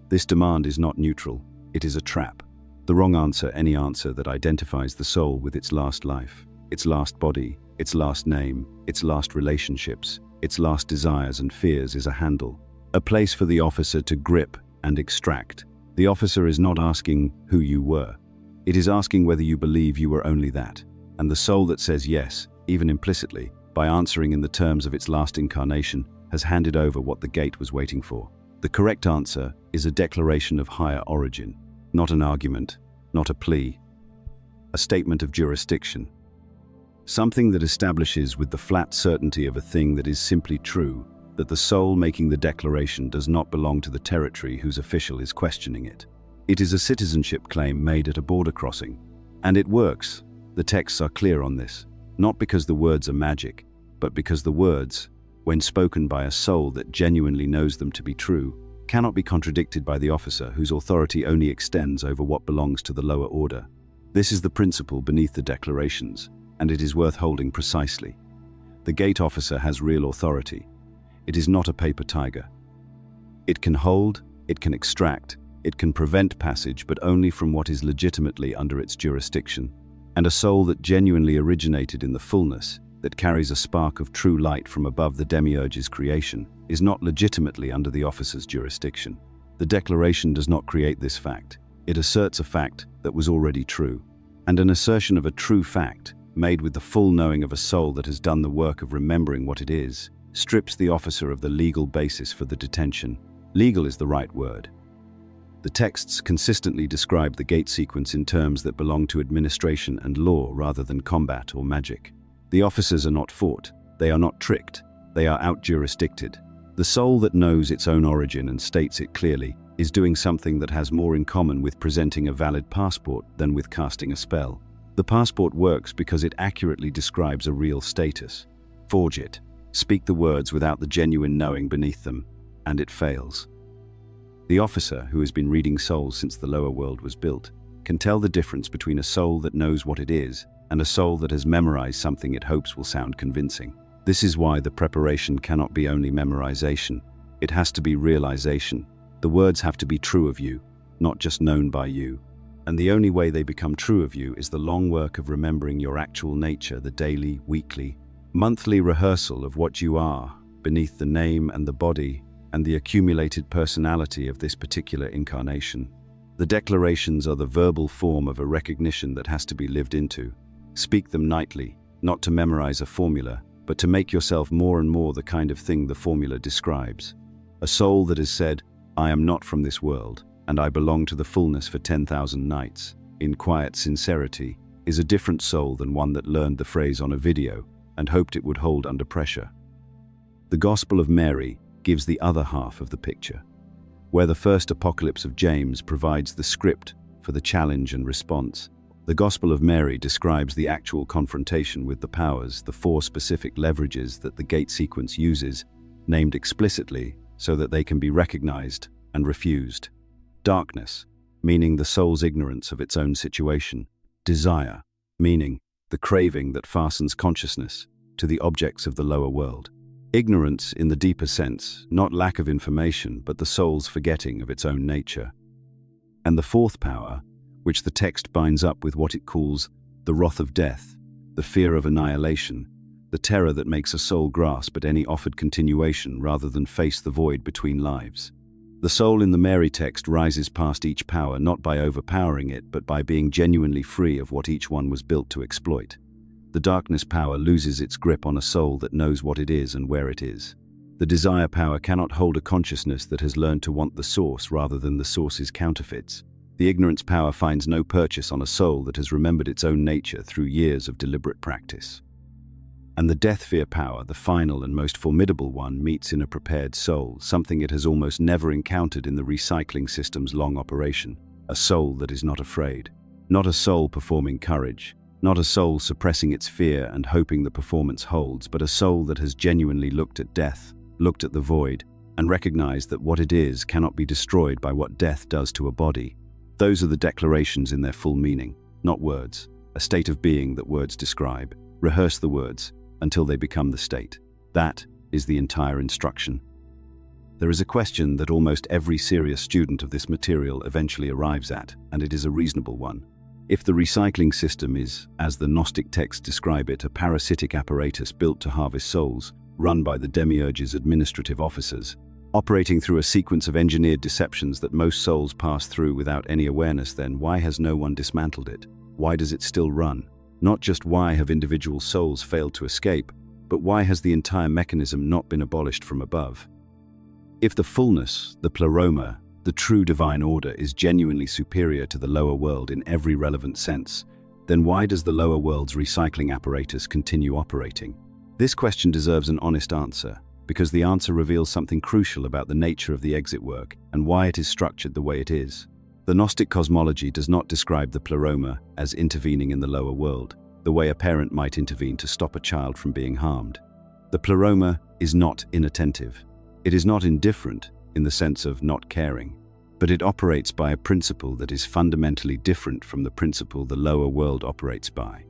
This demand is not neutral, it is a trap. The wrong answer, any answer that identifies the soul with its last life, its last body, its last name, its last relationships, its last desires and fears, is a handle, a place for the officer to grip and extract. The officer is not asking who you were. It is asking whether you believe you were only that. And the soul that says yes, even implicitly, by answering in the terms of its last incarnation, has handed over what the gate was waiting for. The correct answer is a declaration of higher origin, not an argument, not a plea, a statement of jurisdiction. Something that establishes with the flat certainty of a thing that is simply true, that the soul making the declaration does not belong to the territory whose official is questioning it. It is a citizenship claim made at a border crossing. And it works. The texts are clear on this, not because the words are magic, but because the words, when spoken by a soul that genuinely knows them to be true, cannot be contradicted by the officer whose authority only extends over what belongs to the lower order. This is the principle beneath the declarations, and it is worth holding precisely. The gate officer has real authority. It is not a paper tiger. It can hold, it can extract, it can prevent passage, but only from what is legitimately under its jurisdiction. And a soul that genuinely originated in the fullness, that carries a spark of true light from above the demiurge's creation, is not legitimately under the officer's jurisdiction. The declaration does not create this fact. It asserts a fact that was already true. And an assertion of a true fact, made with the full knowing of a soul that has done the work of remembering what it is, strips the officer of the legal basis for the detention. Legal is the right word. The texts consistently describe the gate sequence in terms that belong to administration and law rather than combat or magic. The officers are not fought, they are not tricked, they are out-jurisdicted. The soul that knows its own origin and states it clearly is doing something that has more in common with presenting a valid passport than with casting a spell. The passport works because it accurately describes a real status. Forge it, speak the words without the genuine knowing beneath them, and it fails. The officer, who has been reading souls since the lower world was built, can tell the difference between a soul that knows what it is and a soul that has memorized something it hopes will sound convincing. This is why the preparation cannot be only memorization. It has to be realization. The words have to be true of you, not just known by you. And the only way they become true of you is the long work of remembering your actual nature, the daily, weekly, monthly rehearsal of what you are, beneath the name and the body, and the accumulated personality of this particular incarnation. The declarations are the verbal form of a recognition that has to be lived into. Speak them nightly, not to memorize a formula, but to make yourself more and more the kind of thing the formula describes. A soul that has said, "I am not from this world, and I belong to the fullness for 10,000 nights," in quiet sincerity, is a different soul than one that learned the phrase on a video and hoped it would hold under pressure. The Gospel of Mary gives the other half of the picture, where the first apocalypse of James provides the script for the challenge and response. The Gospel of Mary describes the actual confrontation with the powers, the four specific leverages that the gate sequence uses, named explicitly so that they can be recognized and refused. Darkness, meaning the soul's ignorance of its own situation. Desire, meaning the craving that fastens consciousness to the objects of the lower world. Ignorance in the deeper sense, not lack of information, but the soul's forgetting of its own nature. And the fourth power, which the text binds up with what it calls the wrath of death, the fear of annihilation, the terror that makes a soul grasp at any offered continuation rather than face the void between lives. The soul in the Mary text rises past each power not by overpowering it, but by being genuinely free of what each one was built to exploit. The darkness power loses its grip on a soul that knows what it is and where it is. The desire power cannot hold a consciousness that has learned to want the source rather than the source's counterfeits. The ignorance power finds no purchase on a soul that has remembered its own nature through years of deliberate practice. And the death fear power, the final and most formidable one, meets in a prepared soul, something it has almost never encountered in the recycling system's long operation. A soul that is not afraid. Not a soul performing courage. Not a soul suppressing its fear and hoping the performance holds, but a soul that has genuinely looked at death, looked at the void, and recognized that what it is cannot be destroyed by what death does to a body. Those are the declarations in their full meaning, not words. a state of being that words describe. Rehearse the words until they become the state. That is the entire instruction. There is a question that almost every serious student of this material eventually arrives at, and it is a reasonable one. If the recycling system is, as the Gnostic texts describe it, a parasitic apparatus built to harvest souls, run by the demiurge's administrative officers, operating through a sequence of engineered deceptions that most souls pass through without any awareness, then why has no one dismantled it? Why does it still run? Not just why have individual souls failed to escape, but why has the entire mechanism not been abolished from above? If the fullness, the pleroma, the true divine order is genuinely superior to the lower world in every relevant sense, then why does the lower world's recycling apparatus continue operating? This question deserves an honest answer, because the answer reveals something crucial about the nature of the exit work and why it is structured the way it is. The Gnostic cosmology does not describe the pleroma as intervening in the lower world, the way a parent might intervene to stop a child from being harmed. The pleroma is not inattentive. It is not indifferent in the sense of not caring, but it operates by a principle that is fundamentally different from the principle the lower world operates by.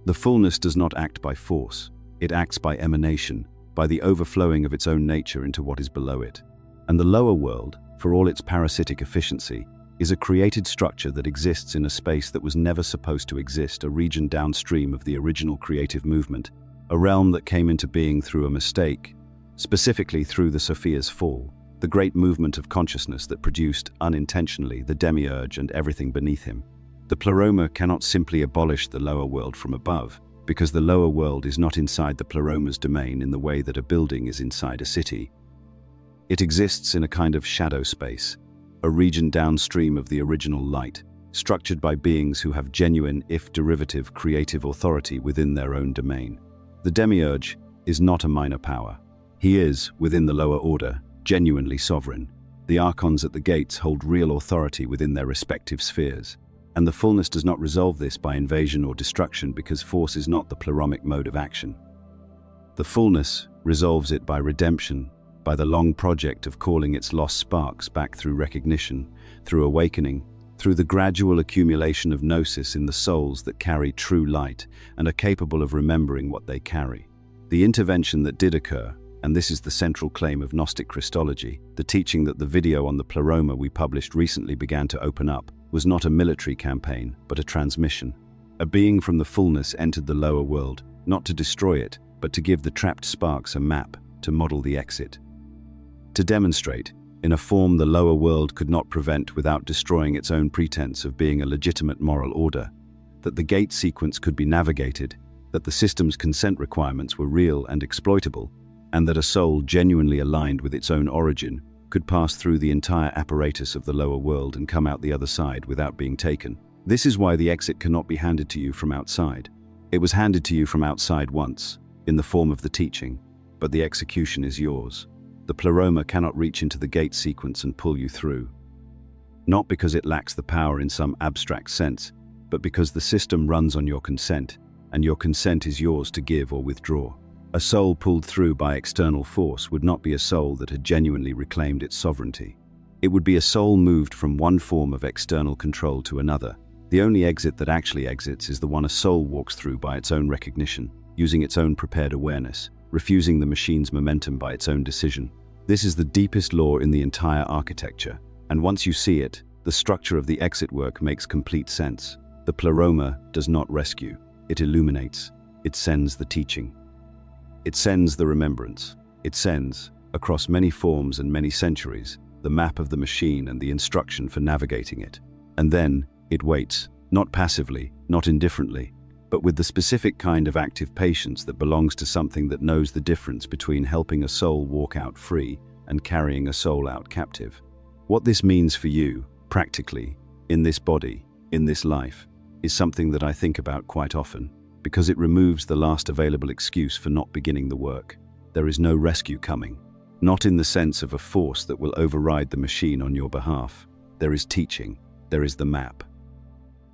The fullness does not act by force. It acts by emanation, by the overflowing of its own nature into what is below it. And the lower world, for all its parasitic efficiency, is a created structure that exists in a space that was never supposed to exist, a region downstream of the original creative movement, a realm that came into being through a mistake, specifically through the Sophia's fall, the great movement of consciousness that produced, unintentionally, the demiurge and everything beneath him. The pleroma cannot simply abolish the lower world from above, because the lower world is not inside the pleroma's domain in the way that a building is inside a city. It exists in a kind of shadow space, a region downstream of the original light, structured by beings who have genuine, if derivative, creative authority within their own domain. The demiurge is not a minor power. He is, within the lower order, genuinely sovereign. The archons at the gates hold real authority within their respective spheres. And the fullness does not resolve this by invasion or destruction, because force is not the pleromic mode of action. The fullness resolves it by redemption, by the long project of calling its lost sparks back through recognition, through awakening, through the gradual accumulation of gnosis in the souls that carry true light and are capable of remembering what they carry. The intervention that did occur, and this is the central claim of Gnostic Christology, the teaching that the video on the pleroma we published recently began to open up, was not a military campaign, but a transmission. A being from the fullness entered the lower world, not to destroy it, but to give the trapped sparks a map, to model the exit. To demonstrate, in a form the lower world could not prevent without destroying its own pretense of being a legitimate moral order, that the gate sequence could be navigated, that the system's consent requirements were real and exploitable, and that a soul genuinely aligned with its own origin could pass through the entire apparatus of the lower world and come out the other side without being taken. This is why the exit cannot be handed to you from outside. It was handed to you from outside once, in the form of the teaching, but the execution is yours. The pleroma cannot reach into the gate sequence and pull you through. Not because it lacks the power in some abstract sense, but because the system runs on your consent, and your consent is yours to give or withdraw. A soul pulled through by external force would not be a soul that had genuinely reclaimed its sovereignty. It would be a soul moved from one form of external control to another. The only exit that actually exits is the one a soul walks through by its own recognition, using its own prepared awareness, refusing the machine's momentum by its own decision. This is the deepest law in the entire architecture, and once you see it, the structure of the exit work makes complete sense. The pleroma does not rescue, it illuminates, it sends the teaching. It sends the remembrance. It sends, across many forms and many centuries, the map of the machine and the instruction for navigating it. And then it waits, not passively, not indifferently, but with the specific kind of active patience that belongs to something that knows the difference between helping a soul walk out free and carrying a soul out captive. What this means for you, practically, in this body, in this life, is something that I think about quite often, because it removes the last available excuse for not beginning the work. There is no rescue coming, not in the sense of a force that will override the machine on your behalf. There is teaching, there is the map.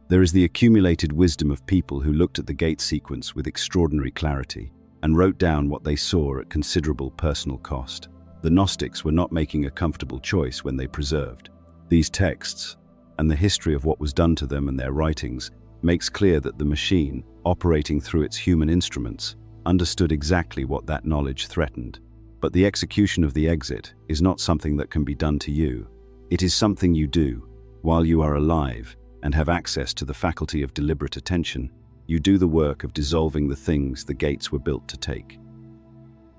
There is the accumulated wisdom of people who looked at the gate sequence with extraordinary clarity and wrote down what they saw at considerable personal cost. The Gnostics were not making a comfortable choice when they preserved these texts, and the history of what was done to them and their writings makes clear that the machine, operating through its human instruments, understood exactly what that knowledge threatened. But the execution of the exit is not something that can be done to you. It is something you do while you are alive and have access to the faculty of deliberate attention. You do the work of dissolving the things the gates were built to take.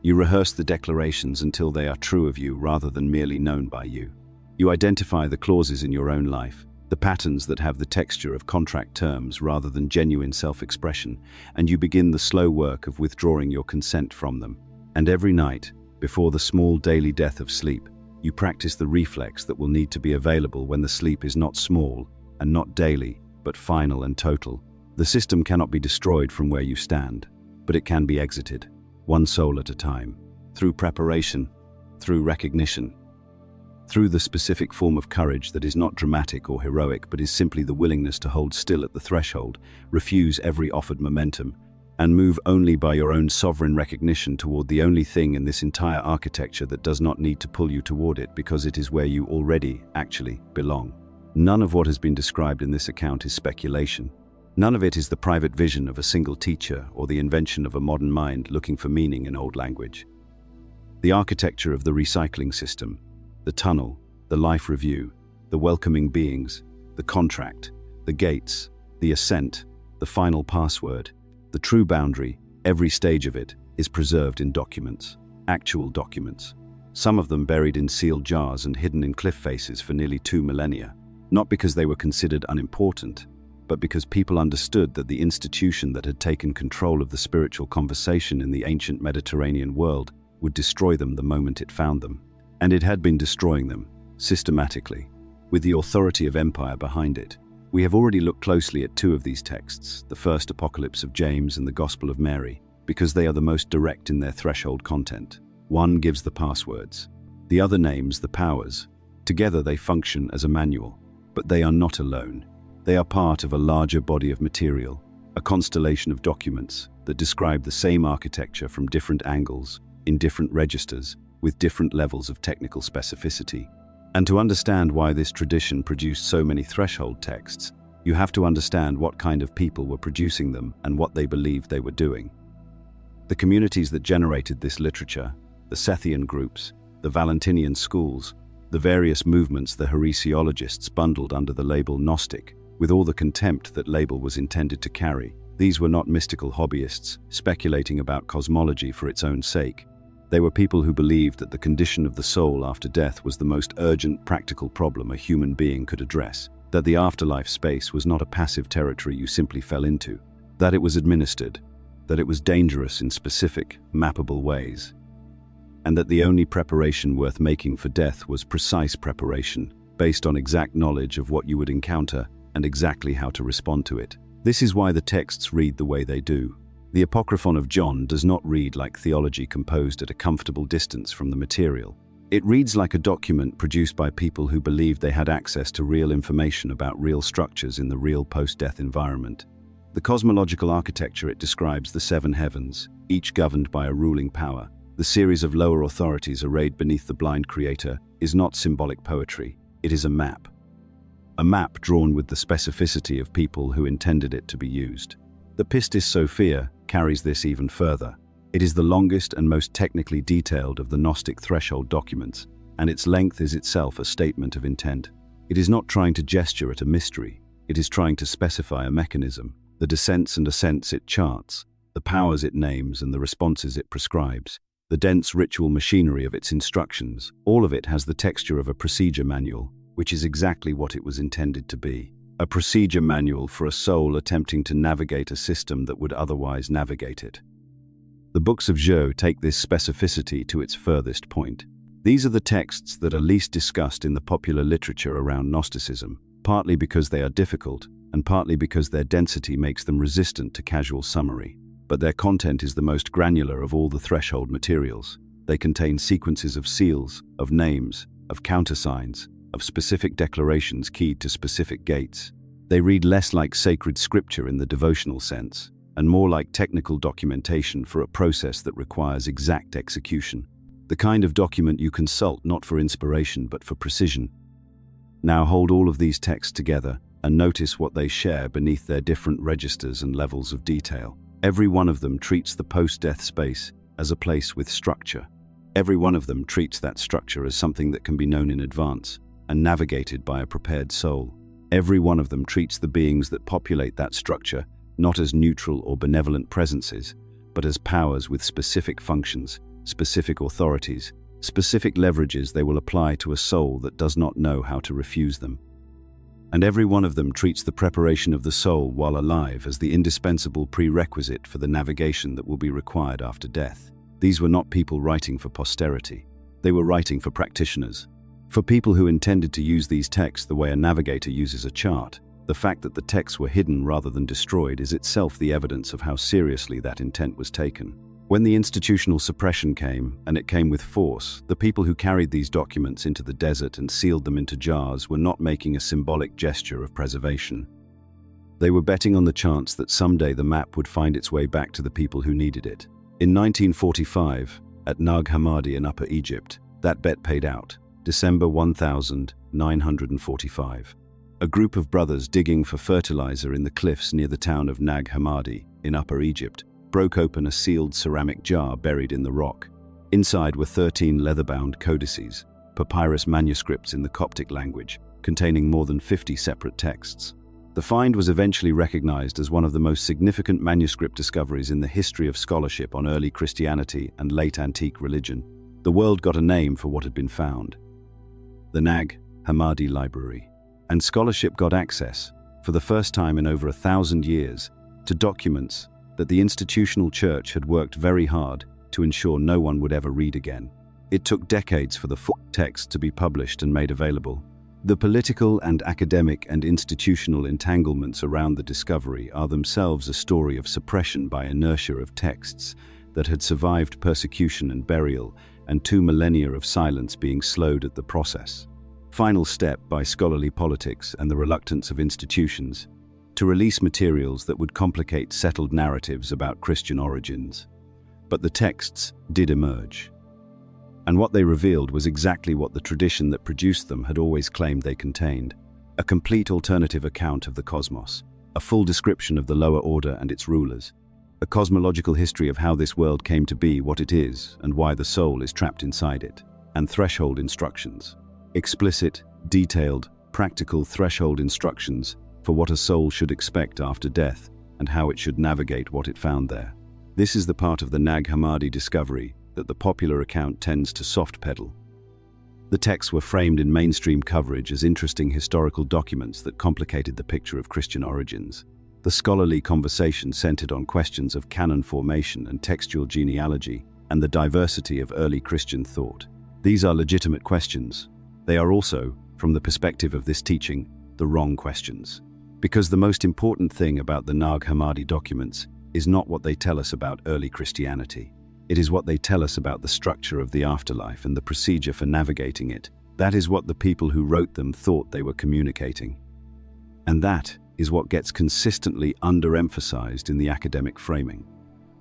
You rehearse the declarations until they are true of you rather than merely known by you. You identify the clauses in your own life, the patterns that have the texture of contract terms rather than genuine self-expression, and you begin the slow work of withdrawing your consent from them. And every night, before the small daily death of sleep, you practice the reflex that will need to be available when the sleep is not small and not daily, but final and total. The system cannot be destroyed from where you stand, but it can be exited, one soul at a time, through preparation, through recognition, through the specific form of courage that is not dramatic or heroic but is simply the willingness to hold still at the threshold, refuse every offered momentum, and move only by your own sovereign recognition toward the only thing in this entire architecture that does not need to pull you toward it because it is where you already actually belong. None of what has been described in this account is speculation. None of it is the private vision of a single teacher or the invention of a modern mind looking for meaning in old language. The architecture of the recycling system, the tunnel, the life review, the welcoming beings, the contract, the gates, the ascent, the final password, the true boundary, every stage of it is preserved in documents, actual documents, some of them buried in sealed jars and hidden in cliff faces for nearly 2 millennia, not because they were considered unimportant, but because people understood that the institution that had taken control of the spiritual conversation in the ancient Mediterranean world would destroy them the moment it found them. And it had been destroying them, systematically, with the authority of empire behind it. We have already looked closely at 2 of these texts, the first Apocalypse of James and the Gospel of Mary, because they are the most direct in their threshold content. One gives the passwords, the other names the powers. Together they function as a manual, but they are not alone. They are part of a larger body of material, a constellation of documents that describe the same architecture from different angles, in different registers, with different levels of technical specificity. And to understand why this tradition produced so many threshold texts, you have to understand what kind of people were producing them and what they believed they were doing. The communities that generated this literature, the Sethian groups, the Valentinian schools, the various movements the heresiologists bundled under the label Gnostic, with all the contempt that label was intended to carry. These were not mystical hobbyists speculating about cosmology for its own sake. They were people who believed that the condition of the soul after death was the most urgent practical problem a human being could address, that the afterlife space was not a passive territory you simply fell into, that it was administered, that it was dangerous in specific, mappable ways, and that the only preparation worth making for death was precise preparation, based on exact knowledge of what you would encounter and exactly how to respond to it. This is why the texts read the way they do. The Apocryphon of John does not read like theology composed at a comfortable distance from the material. It reads like a document produced by people who believed they had access to real information about real structures in the real post-death environment. The cosmological architecture it describes the 7 heavens, each governed by a ruling power. The series of lower authorities arrayed beneath the blind creator is not symbolic poetry, it is a map. A map drawn with the specificity of people who intended it to be used. The Pistis Sophia carries this even further. It is the longest and most technically detailed of the Gnostic threshold documents, and its length is itself a statement of intent. It is not trying to gesture at a mystery, it is trying to specify a mechanism, the descents and ascents it charts, the powers it names and the responses it prescribes, the dense ritual machinery of its instructions. All of it has the texture of a procedure manual, which is exactly what it was intended to be. A procedure manual for a soul attempting to navigate a system that would otherwise navigate it. The books of Zhou take this specificity to its furthest point. These are the texts that are least discussed in the popular literature around Gnosticism, partly because they are difficult, and partly because their density makes them resistant to casual summary. But their content is the most granular of all the threshold materials. They contain sequences of seals, of names, of countersigns, of specific declarations keyed to specific gates. They read less like sacred scripture in the devotional sense, and more like technical documentation for a process that requires exact execution. The kind of document you consult not for inspiration but for precision. Now hold all of these texts together and notice what they share beneath their different registers and levels of detail. Every one of them treats the post-death space as a place with structure. Every one of them treats that structure as something that can be known in advance and navigated by a prepared soul. Every one of them treats the beings that populate that structure not as neutral or benevolent presences, but as powers with specific functions, specific authorities, specific leverages they will apply to a soul that does not know how to refuse them. And every one of them treats the preparation of the soul while alive as the indispensable prerequisite for the navigation that will be required after death. These were not people writing for posterity. They were writing for practitioners. For people who intended to use these texts the way a navigator uses a chart. The fact that the texts were hidden rather than destroyed is itself the evidence of how seriously that intent was taken. When the institutional suppression came, and it came with force, the people who carried these documents into the desert and sealed them into jars were not making a symbolic gesture of preservation. They were betting on the chance that someday the map would find its way back to the people who needed it. In 1945, at Nag Hammadi in Upper Egypt, that bet paid out. December 1945. A group of brothers digging for fertilizer in the cliffs near the town of Nag Hammadi in Upper Egypt broke open a sealed ceramic jar buried in the rock. Inside were 13 leather-bound codices, papyrus manuscripts in the Coptic language, containing more than 50 separate texts. The find was eventually recognized as one of the most significant manuscript discoveries in the history of scholarship on early Christianity and late antique religion. The world got a name for what had been found: the Nag Hammadi Library. And scholarship got access, for the first time in over 1,000 years, to documents that the institutional church had worked very hard to ensure no one would ever read again. It took decades for the full text to be published and made available. The political and academic and institutional entanglements around the discovery are themselves a story of suppression by inertia of texts that had survived persecution and burial, and 2 millennia of silence being slowed at the process. Final step by scholarly politics and the reluctance of institutions to release materials that would complicate settled narratives about Christian origins. But the texts did emerge. And what they revealed was exactly what the tradition that produced them had always claimed they contained: a complete alternative account of the cosmos, a full description of the lower order and its rulers, a cosmological history of how this world came to be what it is and why the soul is trapped inside it, and threshold instructions. Explicit, detailed, practical threshold instructions for what a soul should expect after death and how it should navigate what it found there. This is the part of the Nag Hammadi discovery that the popular account tends to soft-pedal. The texts were framed in mainstream coverage as interesting historical documents that complicated the picture of Christian origins. The scholarly conversation centered on questions of canon formation and textual genealogy and the diversity of early Christian thought. These are legitimate questions. They are also, from the perspective of this teaching, the wrong questions. Because the most important thing about the Nag Hammadi documents is not what they tell us about early Christianity. It is what they tell us about the structure of the afterlife and the procedure for navigating it. That is what the people who wrote them thought they were communicating. And that is what gets consistently underemphasized in the academic framing.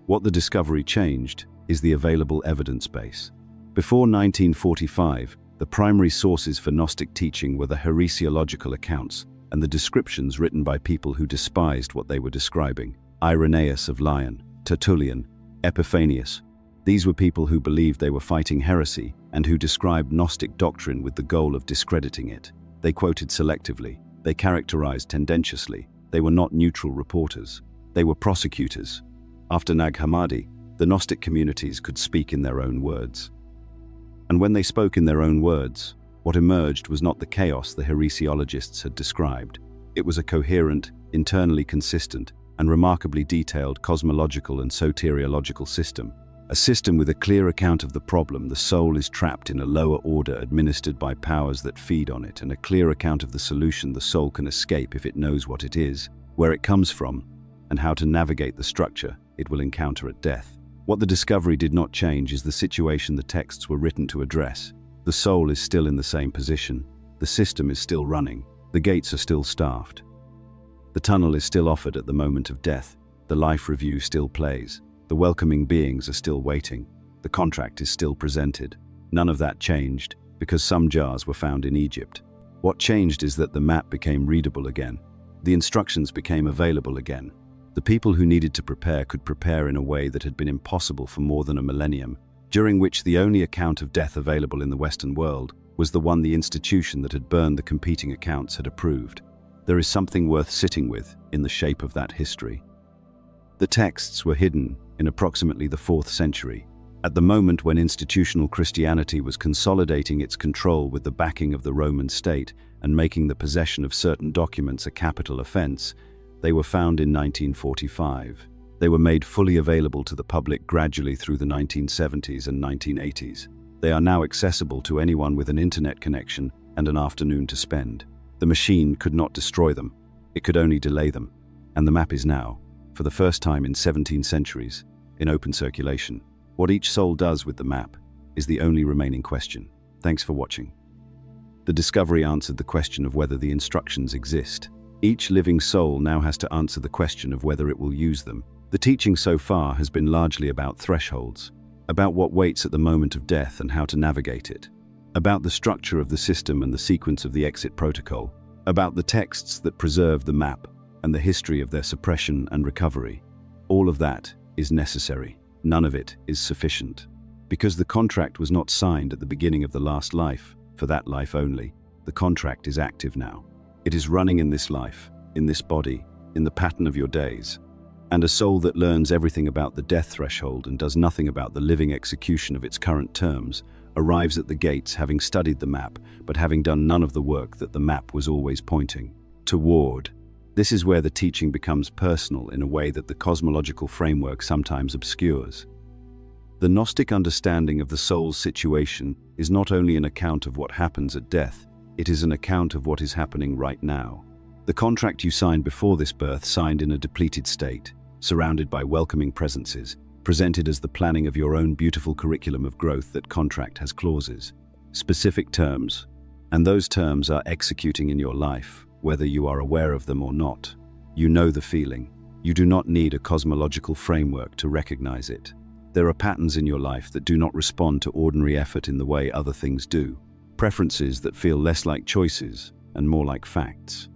What the discovery changed is the available evidence base. Before 1945, the primary sources for Gnostic teaching were the heresiological accounts and the descriptions written by people who despised what they were describing: Irenaeus of Lyon, Tertullian, Epiphanius. These were people who believed they were fighting heresy and who described Gnostic doctrine with the goal of discrediting it. They quoted selectively. They characterized tendentiously. They were not neutral reporters. They were prosecutors. After Nag Hammadi, the Gnostic communities could speak in their own words. And when they spoke in their own words, what emerged was not the chaos the heresiologists had described. It was a coherent, internally consistent, and remarkably detailed cosmological and soteriological system. A system with a clear account of the problem: the soul is trapped in a lower order administered by powers that feed on it, and a clear account of the solution: the soul can escape if it knows what it is, where it comes from, and how to navigate the structure it will encounter at death. What the discovery did not change is the situation the texts were written to address. The soul is still in the same position. The system is still running. The gates are still staffed. The tunnel is still offered at the moment of death. The life review still plays. The welcoming beings are still waiting. The contract is still presented. None of that changed, because some jars were found in Egypt. What changed is that the map became readable again. The instructions became available again. The people who needed to prepare could prepare in a way that had been impossible for more than a millennium, during which the only account of death available in the Western world was the one the institution that had burned the competing accounts had approved. There is something worth sitting with in the shape of that history. The texts were hidden in approximately the 4th century, at the moment when institutional Christianity was consolidating its control with the backing of the Roman state and making the possession of certain documents a capital offense. They were found in 1945. They were made fully available to the public gradually through the 1970s and 1980s. They are now accessible to anyone with an internet connection and an afternoon to spend. The machine could not destroy them, it could only delay them, and the map is now, for the first time in 17 centuries, in open circulation. What each soul does with the map is the only remaining question. Thanks for watching. The discovery answered the question of whether the instructions exist. Each living soul now has to answer the question of whether it will use them. The teaching so far has been largely about thresholds, about what waits at the moment of death and how to navigate it, about the structure of the system and the sequence of the exit protocol, about the texts that preserve the map and the history of their suppression and recovery. All of that is necessary. None of it is sufficient. Because the contract was not signed at the beginning of the last life, for that life only, the contract is active now. It is running in this life, in this body, in the pattern of your days. And a soul that learns everything about the death threshold and does nothing about the living execution of its current terms arrives at the gates having studied the map, but having done none of the work that the map was always pointing toward. This is where the teaching becomes personal in a way that the cosmological framework sometimes obscures. The Gnostic understanding of the soul's situation is not only an account of what happens at death, it is an account of what is happening right now. The contract you signed before this birth, signed in a depleted state, surrounded by welcoming presences, presented as the planning of your own beautiful curriculum of growth. That contract has clauses, specific terms, and those terms are executing in your life, whether you are aware of them or not. You know the feeling. You do not need a cosmological framework to recognize it. There are patterns in your life that do not respond to ordinary effort in the way other things do, preferences that feel less like choices and more like facts.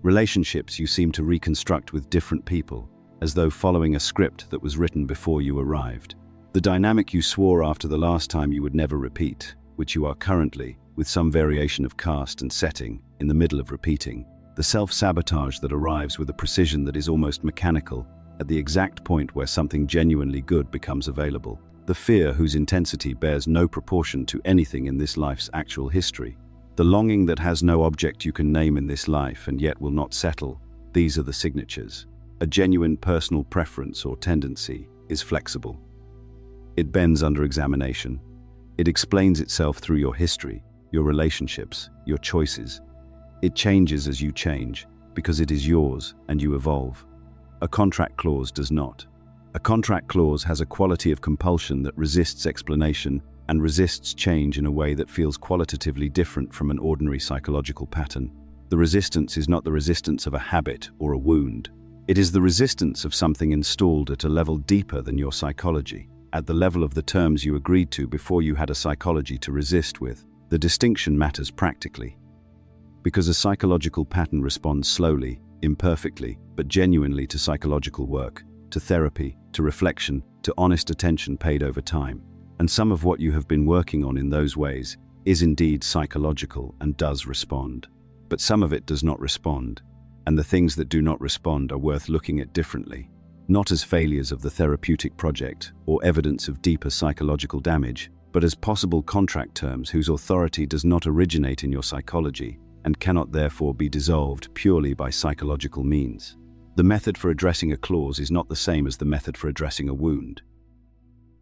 Relationships you seem to reconstruct with different people, as though following a script that was written before you arrived. The dynamic you swore after the last time you would never repeat, which you are currently, with some variation of cast and setting, in the middle of repeating. The self-sabotage that arrives with a precision that is almost mechanical, at the exact point where something genuinely good becomes available. The fear whose intensity bears no proportion to anything in this life's actual history. The longing that has no object you can name in this life and yet will not settle. These are the signatures. A genuine personal preference or tendency is flexible. It bends under examination. It explains itself through your history, your relationships, your choices. It changes as you change, because it is yours and you evolve. A contract clause does not. A contract clause has a quality of compulsion that resists explanation and resists change in a way that feels qualitatively different from an ordinary psychological pattern. The resistance is not the resistance of a habit or a wound. It is the resistance of something installed at a level deeper than your psychology, at the level of the terms you agreed to before you had a psychology to resist with. The distinction matters practically. Because a psychological pattern responds slowly, imperfectly, but genuinely to psychological work, to therapy, to reflection, to honest attention paid over time. And some of what you have been working on in those ways is indeed psychological and does respond. But some of it does not respond, and the things that do not respond are worth looking at differently, not as failures of the therapeutic project or evidence of deeper psychological damage, but as possible contract terms whose authority does not originate in your psychology and cannot therefore be dissolved purely by psychological means. The method for addressing a clause is not the same as the method for addressing a wound.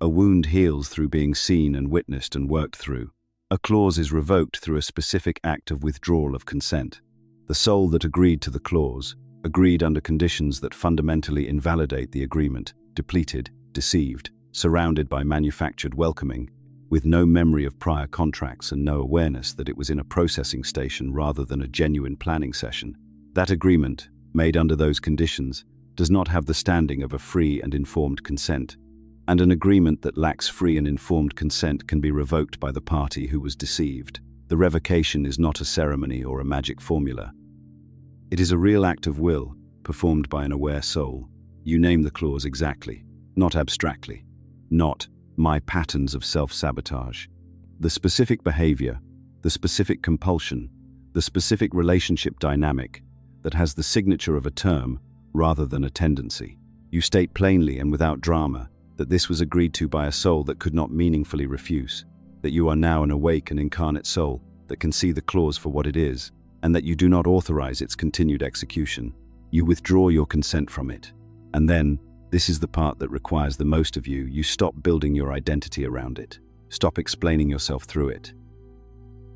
A wound heals through being seen and witnessed and worked through. A clause is revoked through a specific act of withdrawal of consent. The soul that agreed to the clause, agreed under conditions that fundamentally invalidate the agreement, depleted, deceived, surrounded by manufactured welcoming, with no memory of prior contracts and no awareness that it was in a processing station rather than a genuine planning session. That agreement, made under those conditions, does not have the standing of a free and informed consent, and an agreement that lacks free and informed consent can be revoked by the party who was deceived. The revocation is not a ceremony or a magic formula. It is a real act of will, performed by an aware soul. You name the clause exactly, not abstractly. Not my patterns of self-sabotage. The specific behavior, the specific compulsion, the specific relationship dynamic that has the signature of a term rather than a tendency. You state plainly and without drama that this was agreed to by a soul that could not meaningfully refuse, that you are now an awake and incarnate soul that can see the clause for what it is, and that you do not authorize its continued execution. You withdraw your consent from it. And then, this is the part that requires the most of you, you stop building your identity around it. Stop explaining yourself through it.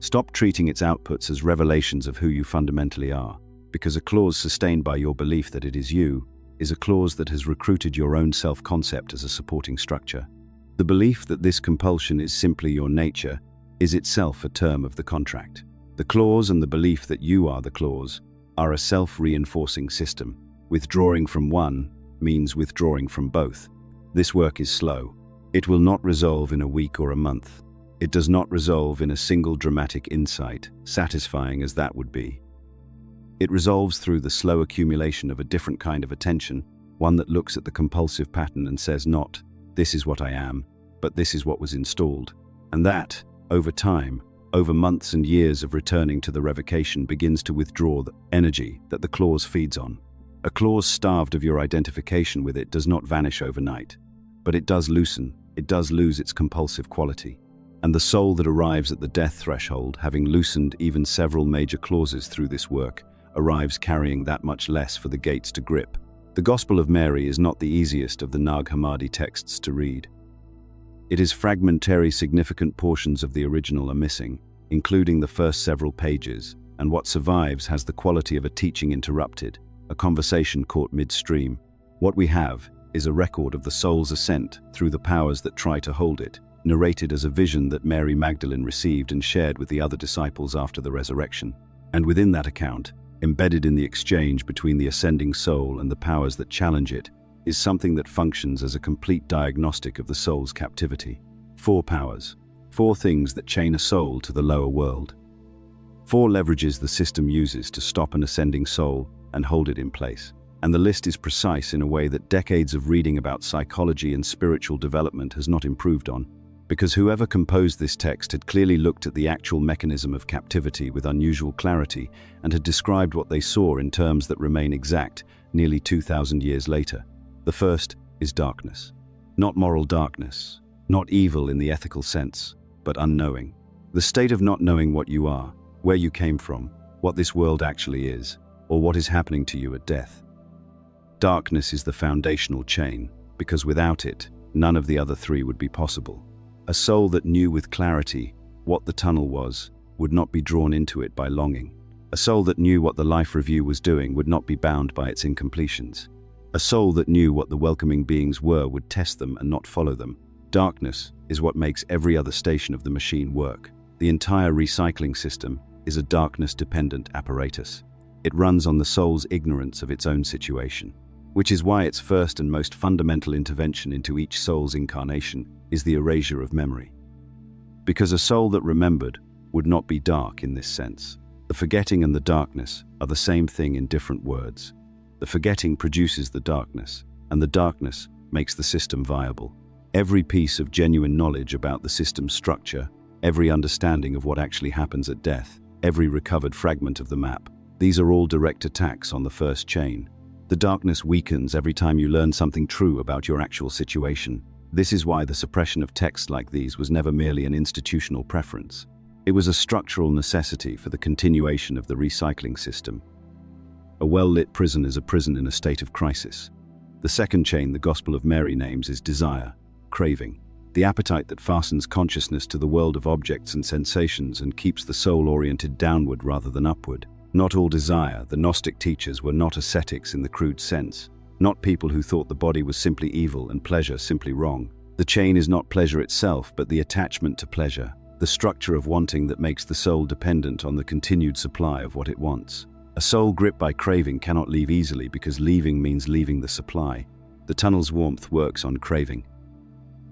Stop treating its outputs as revelations of who you fundamentally are, because a clause sustained by your belief that it is you is a clause that has recruited your own self-concept as a supporting structure. The belief that this compulsion is simply your nature is itself a term of the contract. The clause and the belief that you are the clause are a self-reinforcing system. Withdrawing from one means withdrawing from both. This work is slow. It will not resolve in a week or a month. It does not resolve in a single dramatic insight, satisfying as that would be. It resolves through the slow accumulation of a different kind of attention, one that looks at the compulsive pattern and says not, this is what I am, but this is what was installed. And that, over time, over months and years of returning to the revocation, begins to withdraw the energy that the clause feeds on. A clause starved of your identification with it does not vanish overnight, but it does loosen, it does lose its compulsive quality. And the soul that arrives at the death threshold, having loosened even several major clauses through this work, arrives carrying that much less for the gates to grip. The Gospel of Mary is not the easiest of the Nag Hammadi texts to read. It is fragmentary, significant portions of the original are missing, including the first several pages, and what survives has the quality of a teaching interrupted, a conversation caught midstream. What we have is a record of the soul's ascent through the powers that try to hold it, narrated as a vision that Mary Magdalene received and shared with the other disciples after the resurrection. And within that account, embedded in the exchange between the ascending soul and the powers that challenge it, is something that functions as a complete diagnostic of the soul's captivity. 4 powers, 4 things that chain a soul to the lower world. 4 leverages the system uses to stop an ascending soul and hold it in place. And the list is precise in a way that decades of reading about psychology and spiritual development has not improved on, because whoever composed this text had clearly looked at the actual mechanism of captivity with unusual clarity and had described what they saw in terms that remain exact nearly 2,000 years later. The first is darkness. Not moral darkness, not evil in the ethical sense, but unknowing. The state of not knowing what you are, where you came from, what this world actually is, or what is happening to you at death. Darkness is the foundational chain, because without it, none of the other 3 would be possible. A soul that knew with clarity what the tunnel was would not be drawn into it by longing. A soul that knew what the life review was doing would not be bound by its incompletions. A soul that knew what the welcoming beings were would test them and not follow them. Darkness is what makes every other station of the machine work. The entire recycling system is a darkness-dependent apparatus. It runs on the soul's ignorance of its own situation, which is why its first and most fundamental intervention into each soul's incarnation is the erasure of memory. Because a soul that remembered would not be dark in this sense. The forgetting and the darkness are the same thing in different words. The forgetting produces the darkness, and the darkness makes the system viable. Every piece of genuine knowledge about the system's structure, every understanding of what actually happens at death, every recovered fragment of the map, these are all direct attacks on the first chain. The darkness weakens every time you learn something true about your actual situation. This is why the suppression of texts like these was never merely an institutional preference. It was a structural necessity for the continuation of the recycling system. A well-lit prison is a prison in a state of crisis. The second chain the Gospel of Mary names is desire, craving, the appetite that fastens consciousness to the world of objects and sensations and keeps the soul oriented downward rather than upward. Not all desire. The Gnostic teachers were not ascetics in the crude sense, not people who thought the body was simply evil and pleasure simply wrong. The chain is not pleasure itself, but the attachment to pleasure, the structure of wanting that makes the soul dependent on the continued supply of what it wants. A soul gripped by craving cannot leave easily because leaving means leaving the supply. The tunnel's warmth works on craving.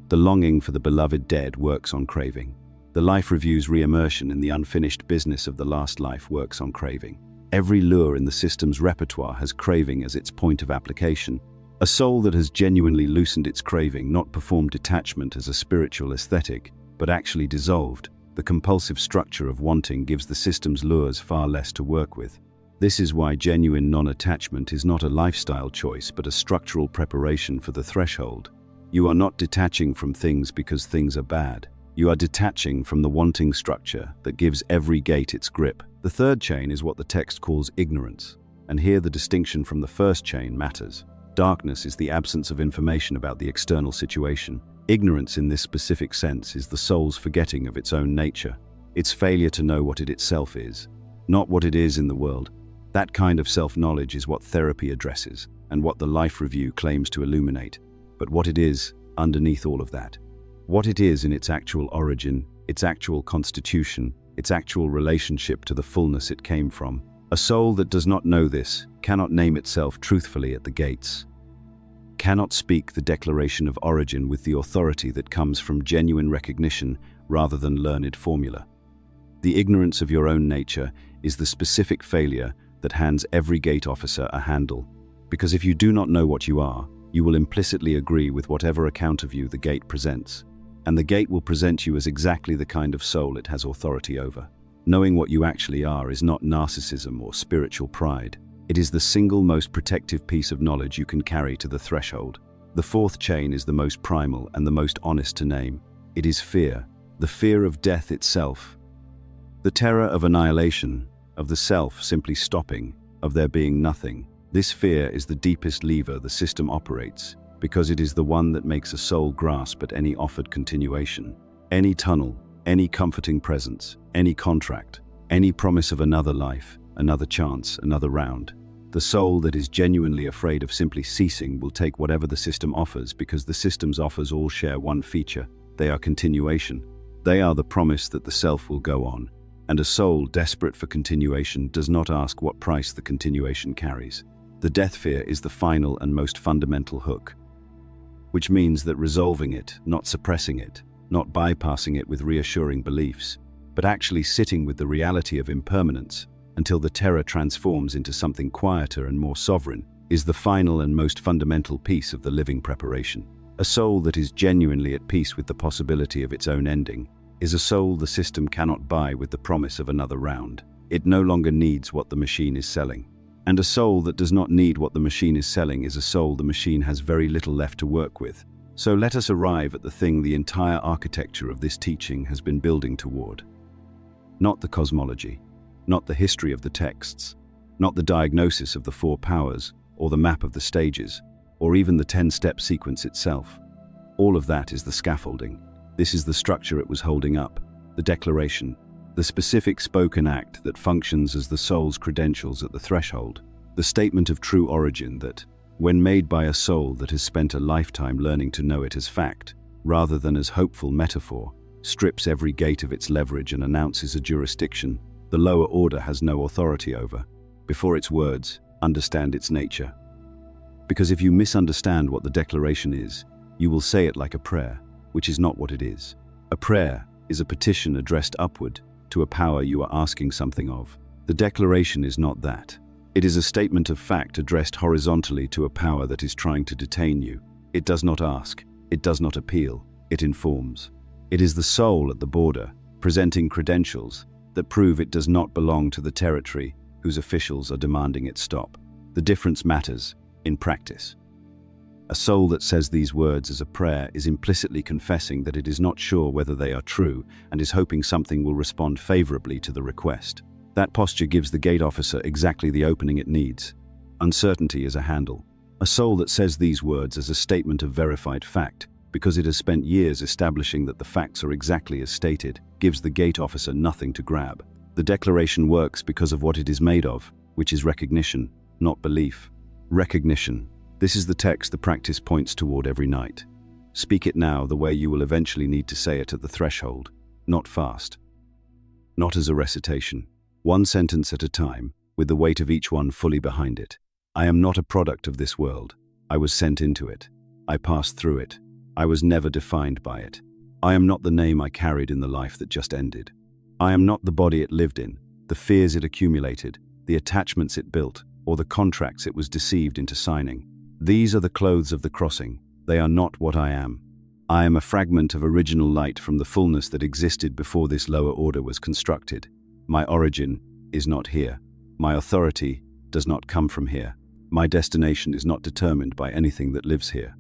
The longing for the beloved dead works on craving. The life review's re-immersion in the unfinished business of the last life works on craving. Every lure in the system's repertoire has craving as its point of application. A soul that has genuinely loosened its craving, not performed detachment as a spiritual aesthetic, but actually dissolved, the compulsive structure of wanting gives the system's lures far less to work with. This is why genuine non-attachment is not a lifestyle choice but a structural preparation for the threshold. You are not detaching from things because things are bad. You are detaching from the wanting structure that gives every gate its grip. The third chain is what the text calls ignorance, and here the distinction from the first chain matters. Darkness is the absence of information about the external situation. Ignorance in this specific sense is the soul's forgetting of its own nature, its failure to know what it itself is, not what it is in the world. That kind of self-knowledge is what therapy addresses, and what the life review claims to illuminate. But what it is underneath all of that. What it is in its actual origin, its actual constitution, its actual relationship to the fullness it came from. A soul that does not know this cannot name itself truthfully at the gates, cannot speak the declaration of origin with the authority that comes from genuine recognition rather than learned formula. The ignorance of your own nature is the specific failure that hands every gate officer a handle, because if you do not know what you are, you will implicitly agree with whatever account of you the gate presents, and the gate will present you as exactly the kind of soul it has authority over. Knowing what you actually are is not narcissism or spiritual pride. It is the single most protective piece of knowledge you can carry to the threshold. The fourth chain is the most primal and the most honest to name. It is fear, the fear of death itself. The terror of annihilation, of the self simply stopping, of there being nothing. This fear is the deepest lever the system operates, because it is the one that makes a soul grasp at any offered continuation, any tunnel, any comforting presence, any contract, any promise of another life, another chance, another round. The soul that is genuinely afraid of simply ceasing will take whatever the system offers, because the system's offers all share one feature. They are continuation. They are the promise that the self will go on, and a soul desperate for continuation does not ask what price the continuation carries. The death fear is the final and most fundamental hook, which means that resolving it, not suppressing it, not bypassing it with reassuring beliefs, but actually sitting with the reality of impermanence until the terror transforms into something quieter and more sovereign, is the final and most fundamental piece of the living preparation. A soul that is genuinely at peace with the possibility of its own ending is a soul the system cannot buy with the promise of another round. It no longer needs what the machine is selling. And a soul that does not need what the machine is selling is a soul the machine has very little left to work with. So let us arrive at the thing the entire architecture of this teaching has been building toward. Not the cosmology, not the history of the texts, not the diagnosis of the four powers, or the map of the stages, or even the 10-step sequence itself. All of that is the scaffolding. This is the structure it was holding up, the declaration, the specific spoken act that functions as the soul's credentials at the threshold, the statement of true origin that, when made by a soul that has spent a lifetime learning to know it as fact, rather than as hopeful metaphor, strips every gate of its leverage and announces a jurisdiction the lower order has no authority over. Before its words, understand its nature. Because if you misunderstand what the declaration is, you will say it like a prayer, which is not what it is. A prayer is a petition addressed upward to a power you are asking something of. The declaration is not that. It is a statement of fact addressed horizontally to a power that is trying to detain you. It does not ask, it does not appeal, it informs. It is the soul at the border, presenting credentials that prove it does not belong to the territory whose officials are demanding it stop. The difference matters in practice. A soul that says these words as a prayer is implicitly confessing that it is not sure whether they are true and is hoping something will respond favorably to the request. That posture gives the gate officer exactly the opening it needs. Uncertainty is a handle. A soul that says these words as a statement of verified fact, because it has spent years establishing that the facts are exactly as stated, gives the gate officer nothing to grab. The declaration works because of what it is made of, which is recognition, not belief. Recognition. This is the text the practice points toward every night. Speak it now the way you will eventually need to say it at the threshold, not fast. Not as a recitation. One sentence at a time, with the weight of each one fully behind it. I am not a product of this world. I was sent into it. I passed through it. I was never defined by it. I am not the name I carried in the life that just ended. I am not the body it lived in, the fears it accumulated, the the attachments it built, or the contracts it was deceived into signing. These are the clothes of the crossing. They are not what I am. I am a fragment of original light from the fullness that existed before this lower order was constructed. My origin is not here. My authority does not come from here. My destination is not determined by anything that lives here.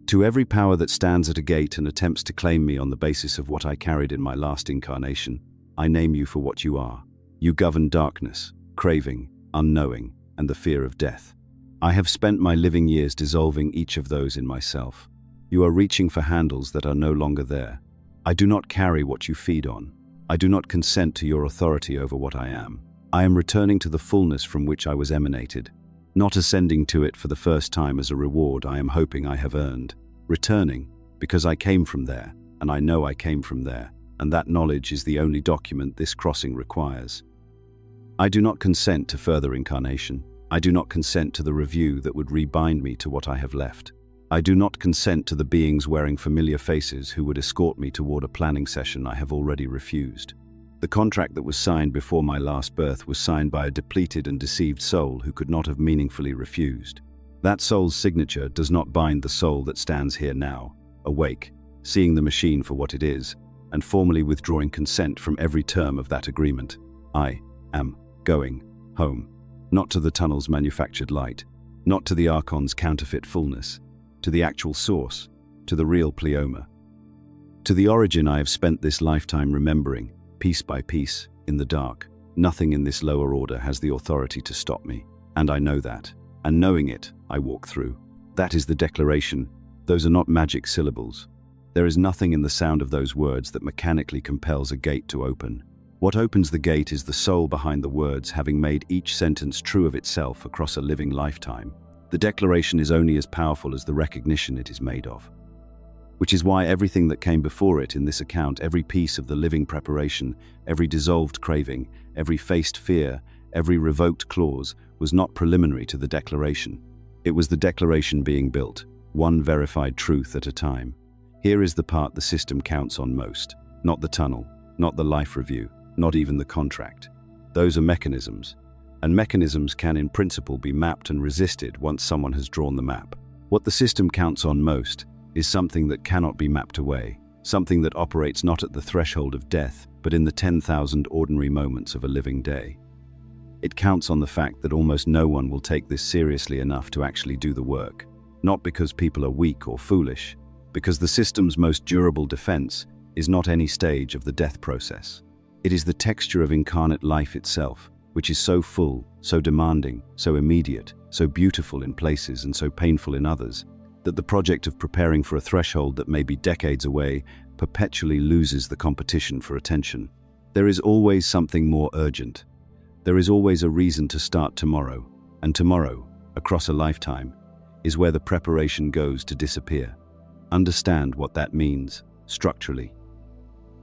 To every power that stands at a gate and attempts to claim me on the basis of what I carried in my last incarnation, I name you for what you are. You govern darkness, craving, unknowing, and the fear of death. I have spent my living years dissolving each of those in myself. You are reaching for handles that are no longer there. I do not carry what you feed on. I do not consent to your authority over what I am. I am returning to the fullness from which I was emanated. Not ascending to it for the first time as a reward I am hoping I have earned. Returning, because I came from there, and I know I came from there, and that knowledge is the only document this crossing requires. I do not consent to further incarnation. I do not consent to the review that would rebind me to what I have left. I do not consent to the beings wearing familiar faces who would escort me toward a planning session I have already refused. The contract that was signed before my last birth was signed by a depleted and deceived soul who could not have meaningfully refused. That soul's signature does not bind the soul that stands here now, awake, seeing the machine for what it is, and formally withdrawing consent from every term of that agreement. I am going home, not to the tunnel's manufactured light, not to the Archon's counterfeit fullness, to the actual source, to the real Pleoma. To the origin I have spent this lifetime remembering, piece by piece, in the dark. Nothing in this lower order has the authority to stop me, and I know that. And knowing it, I walk through. That is the declaration. Those are not magic syllables. There is nothing in the sound of those words that mechanically compels a gate to open. What opens the gate is the soul behind the words, having made each sentence true of itself across a living lifetime. The declaration is only as powerful as the recognition it is made of. Which is why everything that came before it in this account, every piece of the living preparation, every dissolved craving, every faced fear, every revoked clause, was not preliminary to the declaration. It was the declaration being built, one verified truth at a time. Here is the part the system counts on most. Not the tunnel, not the life review, not even the contract. Those are mechanisms. And mechanisms can in principle be mapped and resisted once someone has drawn the map. What the system counts on most is something that cannot be mapped away, something that operates not at the threshold of death, but in the 10,000 ordinary moments of a living day. It counts on the fact that almost no one will take this seriously enough to actually do the work, not because people are weak or foolish, because the system's most durable defense is not any stage of the death process. It is the texture of incarnate life itself, which is so full, so demanding, so immediate, so beautiful in places and so painful in others, that the project of preparing for a threshold that may be decades away perpetually loses the competition for attention. There is always something more urgent. There is always a reason to start tomorrow, and tomorrow, across a lifetime, is where the preparation goes to disappear. Understand what that means, structurally.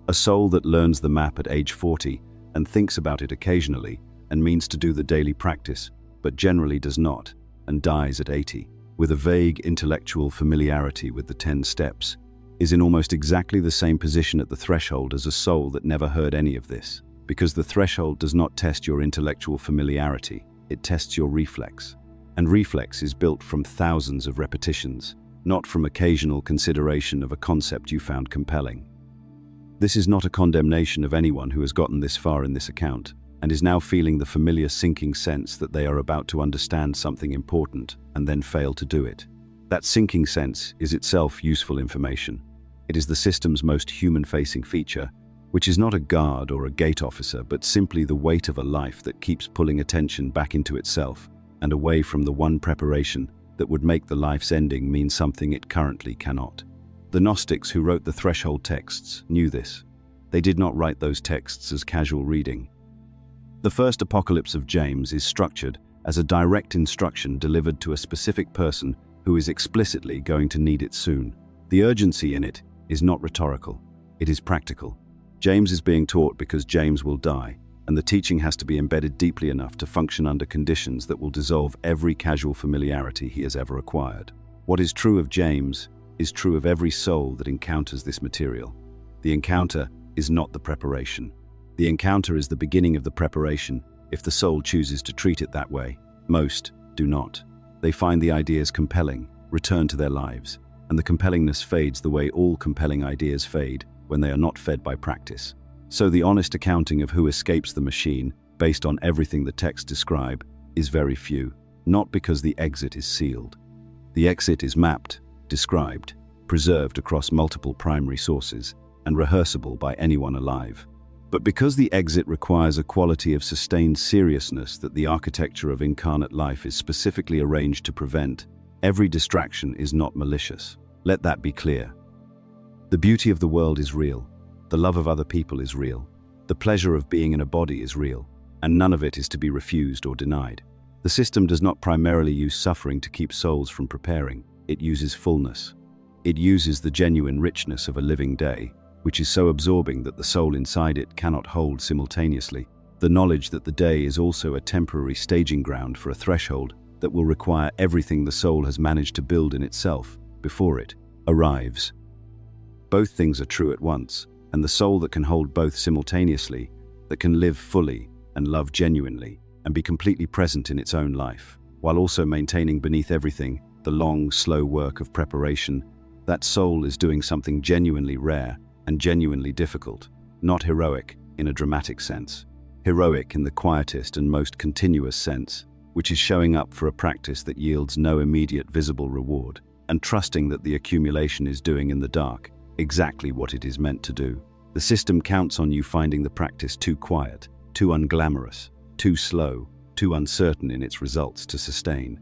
A soul that learns the map at age 40 and thinks about it occasionally and means to do the daily practice, but generally does not, and dies at 80, with a vague intellectual familiarity with the 10 steps, is in almost exactly the same position at the threshold as a soul that never heard any of this, because the threshold does not test your intellectual familiarity, it tests your reflex. And reflex is built from thousands of repetitions, not from occasional consideration of a concept you found compelling. This is not a condemnation of anyone who has gotten this far in this account, and is now feeling the familiar sinking sense that they are about to understand something important and then fail to do it. That sinking sense is itself useful information. It is the system's most human-facing feature, which is not a guard or a gate officer, but simply the weight of a life that keeps pulling attention back into itself and away from the one preparation that would make the life's ending mean something it currently cannot. The Gnostics who wrote the threshold texts knew this. They did not write those texts as casual reading. The first apocalypse of James is structured as a direct instruction delivered to a specific person who is explicitly going to need it soon. The urgency in it is not rhetorical, it is practical. James is being taught because James will die, and the teaching has to be embedded deeply enough to function under conditions that will dissolve every casual familiarity he has ever acquired. What is true of James is true of every soul that encounters this material. The encounter is not the preparation. The encounter is the beginning of the preparation. if the soul chooses to treat it that way. Most do not. They find the ideas compelling, return to their lives, and the compellingness fades the way all compelling ideas fade when they are not fed by practice. So the honest accounting of who escapes the machine, based on everything the texts describe, is very few, not because the exit is sealed. The exit is mapped, described, preserved across multiple primary sources, and rehearsable by anyone alive. But because the exit requires a quality of sustained seriousness that the architecture of incarnate life is specifically arranged to prevent, every distraction is not malicious. Let that be clear. The beauty of the world is real. The love of other people is real. The pleasure of being in a body is real, and none of it is to be refused or denied. The system does not primarily use suffering to keep souls from preparing. It uses fullness. It uses the genuine richness of a living day, which is so absorbing that the soul inside it cannot hold simultaneously. The knowledge that the day is also a temporary staging ground for a threshold that will require everything the soul has managed to build in itself before it arrives. Both things are true at once, and the soul that can hold both simultaneously, that can live fully and love genuinely, and be completely present in its own life, while also maintaining beneath everything the long, slow work of preparation, that soul is doing something genuinely rare and genuinely difficult, not heroic in a dramatic sense. Heroic in the quietest and most continuous sense, which is showing up for a practice that yields no immediate visible reward, and trusting that the accumulation is doing in the dark exactly what it is meant to do. The system counts on you finding the practice too quiet, too unglamorous, too slow, too uncertain in its results to sustain.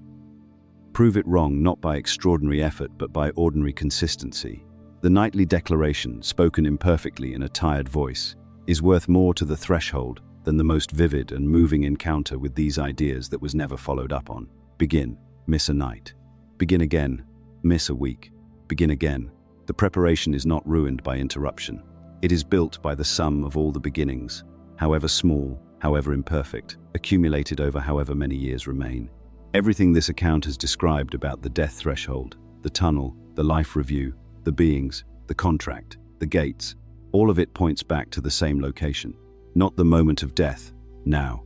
Prove it wrong not by extraordinary effort but by ordinary consistency. The nightly declaration, spoken imperfectly in a tired voice, is worth more to the threshold than the most vivid and moving encounter with these ideas that was never followed up on. Begin, miss a night. Begin again, miss a week. Begin again. The preparation is not ruined by interruption. It is built by the sum of all the beginnings, however small, however imperfect, accumulated over however many years remain. Everything this account has described about the death threshold, the tunnel, the life review, the beings, the contract, the gates, all of it points back to the same location, not the moment of death, now.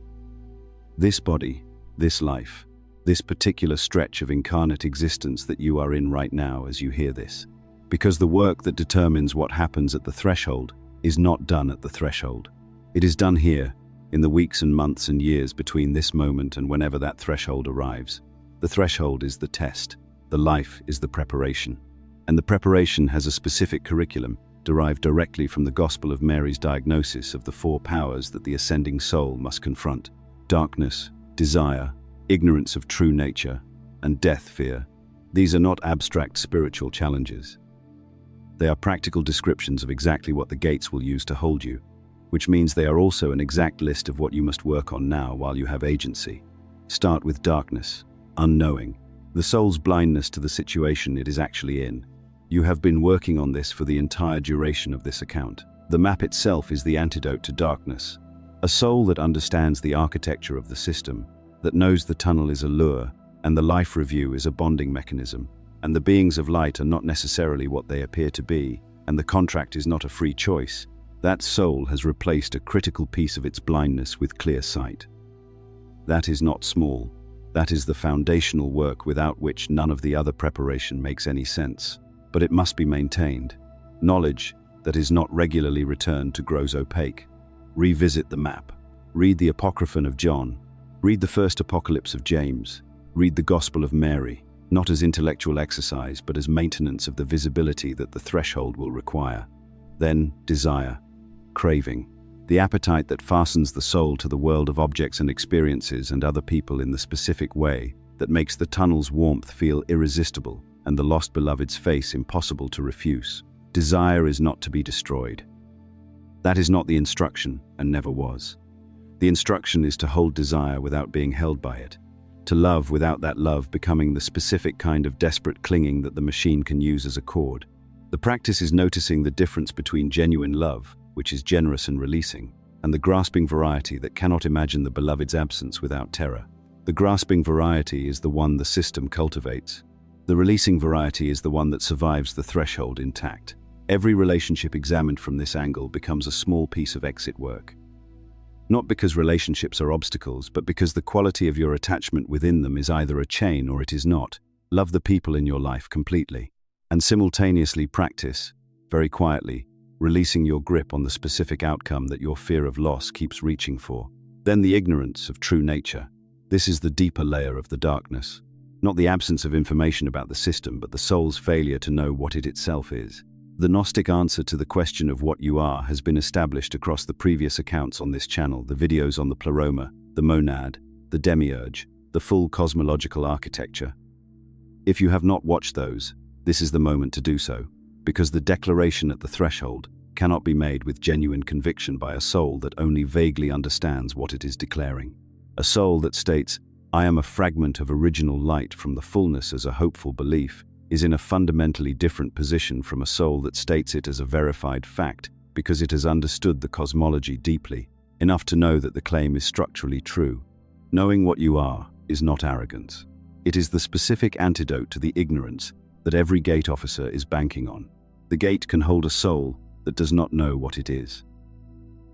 This body, this life, this particular stretch of incarnate existence that you are in right now as you hear this. Because the work that determines what happens at the threshold is not done at the threshold. It is done here, in the weeks and months and years between this moment and whenever that threshold arrives. The threshold is the test, the life is the preparation. And the preparation has a specific curriculum derived directly from the Gospel of Mary's diagnosis of the four powers that the ascending soul must confront: darkness, desire, ignorance of true nature, and death fear. These are not abstract spiritual challenges. They are practical descriptions of exactly what the gates will use to hold you, which means they are also an exact list of what you must work on now while you have agency. Start with darkness, unknowing, the soul's blindness to the situation it is actually in. You have been working on this for the entire duration of this account. The map itself is the antidote to darkness. A soul that understands the architecture of the system, that knows the tunnel is a lure, and the life review is a bonding mechanism, and the beings of light are not necessarily what they appear to be, and the contract is not a free choice, that soul has replaced a critical piece of its blindness with clear sight. That is not small. That is the foundational work without which none of the other preparation makes any sense. But it must be maintained. Knowledge that is not regularly returned to grows opaque. Revisit the map. Read the Apocryphon of John. Read the first Apocalypse of James. Read the Gospel of Mary, not as intellectual exercise, but as maintenance of the visibility that the threshold will require. Then desire, craving, the appetite that fastens the soul to the world of objects and experiences and other people in the specific way that makes the tunnel's warmth feel irresistible and the lost beloved's face impossible to refuse. Desire is not to be destroyed. That is not the instruction, and never was. The instruction is to hold desire without being held by it, to love without that love becoming the specific kind of desperate clinging that the machine can use as a cord. The practice is noticing the difference between genuine love, which is generous and releasing, and the grasping variety that cannot imagine the beloved's absence without terror. The grasping variety is the one the system cultivates. The releasing variety is the one that survives the threshold intact. Every relationship examined from this angle becomes a small piece of exit work. Not because relationships are obstacles, but because the quality of your attachment within them is either a chain or it is not. Love the people in your life completely, and simultaneously practice, very quietly, releasing your grip on the specific outcome that your fear of loss keeps reaching for. Then the ignorance of true nature. This is the deeper layer of the darkness. Not the absence of information about the system, but the soul's failure to know what it itself is. The Gnostic answer to the question of what you are has been established across the previous accounts on this channel, the videos on the pleroma, the monad, the demiurge, the full cosmological architecture. If you have not watched those, this is the moment to do so, because the declaration at the threshold cannot be made with genuine conviction by a soul that only vaguely understands what it is declaring. A soul that states, "I am a fragment of original light from the fullness" as a hopeful belief, is in a fundamentally different position from a soul that states it as a verified fact because it has understood the cosmology deeply, enough to know that the claim is structurally true. Knowing what you are is not arrogance. It is the specific antidote to the ignorance that every gate officer is banking on. The gate can hold a soul that does not know what it is.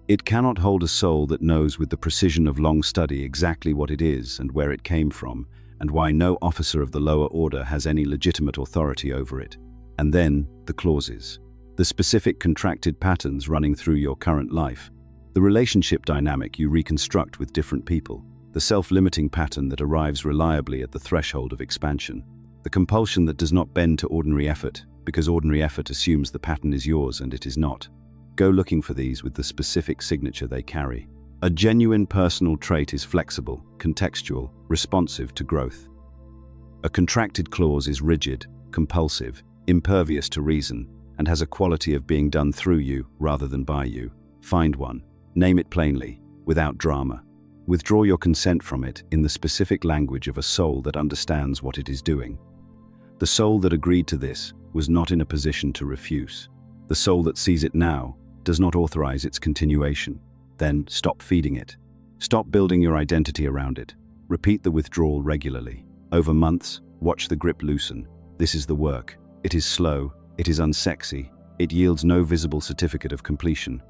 It cannot hold a soul that knows with the precision of long study exactly what it is and where it came from, and why no officer of the lower order has any legitimate authority over it. And then, the clauses. The specific contracted patterns running through your current life. The relationship dynamic you reconstruct with different people. The self-limiting pattern that arrives reliably at the threshold of expansion. The compulsion that does not bend to ordinary effort, because ordinary effort assumes the pattern is yours and it is not. Go looking for these with the specific signature they carry. A genuine personal trait is flexible, contextual, responsive to growth. A contracted clause is rigid, compulsive, impervious to reason, and has a quality of being done through you rather than by you. Find one. Name it plainly, without drama. Withdraw your consent from it in the specific language of a soul that understands what it is doing. The soul that agreed to this was not in a position to refuse. The soul that sees it now does not authorize its continuation. Then stop feeding it. Stop building your identity around it. Repeat the withdrawal regularly. Over months, watch the grip loosen. This is the work. It is slow. It is unsexy. It yields no visible certificate of completion.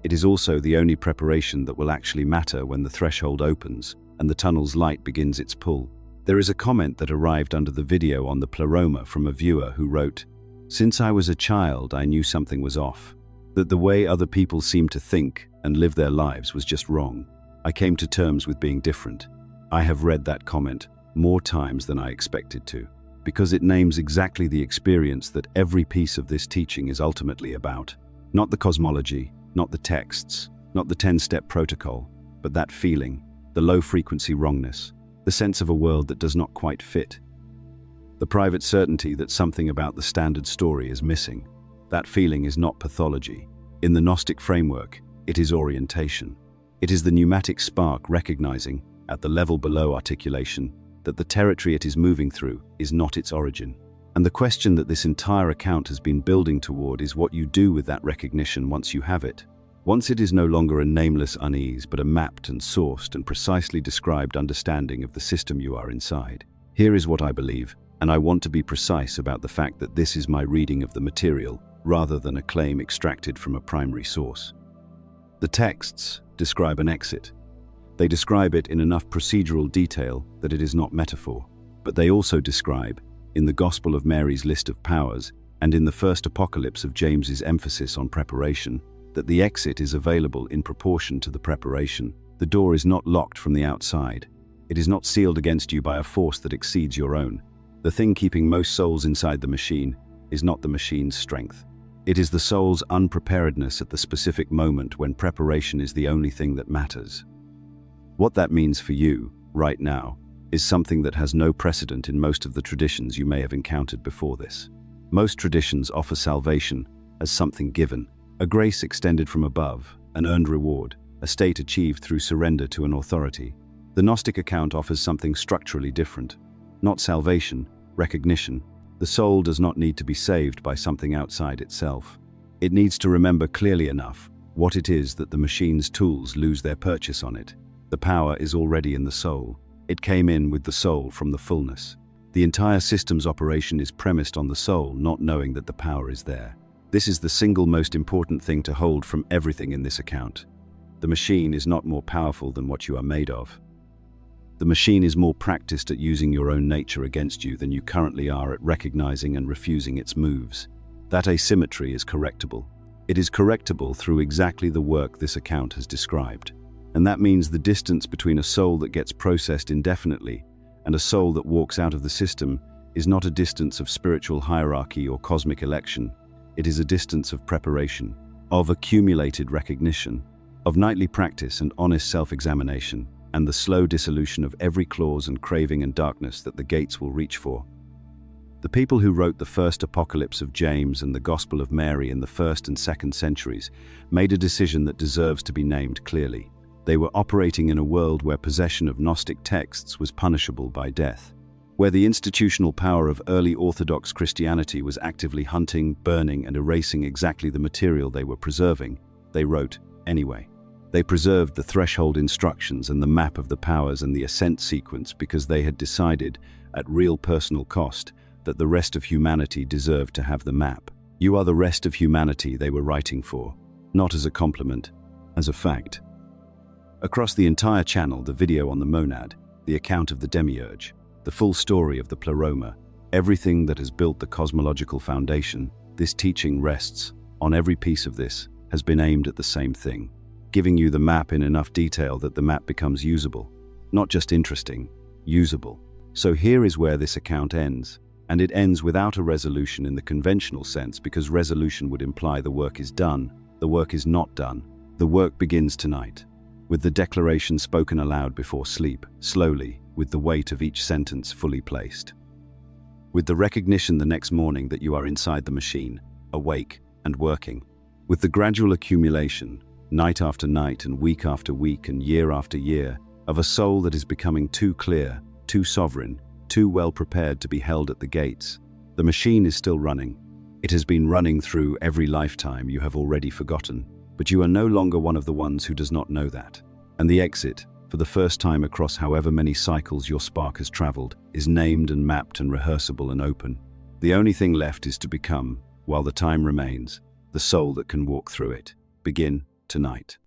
It is also the only preparation that will actually matter when the threshold opens and the tunnel's light begins its pull. There is a comment that arrived under the video on the pleroma from a viewer who wrote, "Since I was a child, I knew something was off. That the way other people seemed to think and live their lives was just wrong. I came to terms with being different." I have read that comment more times than I expected to, because it names exactly the experience that every piece of this teaching is ultimately about. Not the cosmology, not the texts, not the 10-step protocol, but that feeling, the low-frequency wrongness, the sense of a world that does not quite fit. The private certainty that something about the standard story is missing. That feeling is not pathology. In the Gnostic framework, it is orientation. It is the pneumatic spark recognizing, at the level below articulation, that the territory it is moving through is not its origin. And the question that this entire account has been building toward is what you do with that recognition once you have it. Once it is no longer a nameless unease, but a mapped and sourced and precisely described understanding of the system you are inside. Here is what I believe, and I want to be precise about the fact that this is my reading of the material, rather than a claim extracted from a primary source. The texts describe an exit. They describe it in enough procedural detail that it is not metaphor, but they also describe, in the Gospel of Mary's list of powers, and in the first apocalypse of James's emphasis on preparation, that the exit is available in proportion to the preparation. The door is not locked from the outside. It is not sealed against you by a force that exceeds your own. The thing keeping most souls inside the machine is not the machine's strength. It is the soul's unpreparedness at the specific moment when preparation is the only thing that matters. What that means for you, right now, is something that has no precedent in most of the traditions you may have encountered before this. Most traditions offer salvation as something given, a grace extended from above, an earned reward, a state achieved through surrender to an authority. The Gnostic account offers something structurally different. Not salvation, recognition. The soul does not need to be saved by something outside itself. It needs to remember clearly enough what it is that the machine's tools lose their purchase on it. The power is already in the soul. It came in with the soul from the fullness. The entire system's operation is premised on the soul not knowing that the power is there. This is the single most important thing to hold from everything in this account. The machine is not more powerful than what you are made of. The machine is more practiced at using your own nature against you than you currently are at recognizing and refusing its moves. That asymmetry is correctable. It is correctable through exactly the work this account has described. And that means the distance between a soul that gets processed indefinitely and a soul that walks out of the system is not a distance of spiritual hierarchy or cosmic election. It is a distance of preparation, of accumulated recognition, of nightly practice and honest self-examination, and the slow dissolution of every clause and craving and darkness that the gates will reach for. The people who wrote the first Apocalypse of James and the Gospel of Mary in the 1st and 2nd centuries made a decision that deserves to be named clearly. They were operating in a world where possession of Gnostic texts was punishable by death, where the institutional power of early Orthodox Christianity was actively hunting, burning, and erasing exactly the material they were preserving. They wrote anyway. They preserved the threshold instructions and the map of the powers and the ascent sequence because they had decided, at real personal cost, that the rest of humanity deserved to have the map. You are the rest of humanity they were writing for, not as a compliment, as a fact. Across the entire channel, the video on the monad, the account of the demiurge, the full story of the pleroma, everything that has built the cosmological foundation, this teaching rests on every piece of this, has been aimed at the same thing, giving you the map in enough detail that the map becomes usable. Not just interesting, usable. So here is where this account ends, and it ends without a resolution in the conventional sense because resolution would imply the work is done. The work is not done. The work begins tonight, with the declaration spoken aloud before sleep, slowly, with the weight of each sentence fully placed. With the recognition the next morning that you are inside the machine, awake and working. With the gradual accumulation, night after night and week after week and year after year, of a soul that is becoming too clear, too sovereign, too well prepared to be held at the gates. The machine is still running. It has been running through every lifetime you have already forgotten, but you are no longer one of the ones who does not know that. And the exit, for the first time across however many cycles your spark has traveled, is named and mapped and rehearsable and open. The only thing left is to become, while the time remains, the soul that can walk through it. Begin tonight.